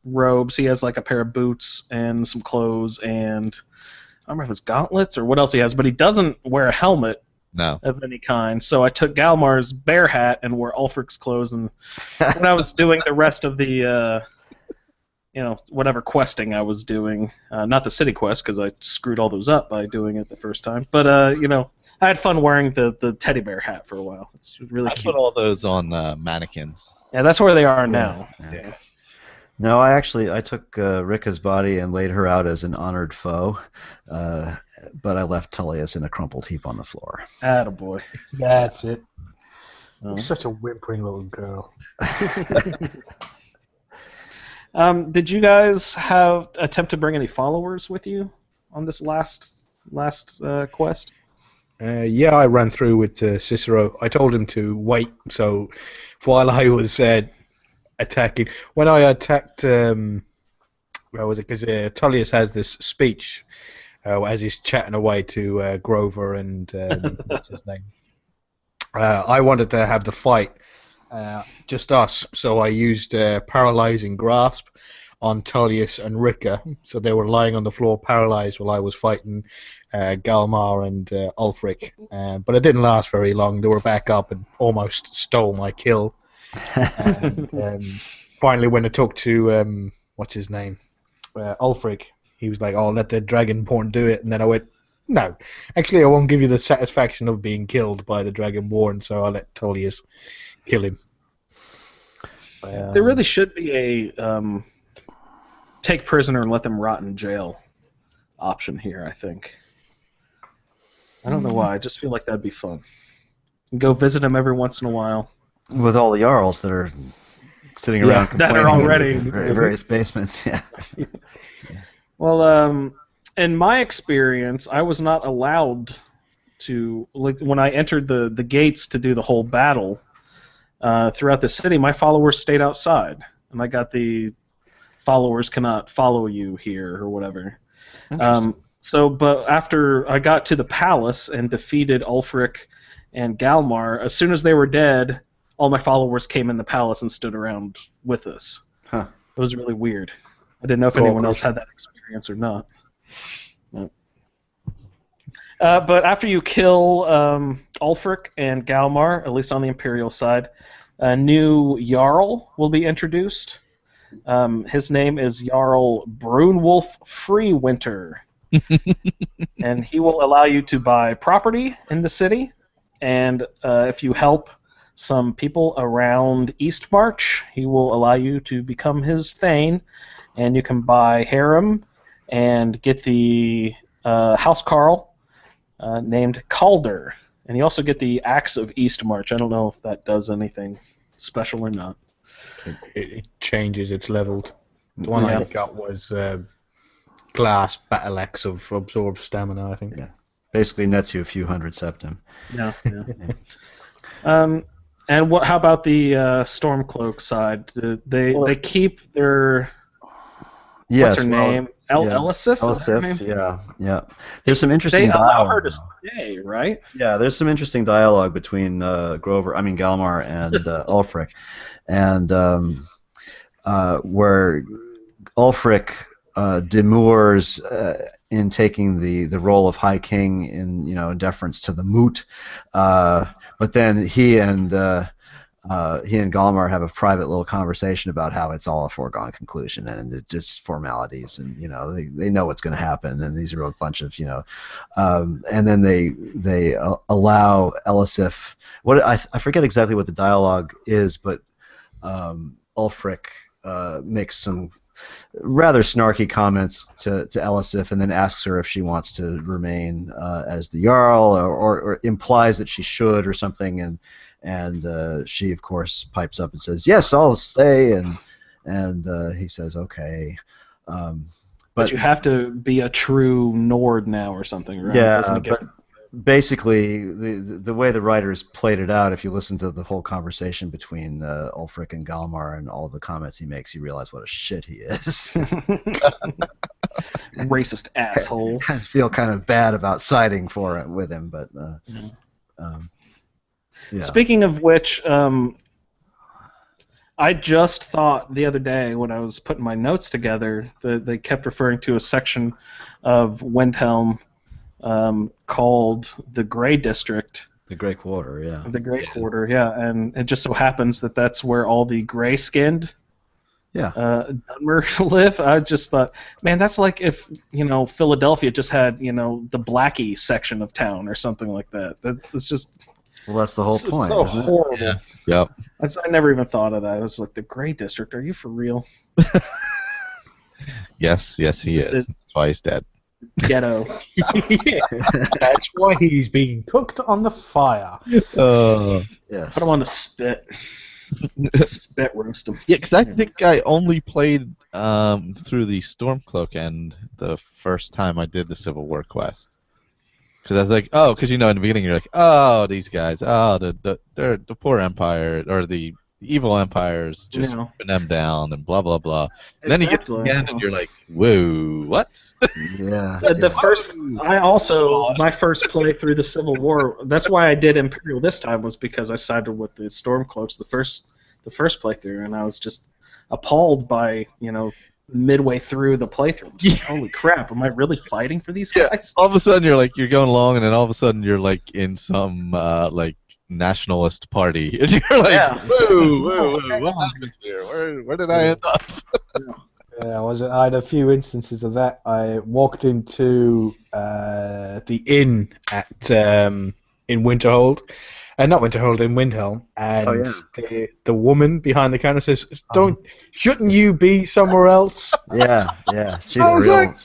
robes. He has like a pair of boots and some clothes, and I don't remember if it's gauntlets or what else he has, but he doesn't wear a helmet. No. Of any kind. So I took Galmar's bear hat and wore Ulfric's clothes, and when I was doing the rest of the, whatever questing I was doing, not the city quest because I screwed all those up by doing it the first time, but I had fun wearing the teddy bear hat for a while. It's really cute. I put all those on mannequins. Yeah, that's where they are now. Yeah. No, I took Rika's body and laid her out as an honored foe, but I left Tullius in a crumpled heap on the floor. Attaboy. That's it. You're such a whimpering little girl. Did you guys attempt to bring any followers with you on this last quest? Yeah, I ran through with Cicero. I told him to wait, so while I was attacking. When I attacked, where was it? Because Tullius has this speech as he's chatting away to Grover and what's his name. I wanted to have the fight, just us. So I used paralyzing grasp. on Tullius and Ricca. So they were lying on the floor paralyzed while I was fighting Galmar and Ulfric. But it didn't last very long. They were back up and almost stole my kill. And finally, when I talked to, what's his name? Ulfric, he was like, "Oh, let the Dragonborn do it." And then I went, "No, actually, I won't give you the satisfaction of being killed by the Dragonborn, so I'll let Tullius kill him." There really should be a take prisoner and let them rot in jail option here, I think. I don't know why. I just feel like that'd be fun. Go visit them every once in a while. With all the Jarls that are sitting around that are already in various basements. Yeah. Well, in my experience, I was not allowed to, like, when I entered the gates to do the whole battle throughout the city, my followers stayed outside, and I got the followers cannot follow you here or whatever. But after I got to the palace and defeated Ulfric and Galmar, as soon as they were dead, all my followers came in the palace and stood around with us. Huh. It was really weird. I didn't know if anyone else had that experience or not. But after you kill Ulfric and Galmar, at least on the Imperial side, a new Jarl will be introduced. His name is Jarl Brunwulf Freewinter. And he will allow you to buy property in the city, and if you help some people around Eastmarch, he will allow you to become his Thane, and you can buy harem and get the housecarl named Calder, and you also get the Axe of Eastmarch. I don't know if that does anything special or not. It changes, it's leveled. The one I got was glass battle axe of absorbed stamina, I think. Yeah. Basically nets you a few hundred septim. Yeah. And what? How about the Stormcloak side? They keep their what's her name? Elisif? Elisif, yeah. There's some interesting dialogue. They allow her to stay, right? Yeah, there's some interesting dialogue between Galmar and Ulfric, and where Ulfric demurs in taking the role of High King in deference to the moot, but then he and Galmar have a private little conversation about how it's all a foregone conclusion and it's just formalities, and they know what's going to happen, and these are a bunch of and then they allow Elisif. I forget exactly what the dialogue is, but Ulfric makes some rather snarky comments to Elisif, and then asks her if she wants to remain as the Jarl, or implies that she should or something, and she of course pipes up and says, "Yes, I'll stay," and he says, "Okay." But you have to be a true Nord now or something, right? Yeah, but basically the way the writers played it out, if you listen to the whole conversation between Ulfric and Galmar and all of the comments he makes, you realize what a shit he is. Racist asshole. I feel kind of bad about siding with him, but yeah. Speaking of which, I just thought the other day when I was putting my notes together that they kept referring to a section of Windhelm called the Grey District. The Grey Quarter, yeah. The Grey Quarter, yeah, and it just so happens that that's where all the gray-skinned Dunmer live. I just thought, man, that's like if Philadelphia just had the Blackie section of town or something like that. It's just. Well, that's the whole point. It's so horrible. Yeah. Yep. I never even thought of that. It was like the Grey District. Are you for real? Yes, he is. That's why he's dead. Ghetto. That's why he's being cooked on the fire. Yes. Put him on the spit. Spit roast him. Yeah, because I think I only played through the Stormcloak end the first time I did the Civil War quest. Because I was like, because in the beginning you're like, these guys, they're the poor empire, or the evil empires just putting them down and blah blah blah. And then you get to the end and you're like, whoa, what? Yeah. My first play through the Civil War, that's why I did Imperial this time, was because I sided with the Stormcloaks the first playthrough, and I was just appalled by midway through the playthrough. Like, holy crap! Am I really fighting for these guys? All of a sudden you're going along, and then all of a sudden you're like in some like nationalist party, and you're like, whoa, what happened here? Where did I end up? Yeah, I had a few instances of that. I walked into the inn at in Winterhold, not Winterhold, in Windhelm, and the woman behind the counter says, shouldn't you be somewhere else?" Yeah. She's a real. Like,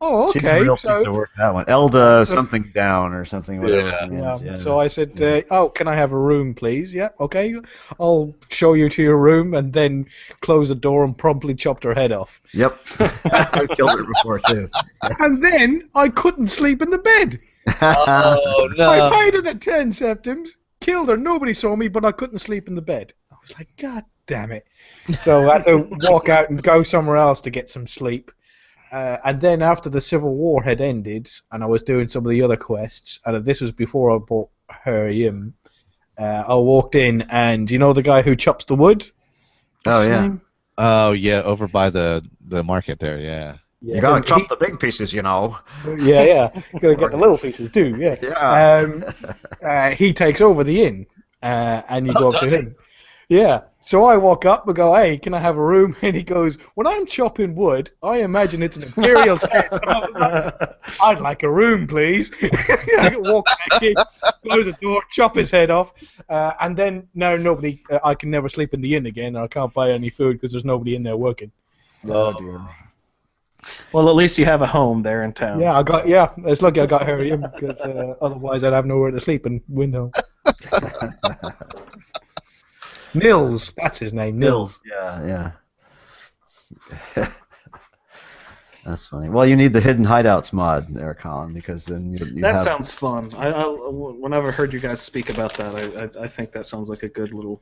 oh, okay. She's a real piece of work, that one. Elda something down or something. Whatever. Yeah. So I said, can I have a room, please? Yeah, okay. I'll show you to your room, and then close the door and promptly chopped her head off. Yep. I killed her before, too. And then I couldn't sleep in the bed. Oh, no. I paid her the 10 septims, killed her, nobody saw me, but I couldn't sleep in the bed. I was like, God damn it. So I had to walk out and go somewhere else to get some sleep. And then after the Civil War had ended, and I was doing some of the other quests, and this was before I bought her Yim, I walked in, and you know the guy who chops the wood? Oh, yeah. Name? Oh, yeah, over by the market there, yeah. You gotta chop the big pieces, you know. Yeah. Gotta get the little pieces too, yeah. He takes over the inn, and you go up to him. Yeah. So I walk up and go, "Hey, can I have a room?" And he goes, "When I'm chopping wood, I imagine it's an Imperial's head." "I'd like a room, please." I walk back in, close the door, chop his head off, and then now nobody. I can never sleep in the inn again. I can't buy any food because there's nobody in there working. Oh dear. Well, at least you have a home there in town. Yeah, it's lucky I got her in because otherwise I'd have nowhere to sleep in Windhelm. Nils, that's his name, Nils. Yeah. That's funny. Well, you need the hidden hideouts mod there, Colin, because then you that sounds fun. Whenever I heard you guys speak about that, I think that sounds like a good little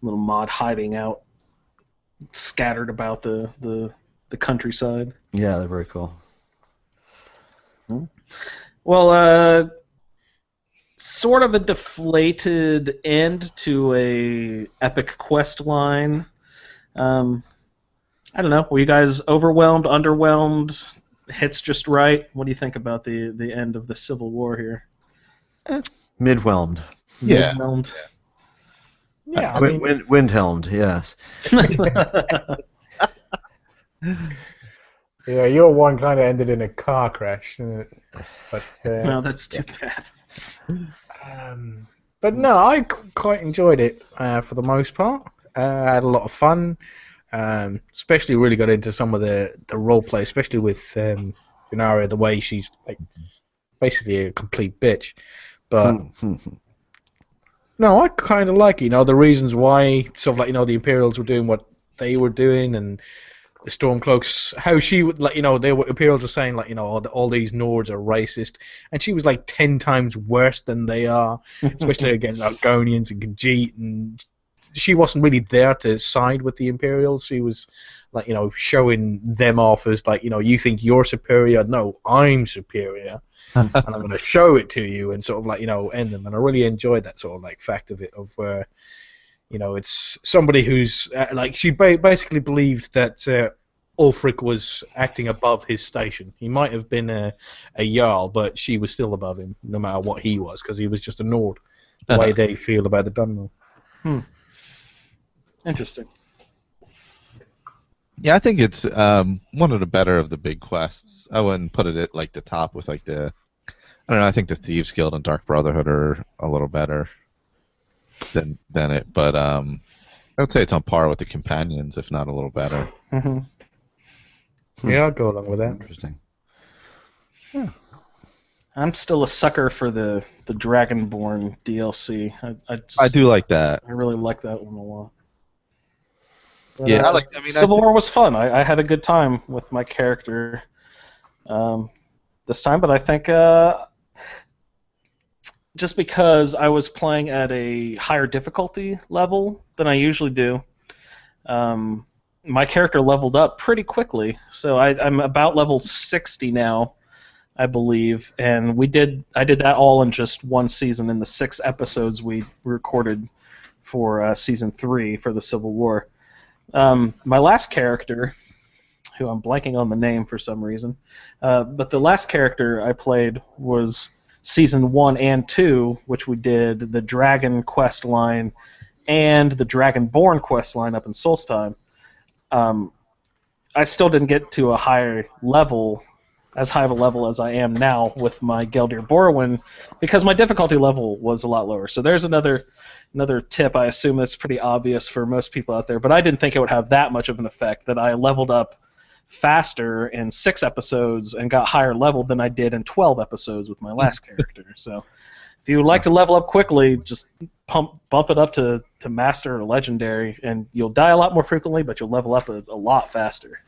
mod hiding out, scattered about the countryside. Yeah, they're very cool. Well, sort of a deflated end to a epic quest line. I don't know. Were you guys overwhelmed, underwhelmed? Hits just right? What do you think about the end of the Civil War here? Midwhelmed. Yeah. Midwhelmed. Yeah, I mean, Windhelmed, yes. Yeah, your one kind of ended in a car crash, didn't it? But no, that's too bad. But no, I quite enjoyed it for the most part. I had a lot of fun. Especially really got into some of the role play, especially with Inara, the way she's like basically a complete bitch. But no, I kind of like it. You know, the reasons why, sort of like, you know, the Imperials were doing what they were doing, and the Stormcloaks, how she would, like, you know, Imperials were saying, like, you know, all these Nords are racist, and she was like 10 times worse than they are, especially against Argonians and Khajiit, and she wasn't really there to side with the Imperials. She was, like, you know, showing them off as, like, you know, you think you're superior. No, I'm superior, and I'm going to show it to you, and sort of, like, you know, end them. And I really enjoyed that sort of, like, fact of it, of where, you know, it's somebody who's, like, she basically believed that Ulfric was acting above his station. He might have been a Jarl, but she was still above him, no matter what he was, because he was just a Nord, the way they feel about the Dunmer. Interesting. Yeah, I think it's one of the better of the big quests. I wouldn't put it at, like, the top with, like, I don't know, I think the Thieves Guild and Dark Brotherhood are a little better than it, but I would say it's on par with the Companions, if not a little better. Yeah, I'll go along with that. Interesting. Yeah. I'm still a sucker for the Dragonborn DLC. I do like that. I really like that one a lot. But, yeah, Civil War was fun. I had a good time with my character this time, but I think just because I was playing at a higher difficulty level than I usually do, my character leveled up pretty quickly. So I'm about level 60 now, I believe, and I did that all in just one season in the 6 episodes we recorded for season 3 for the Civil War. My last character, who I'm blanking on the name for some reason, but the last character I played was Season 1 and 2, which we did the Dragon quest line and the Dragonborn quest line up in Solstheim. I still didn't get to a higher level, as high of a level as I am now with my Geldir Borwin, because my difficulty level was a lot lower. So there's another tip. I assume that's pretty obvious for most people out there, but I didn't think it would have that much of an effect, that I leveled up faster in 6 episodes and got higher level than I did in 12 episodes with my last character. So if you would like to level up quickly, just bump it up to Master or Legendary, and you'll die a lot more frequently, but you'll level up a lot faster.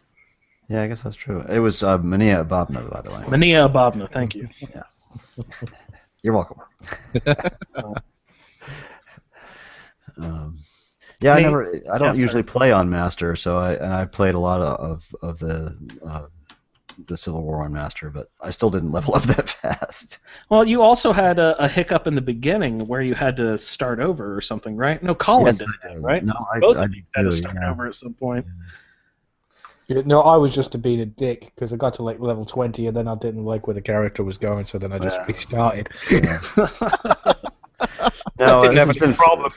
Yeah, I guess that's true. It was Mania Ababna, by the way. Mania Ababna, thank you. Yeah. You're welcome. Yeah, I don't usually play on Master, so I played a lot of the Civil War on Master, but I still didn't level up that fast. Well, you also had a hiccup in the beginning where you had to start over or something, right? No, Colin Yes, did I that, did. right? No, Both I of you had to start over at some point. Yeah, no, I was just to be a dick because I got to like level 20 and then I didn't like where the character was going, so then I just restarted. Yeah. No, I didn't have any problem.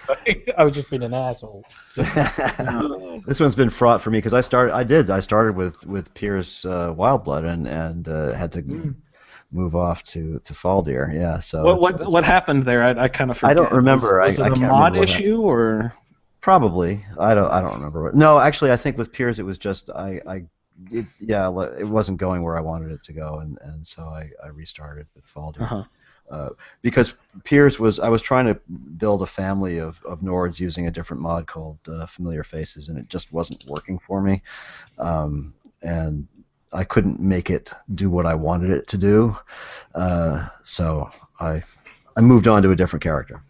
I was just being an asshole. This one's been fraught for me because I started with Piers Wildblood and had to move off to Faldir. Yeah. So what happened there? I kind of forget. I don't remember. Was it I a can't mod remember issue or? Probably. I don't remember. No, actually, I think with Piers it was just it wasn't going where I wanted it to go, and so I restarted with Faldir. Uh-huh. Because Piers I was trying to build a family of Nords using a different mod called Familiar Faces, and it just wasn't working for me, and I couldn't make it do what I wanted it to do, so I moved on to a different character.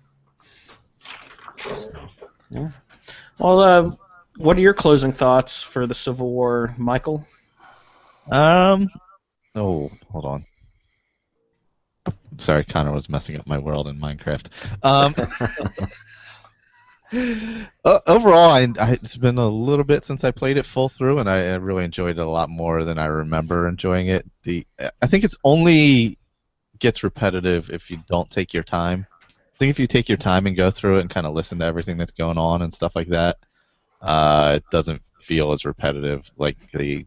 Yeah. Well, what are your closing thoughts for the Civil War, Michael? Oh, hold on. Sorry, Connor was messing up my world in Minecraft. Overall, it's been a little bit since I played it full through, and I really enjoyed it a lot more than I remember enjoying it. I think it's only gets repetitive if you don't take your time. I think if you take your time and go through it and kind of listen to everything that's going on and stuff like that, it doesn't feel as repetitive like the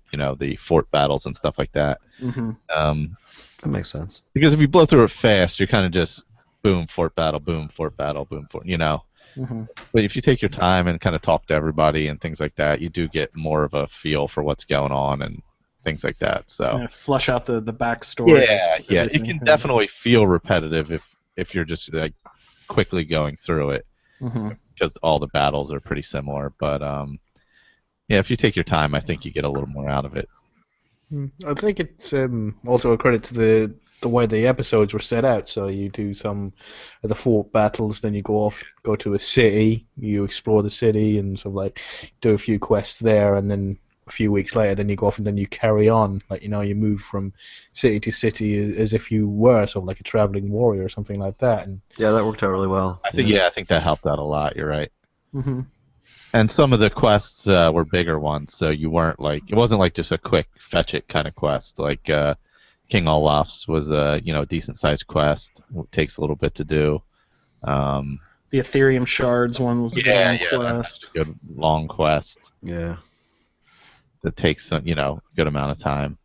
fort battles and stuff like that. Mm-hmm. That makes sense. Because if you blow through it fast, you're kind of just boom, fort battle, boom, fort battle, boom, fort, Mm-hmm. But if you take your time and kind of talk to everybody and things like that, you do get more of a feel for what's going on and things like that. So flush out the backstory. Yeah, it can definitely feel repetitive if you're just like quickly going through it, because all the battles are pretty similar. But if you take your time, I think you get a little more out of it. I think it's also a credit to the way the episodes were set out. So you do some of the fort battles, then you go to a city, you explore the city, and sort of like do a few quests there, and then a few weeks later, then you go off and then you carry on. Like you move from city to city as if you were sort of like a traveling warrior or something like that. And yeah, that worked out really well. I think that helped out a lot. You're right. Mm-hmm. And some of the quests were bigger ones, so it wasn't like just a quick fetch it kind of quest. Like King Olaf's was a decent sized quest. It takes a little bit to do. The Ethereum Shards one was a long quest. That's a good long quest. Yeah. That takes good amount of time.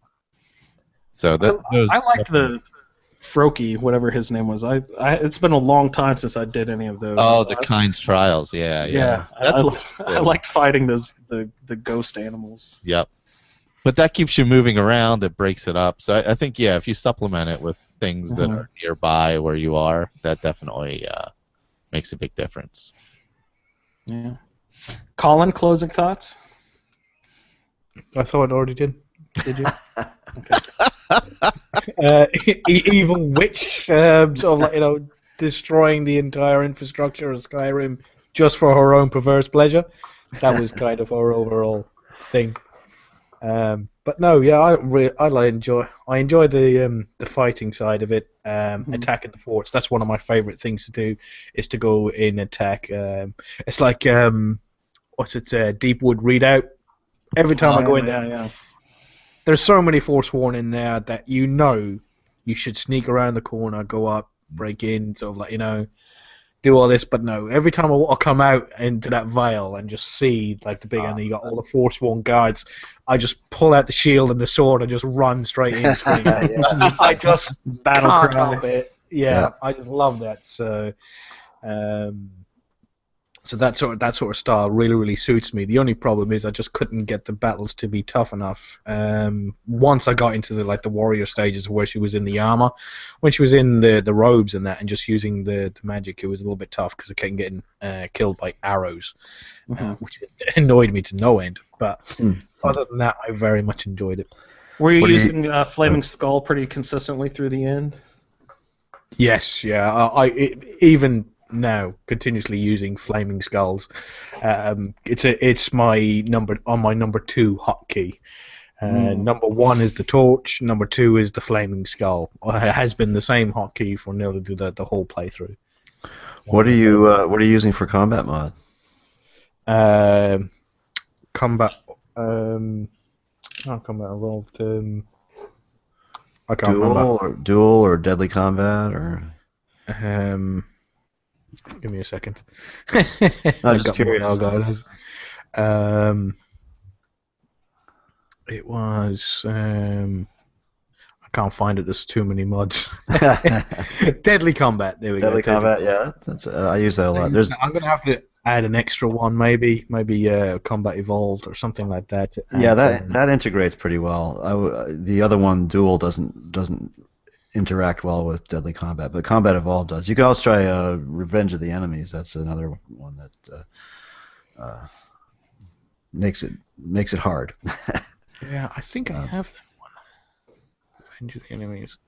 So I liked the Froki, whatever his name was. It's been a long time since I did any of those. Oh, the Kind's Trials, yeah. I liked fighting the ghost animals. Yep. But that keeps you moving around. It breaks it up. So I think if you supplement it with things that are nearby where you are, that definitely makes a big difference. Yeah. Colin, closing thoughts? I thought I already did. Did you? Okay. Evil witch, sort of like destroying the entire infrastructure of Skyrim just for her own perverse pleasure. That was kind of her overall thing. But no, yeah, I enjoy the fighting side of it. Attacking the forts. That's one of my favorite things to do. Is to go in attack. It's like Deepwood Redoubt. Every time I go in there, yeah. there's so many Forsworn in there that you should sneak around the corner, go up, break in, sort of like, do all this, but no. Every time I come out into that vial and just see like the big and you got all the Forsworn guards, I just pull out the shield and the sword and just run straight in. I just battle can't cry. help it. Yeah, I just love that. So, so that sort of style really suits me. The only problem is I just couldn't get the battles to be tough enough. Once I got into the warrior stages where she was in the armor, when she was in the robes and that, and just using the magic, it was a little bit tough because I kept getting killed by arrows, which annoyed me to no end. But other than that, I very much enjoyed it. Were you using Flaming Skull pretty consistently through the end? Yes, yeah. Even now continuously using Flaming Skulls. It's my number 2 hotkey. Number 1 is the torch. Number 2 is the Flaming Skull. It has been the same hotkey for nearly the whole playthrough. What are you using for combat mod? Combat. Combat evolved. I can't remember. Dual or deadly combat or. Give me a second. I'm just curious. It was. I can't find it. There's too many mods. Deadly combat. There we go. Deadly combat. Yeah, that's. I use that a lot. I'm gonna have to add an extra one, maybe combat evolved or something like that. Yeah, that integrates pretty well. The other one, dual, doesn't interact well with deadly combat, but combat evolved does. You can also try Revenge of the Enemies. That's another one that makes it hard. Yeah, I think I have that one. Revenge of the Enemies.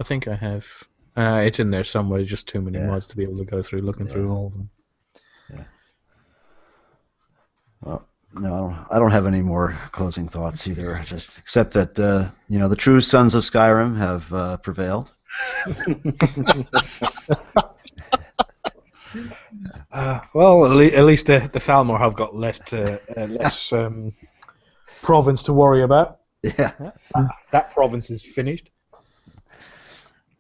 I think I have. It's in there somewhere. There's just too many mods to be able to go through looking through all of them. Yeah. Well, no, I don't have any more closing thoughts either. Just except that the true sons of Skyrim have prevailed. Well, at least the Thalmor have got less province to worry about. Yeah, that province is finished.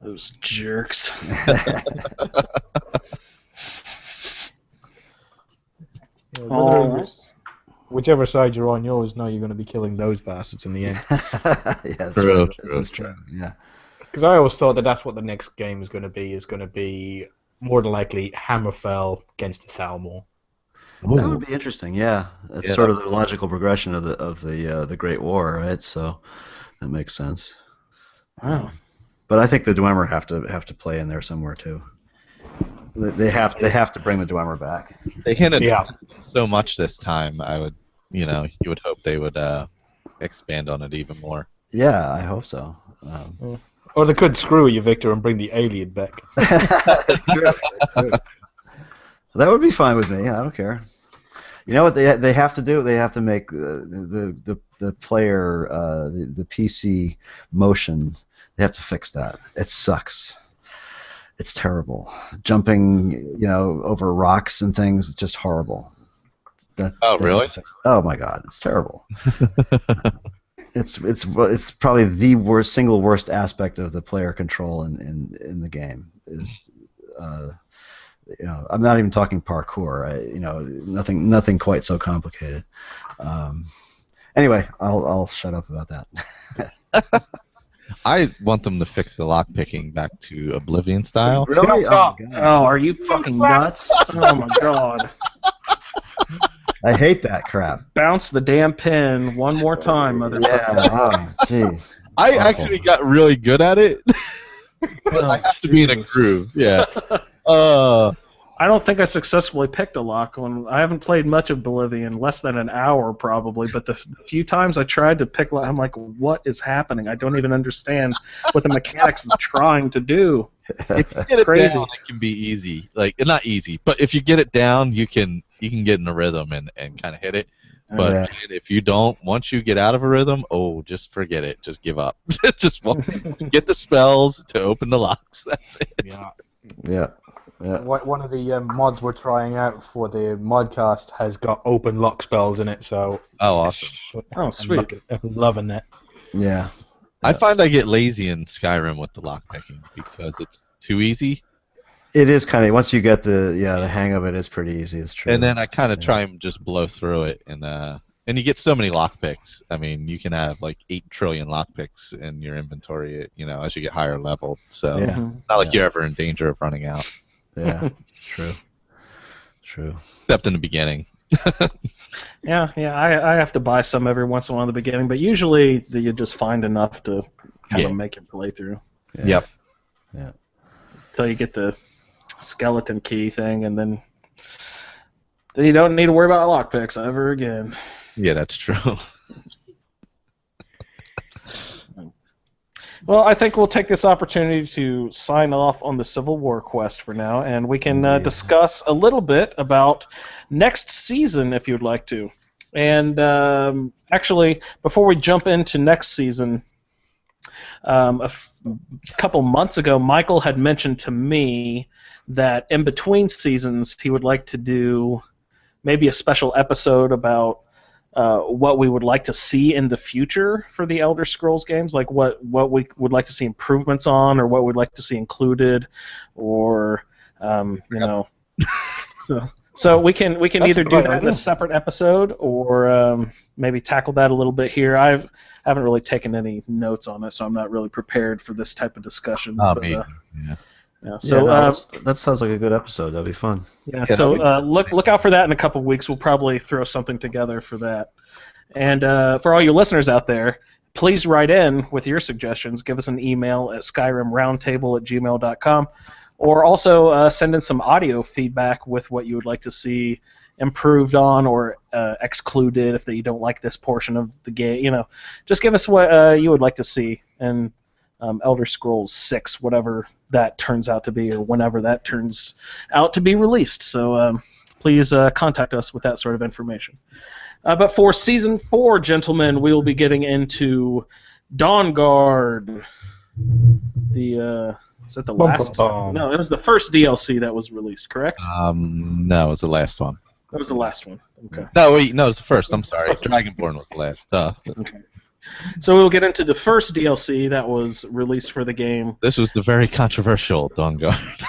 Those jerks. Whichever side you're on, you always know you're going to be killing those bastards in the end. Yeah, that's true. Yeah. Because I always thought that's what the next game is going to be. Is going to be more than likely Hammerfell against the Thalmor. That would be interesting. Yeah, it's sort of the logical progression of the Great War, right? So that makes sense. Wow. But I think the Dwemer have to play in there somewhere too. They have to bring the Dwemer back. They hinted so much this time. You would hope they would expand on it even more. Yeah, I hope so. Or they could screw you, Victor, and bring the alien back. That would be fine with me. I don't care. You know what they have to do? They have to make the player the PC motion. They have to fix that. It sucks. It's terrible. Jumping, over rocks and things, it's just horrible. Really? Oh my God, it's terrible. It's probably the single worst aspect of the player control in the game. I'm not even talking parkour. Nothing quite so complicated. Anyway, I'll shut up about that. I want them to fix the lockpicking back to Oblivion style. Really? Oh, are you fucking nuts? Oh my God. I hate that crap. Bounce the damn pin one more time, motherfucker. Yeah, jeez. I actually got really good at it. But I have to be in a groove. Yeah. I don't think I successfully picked a lock one. I haven't played much of Oblivion, less than an hour probably, but the few times I tried to pick lock, I'm like, what is happening? I don't even understand what the mechanics is trying to do. If you get it down, it can be easy. Like, not easy, but if you get it down, you can get in a rhythm and kind of hit it. But man, if you don't, once you get out of a rhythm, just forget it. Just give up. Just get the spells to open the locks. That's it. Yeah. One of the mods we're trying out for the modcast has got open lock spells in it, so... Oh, awesome. Oh, sweet. I'm loving that. Yeah. I find I get lazy in Skyrim with the lockpicking because it's too easy. It is kind of, once you get the hang of it, it's pretty easy. It's true. And then I kind of try and just blow through it, and you get so many lockpicks. I mean, you can have like 8 trillion lockpicks in your inventory, as you get higher leveled. So Yeah. not like you're ever in danger of running out. Yeah. True. Except in the beginning. Yeah. I have to buy some every once in a while in the beginning, but usually you just find enough to kind of make your playthrough. Yeah. Yep. Yeah. Until you get the skeleton key thing, and then you don't need to worry about lockpicks ever again. Yeah, that's true. Well, I think we'll take this opportunity to sign off on the Civil War quest for now, and we can discuss a little bit about next season if you'd like to. And actually, before we jump into next season, a couple months ago, Michael had mentioned to me that in between seasons he would like to do maybe a special episode about what we would like to see in the future for the Elder Scrolls games, like what we would like to see improvements on, or what we'd like to see included, or So we can either do that in a separate episode, or maybe tackle that a little bit here. I haven't really taken any notes on it, so I'm not really prepared for this type of discussion. So that sounds like a good episode. That'd be fun. Yeah. So look out for that in a couple of weeks. We'll probably throw something together for that. And for all you listeners out there, please write in with your suggestions. Give us an email at skyrimroundtable@gmail.com. Or also send in some audio feedback with what you would like to see improved on or excluded if you don't like this portion of the game. Just give us what you would like to see in Elder Scrolls 6, whatever that turns out to be, or whenever that turns out to be released. So please contact us with that sort of information. But for Season 4, gentlemen, we will be getting into Dawnguard. Is it the last? No, it was the first DLC that was released, correct? No, it was the last one. That was the last one. Okay. No, wait, no, it was the first. I'm sorry. Dragonborn was the last. Okay. So we'll get into the first DLC that was released for the game. This was the very controversial Dawnguard.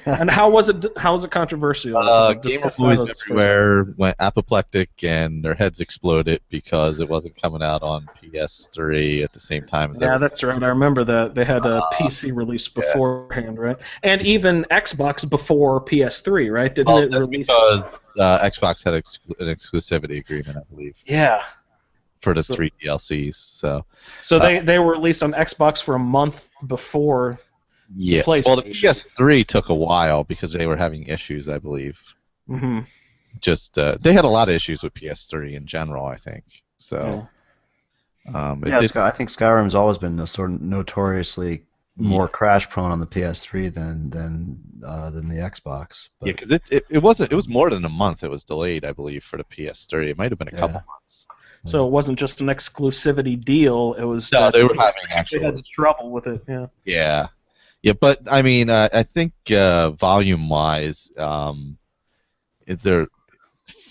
And how was it controversial? Gamer boys everywhere went apoplectic and their heads exploded because it wasn't coming out on PS3 at the same time as everything. That's right. I remember that. They had a PC release beforehand, right? And even Xbox before PS3, right? Didn't it release? Because Xbox had an exclusivity agreement, I believe. Yeah. For the 3 DLCs. So they were released on Xbox for a month before. Yeah. Well, the PS3 took a while because they were having issues, I believe. Mm-hmm. They had a lot of issues with PS3 in general, I think. So. I think Skyrim's always been sort of notoriously more crash prone on the PS3 than the Xbox. But. Yeah, because it was more than a month. It was delayed, I believe, for the PS3 It might have been a couple months. So it wasn't just an exclusivity deal. It was. No, they were having actual. They had trouble with it. Yeah. Yeah. Yeah, but I mean, I think volume-wise,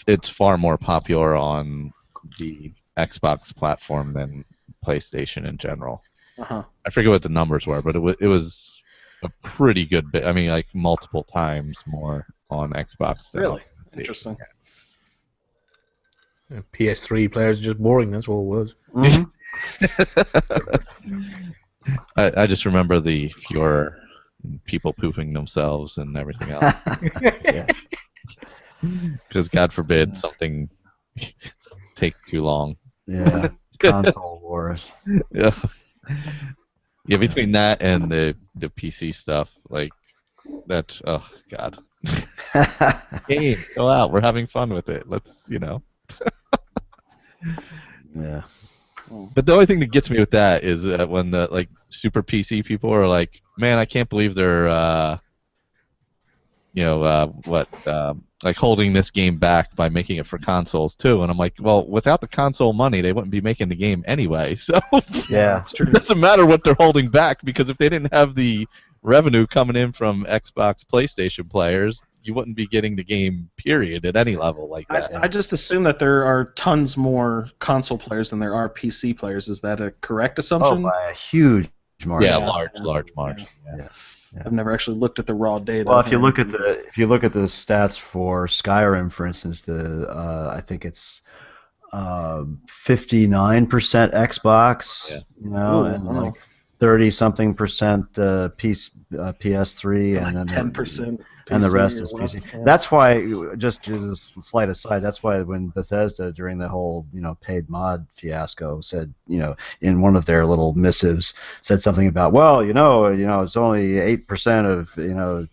it's far more popular on the Xbox platform than PlayStation in general. Uh-huh. I forget what the numbers were, but it was a pretty good bit. I mean, like multiple times more on Xbox. Really interesting. PS3 players are just boring. That's what it was. Mm-hmm. I just remember the Fuhrer, people pooping themselves and everything else. Because God forbid something take too long. Yeah, console wars. Yeah. Yeah, between that and the PC stuff, like that. Oh God. Game, go out. We're having fun with it. Let's, Yeah. But the only thing that gets me with that is when the super PC people are like, man, I can't believe they're holding this game back by making it for consoles too. And I'm like, well, without the console money, they wouldn't be making the game anyway. So yeah, it's true. It doesn't matter what they're holding back, because if they didn't have the revenue coming in from Xbox, PlayStation players, you wouldn't be getting the game, period, at any level like that. I just assume that there are tons more console players than there are PC players. Is that a correct assumption? Oh, by a huge margin. Yeah, large margin. Yeah. I've never actually looked at the raw data. Well, if you look at the stats for Skyrim, for instance, I think it's 59% Xbox, and like 30-something% PS3, and then 10%. And the rest is PC. Yeah. That's why, just as a slight aside, that's why when Bethesda, during the whole paid mod fiasco, said in one of their little missives, said something about, well, it's only 8% of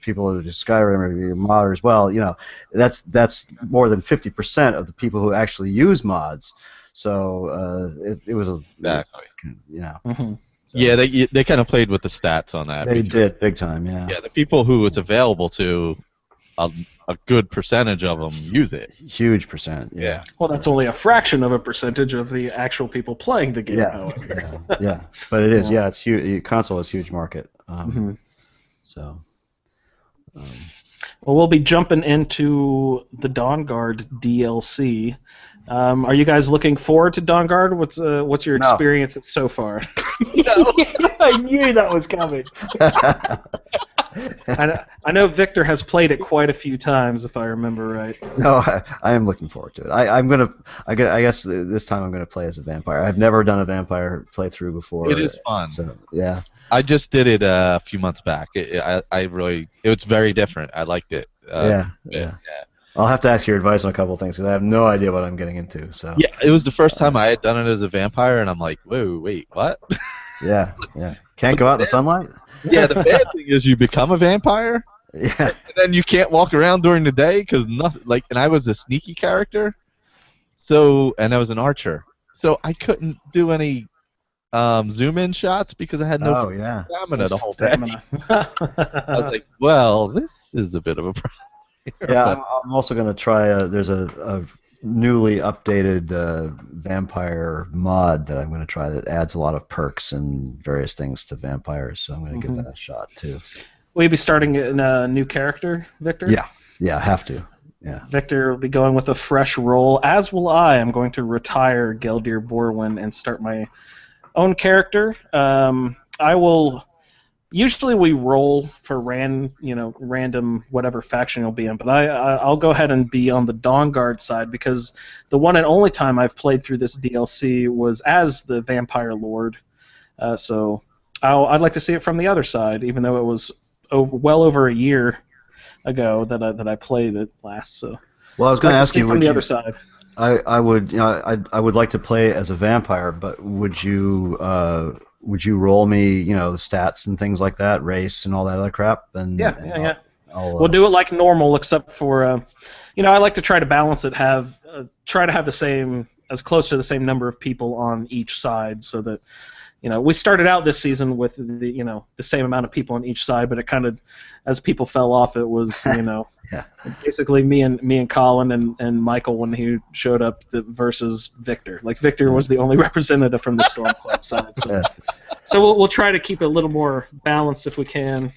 people who do Skyrim are modders. Well, that's more than 50% of the people who actually use mods. So it was a Mm-hmm. Yeah, they kind of played with the stats on that. They did, big time, yeah. Yeah, the people who it's available to, a good percentage of them use it. Huge percent, yeah. Well, that's only a fraction of a percentage of the actual people playing the game, yeah. however. Yeah, but it is, it's huge. Console is a huge market. So. Well, we'll be jumping into the Dawn Guard DLC. Are you guys looking forward to Dawn Guard? What's your experience so far? I knew that was coming. I know Victor has played it quite a few times, if I remember right. No, I am looking forward to it. I guess this time I'm gonna play as a vampire. I've never done a vampire playthrough before. It is fun. So yeah. I just did it a few months back. It's very different. I liked it. Yeah. I'll have to ask your advice on a couple of things because I have no idea what I'm getting into. So yeah, it was the first time I had done it as a vampire, and I'm like, whoa, wait, what? Yeah. Can't go out in the sunlight? Yeah, the bad thing is you become a vampire. Yeah. And then you can't walk around during the day because nothing. And I was a sneaky character, and I was an archer, so I couldn't do any zoom-in shots because I had no stamina the whole day. I was like, well, this is a bit of a problem. Yeah, I'm also going to try. There's a newly updated vampire mod that I'm going to try that adds a lot of perks and various things to vampires. So I'm going to give that a shot too. Will you be starting in a new character, Victor? Yeah, have to. Yeah. Victor will be going with a fresh role, as will I. I'm going to retire Geldir Borwin and start my own character. I will. Usually we roll for random whatever faction you'll be in, but I'll go ahead and be on the Dawn Guard side because the one and only time I've played through this DLC was as the Vampire Lord. So I'd like to see it from the other side, even though it was well over a year ago that I played it last. So well, I was going to ask you from the other side. I would I would like to play as a vampire, but would you roll me, stats and things like that, race and all that other crap? And yeah. We'll do it like normal, except for, I like to try to balance it, try to have the same, as close to the same number of people on each side, so that, we started out this season with the same amount of people on each side, but it kind of, as people fell off, it was, basically me and Colin and Michael when he showed up versus Victor. Like Victor was the only representative from the Storm Club side. So we'll try to keep it a little more balanced if we can.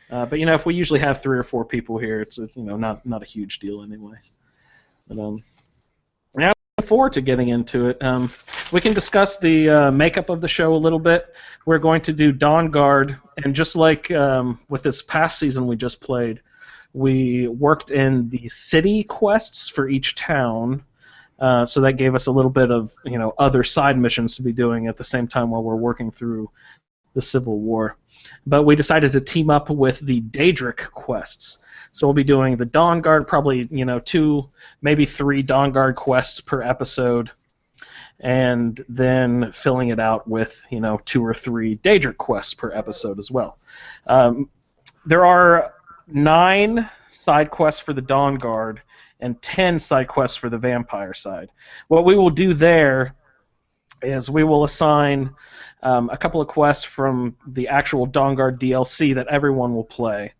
But if we usually have 3 or 4 people here, it's not a huge deal anyway. But yeah, I look forward to getting into it. We can discuss the makeup of the show a little bit. We're going to do Dawn Guard, and just like with this past season we just played, we worked in the city quests for each town, so that gave us a little bit of other side missions to be doing at the same time while we're working through the Civil War. But we decided to team up with the Daedric quests. So we'll be doing the Dawn Guard, probably 2, maybe 3 Dawn Guard quests per episode, and then filling it out with 2 or 3 Daedric quests per episode as well. There are 9 side quests for the Dawn Guard and 10 side quests for the vampire side. What we will do there is we will assign a couple of quests from the actual Dawn Guard DLC that everyone will play,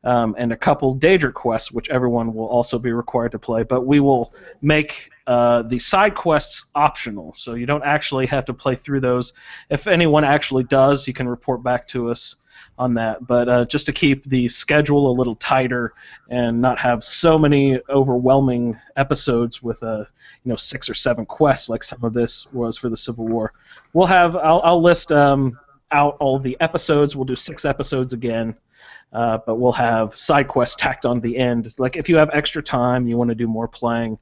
and a couple Daedric quests which everyone will also be required to play, but we will make the side quests optional, so you don't actually have to play through those. If anyone actually does, you can report back to us. on that. But just to keep the schedule a little tighter and not have so many overwhelming episodes with 6 or 7 quests like some of this was for the Civil War, we'll have I'll list out all the episodes. We'll do 6 episodes again. But we'll have side quests tacked on the end. Like if you have extra time, you want to do more playing,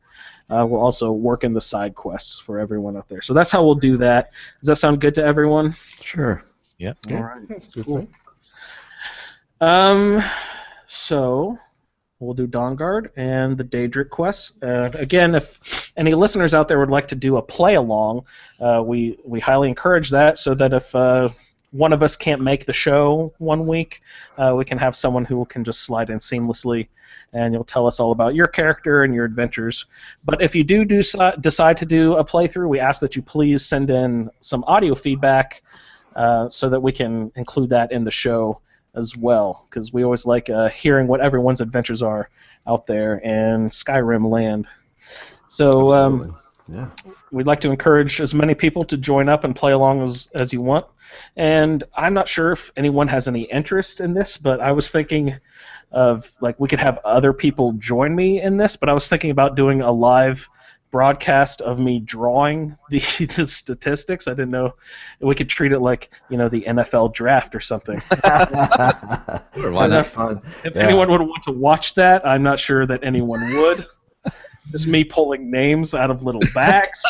we'll also work in the side quests for everyone out there. So that's how we'll do that. Does that sound good to everyone? Sure. Yep. All right. That's cool. So we'll do Dawnguard and the Daedric quests. Again, if any listeners out there would like to do a play along, we highly encourage that, so that if one of us can't make the show one week, we can have someone who can just slide in seamlessly, and you'll tell us all about your character and your adventures. But if you do decide to do a playthrough, we ask that you please send in some audio feedback so that we can include that in the show as well, because we always like hearing what everyone's adventures are out there in Skyrim land. So yeah. We'd like to encourage as many people to join up and play along as you want. And I'm not sure if anyone has any interest in this, but I was thinking of, like, we could have other people join me in this, but I was thinking about doing a live broadcast of me drawing the statistics. I didn't know we could treat it like, the NFL draft or something. Sure, why not? If anyone would want to watch that, I'm not sure that anyone would. Just me pulling names out of little bags.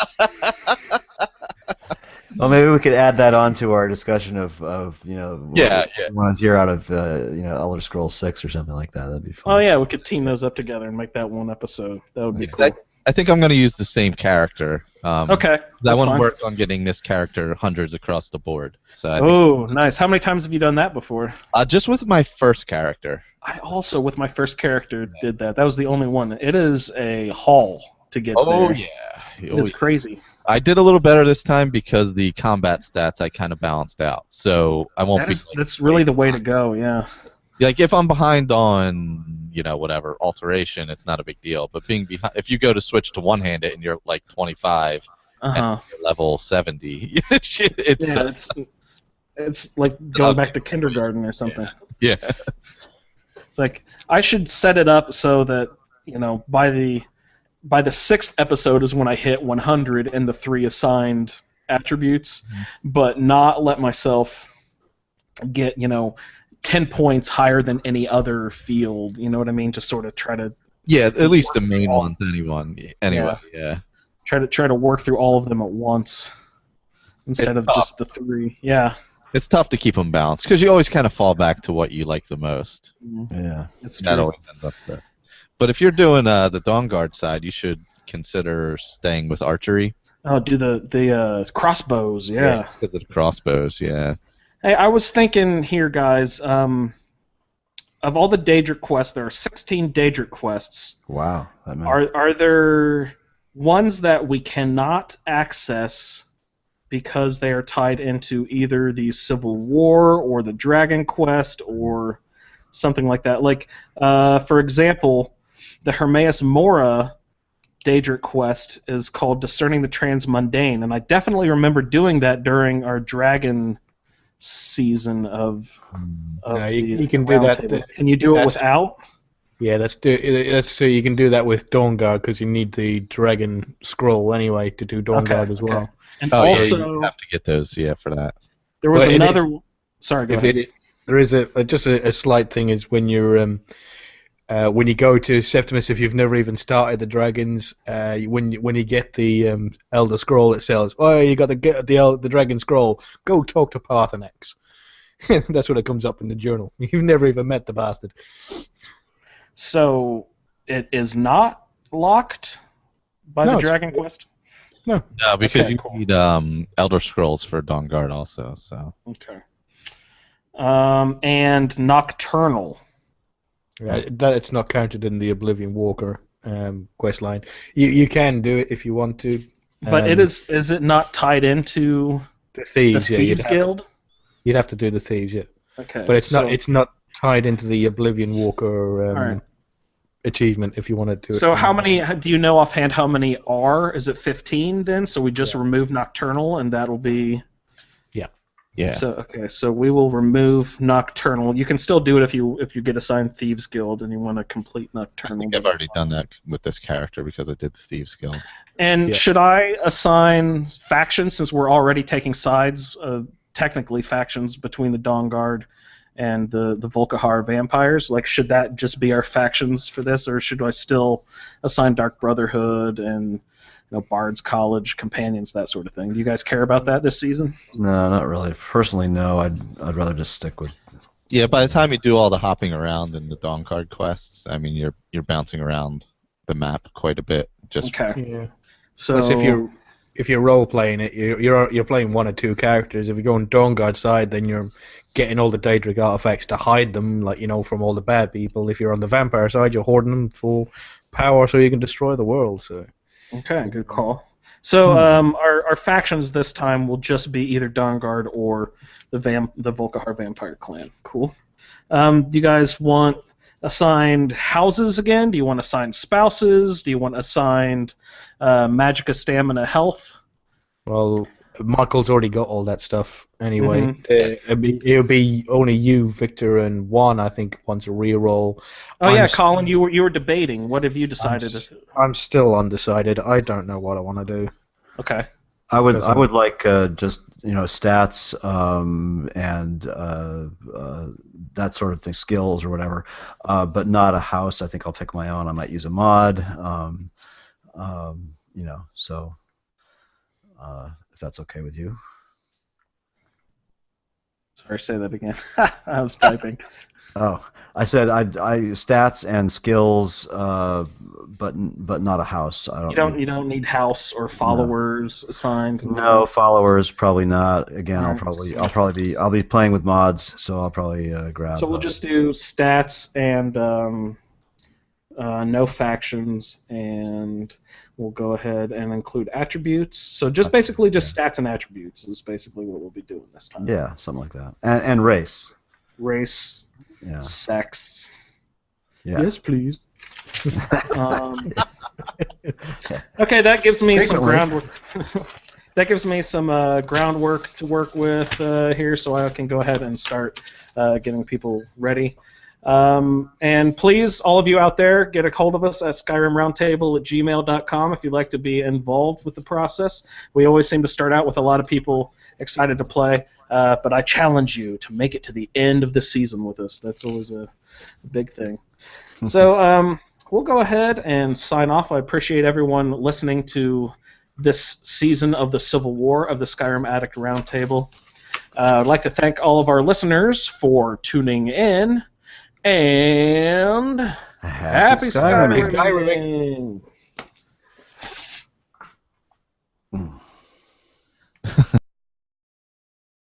Well, maybe we could add that on to our discussion of ones here out of Elder Scrolls 6 or something like that. That'd be fun. Oh yeah, we could team those up together and make that one episode. That would be cool. I think I'm going to use the same character. Okay. I want to work on getting this character hundreds across the board. So nice. How many times have you done that before? Just with my first character. I also, with my first character, did that. That was the only one. It is a haul to get there. Oh, yeah. It's crazy. I did a little better this time because the combat stats I kind of balanced out. So I won't be... That's really the way to go, yeah. Like, if I'm behind on, whatever, alteration, it's not a big deal. But being behind... If you go to switch to one-handed and you're, like, 25 and you're level 70, it's like going back to kindergarten or something. Yeah. It's like, I should set it up so that, by the 6th episode is when I hit 100 and the 3 assigned attributes, but not let myself get, 10 points higher than any other field. You know what I mean? Just sort of try to... Yeah, at least the main ones anyway, yeah. Try to work through all of them at once instead of just the 3. Yeah. It's tough to keep them balanced because you always kind of fall back to what you like the most. Yeah, it's that always ends up there. But if you're doing the Dawnguard side, you should consider staying with archery. Oh, do the crossbows, yeah. Because of the crossbows, yeah. Hey, I was thinking here, guys. Of all the Daedric quests, there are 16 Daedric quests. Wow. Are there ones that we cannot access because they are tied into either the Civil War or the Dragon Quest or something like that? Like, for example, the Hermaeus Mora Daedric quest is called Discerning the Transmundane, and I definitely remember doing that during our Dragon season of you can do that. Can you do it without? Yeah, that's so you can do that with Dawnguard because you need the Dragon Scroll anyway to do Dawnguard as well. And also, you have to get those, for that. There was another. Sorry, go ahead. There is just a slight thing is when you're when you go to Septimus, if you've never even started the dragons, when you get the Elder Scroll, it says, "Oh, you got the Dragon Scroll. Go talk to Parthenex." That's what it comes up in the journal. You've never even met the bastard. So it is not locked by the Dragon Quest? No. No, because you need Elder Scrolls for Dawnguard also. So. Okay. And Nocturnal. Yeah, it's not counted in the Oblivion Walker quest line. You can do it if you want to. But is it not tied into the Thieves Guild? You'd have to do the Thieves, yeah. Okay. But it's not tied into the Oblivion Walker achievement if you want to do it. So how many do you know offhand how many are? Is it 15 then? So we just remove Nocturnal and that'll be... Yeah. Yeah. So we will remove Nocturnal. You can still do it if you get assigned Thieves Guild and you want to complete I Nocturnal. think I've already done that with this character because I did the Thieves Guild. And should I assign factions since we're already taking sides, technically factions between the Dawn Guard and the Volkihar vampires? Like, should that just be our factions for this, or should I still assign Dark Brotherhood and Bard's College, Companions, that sort of thing? Do you guys care about that this season? No, not really. Personally, no. I'd rather just stick with. Yeah, by the time you do all the hopping around in the Dawn Guard quests, I mean you're bouncing around the map quite a bit. Just okay. Yeah. So Plus, if you're role playing it, you're playing one or two characters. If you go on Dawn Guard side, then you're getting all the Daedric artifacts to hide them, like from all the bad people. If you're on the vampire side, you're hoarding them for power so you can destroy the world. So. Okay, good call. So our factions this time will just be either Dawn Guard or the Volkihar Vampire Clan. Cool. Do you guys want assigned houses again? Do you want assigned spouses? Do you want assigned Magicka, Stamina, Health? Well, Michael's already got all that stuff anyway. It'll be only you, Victor, and Juan, I think, wants a reroll. Oh, Colin, you were debating. What have you decided? I'm still undecided. I don't know what I want to do. Okay. I would like just stats and that sort of thing, skills or whatever, but not a house. I think I'll pick my own. I might use a mod. So if that's okay with you. Sorry, say that again. I was typing. Oh, I said I stats and skills, but not a house. You don't need house or followers assigned. No followers, probably not. Again, Right. I'll be playing with mods, so I'll probably grab. So we'll just do stats and no factions, and we'll go ahead and include attributes. So just stats and attributes is basically what we'll be doing this time. Yeah, something like that. And race. Race. Yeah. Sex. Yeah. Yes, please. Okay, that gives me some groundwork. That gives me some groundwork to work with here, so I can go ahead and start getting people ready. And please, all of you out there, get a hold of us at SkyrimRoundtable@gmail.com if you'd like to be involved with the process. We always seem to start out with a lot of people excited to play, but I challenge you to make it to the end of the season with us. That's always a big thing. So we'll go ahead and sign off. I appreciate everyone listening to this season of the Civil War of the Skyrim Addict Roundtable. I'd like to thank all of our listeners for tuning in. And happy Skyrim!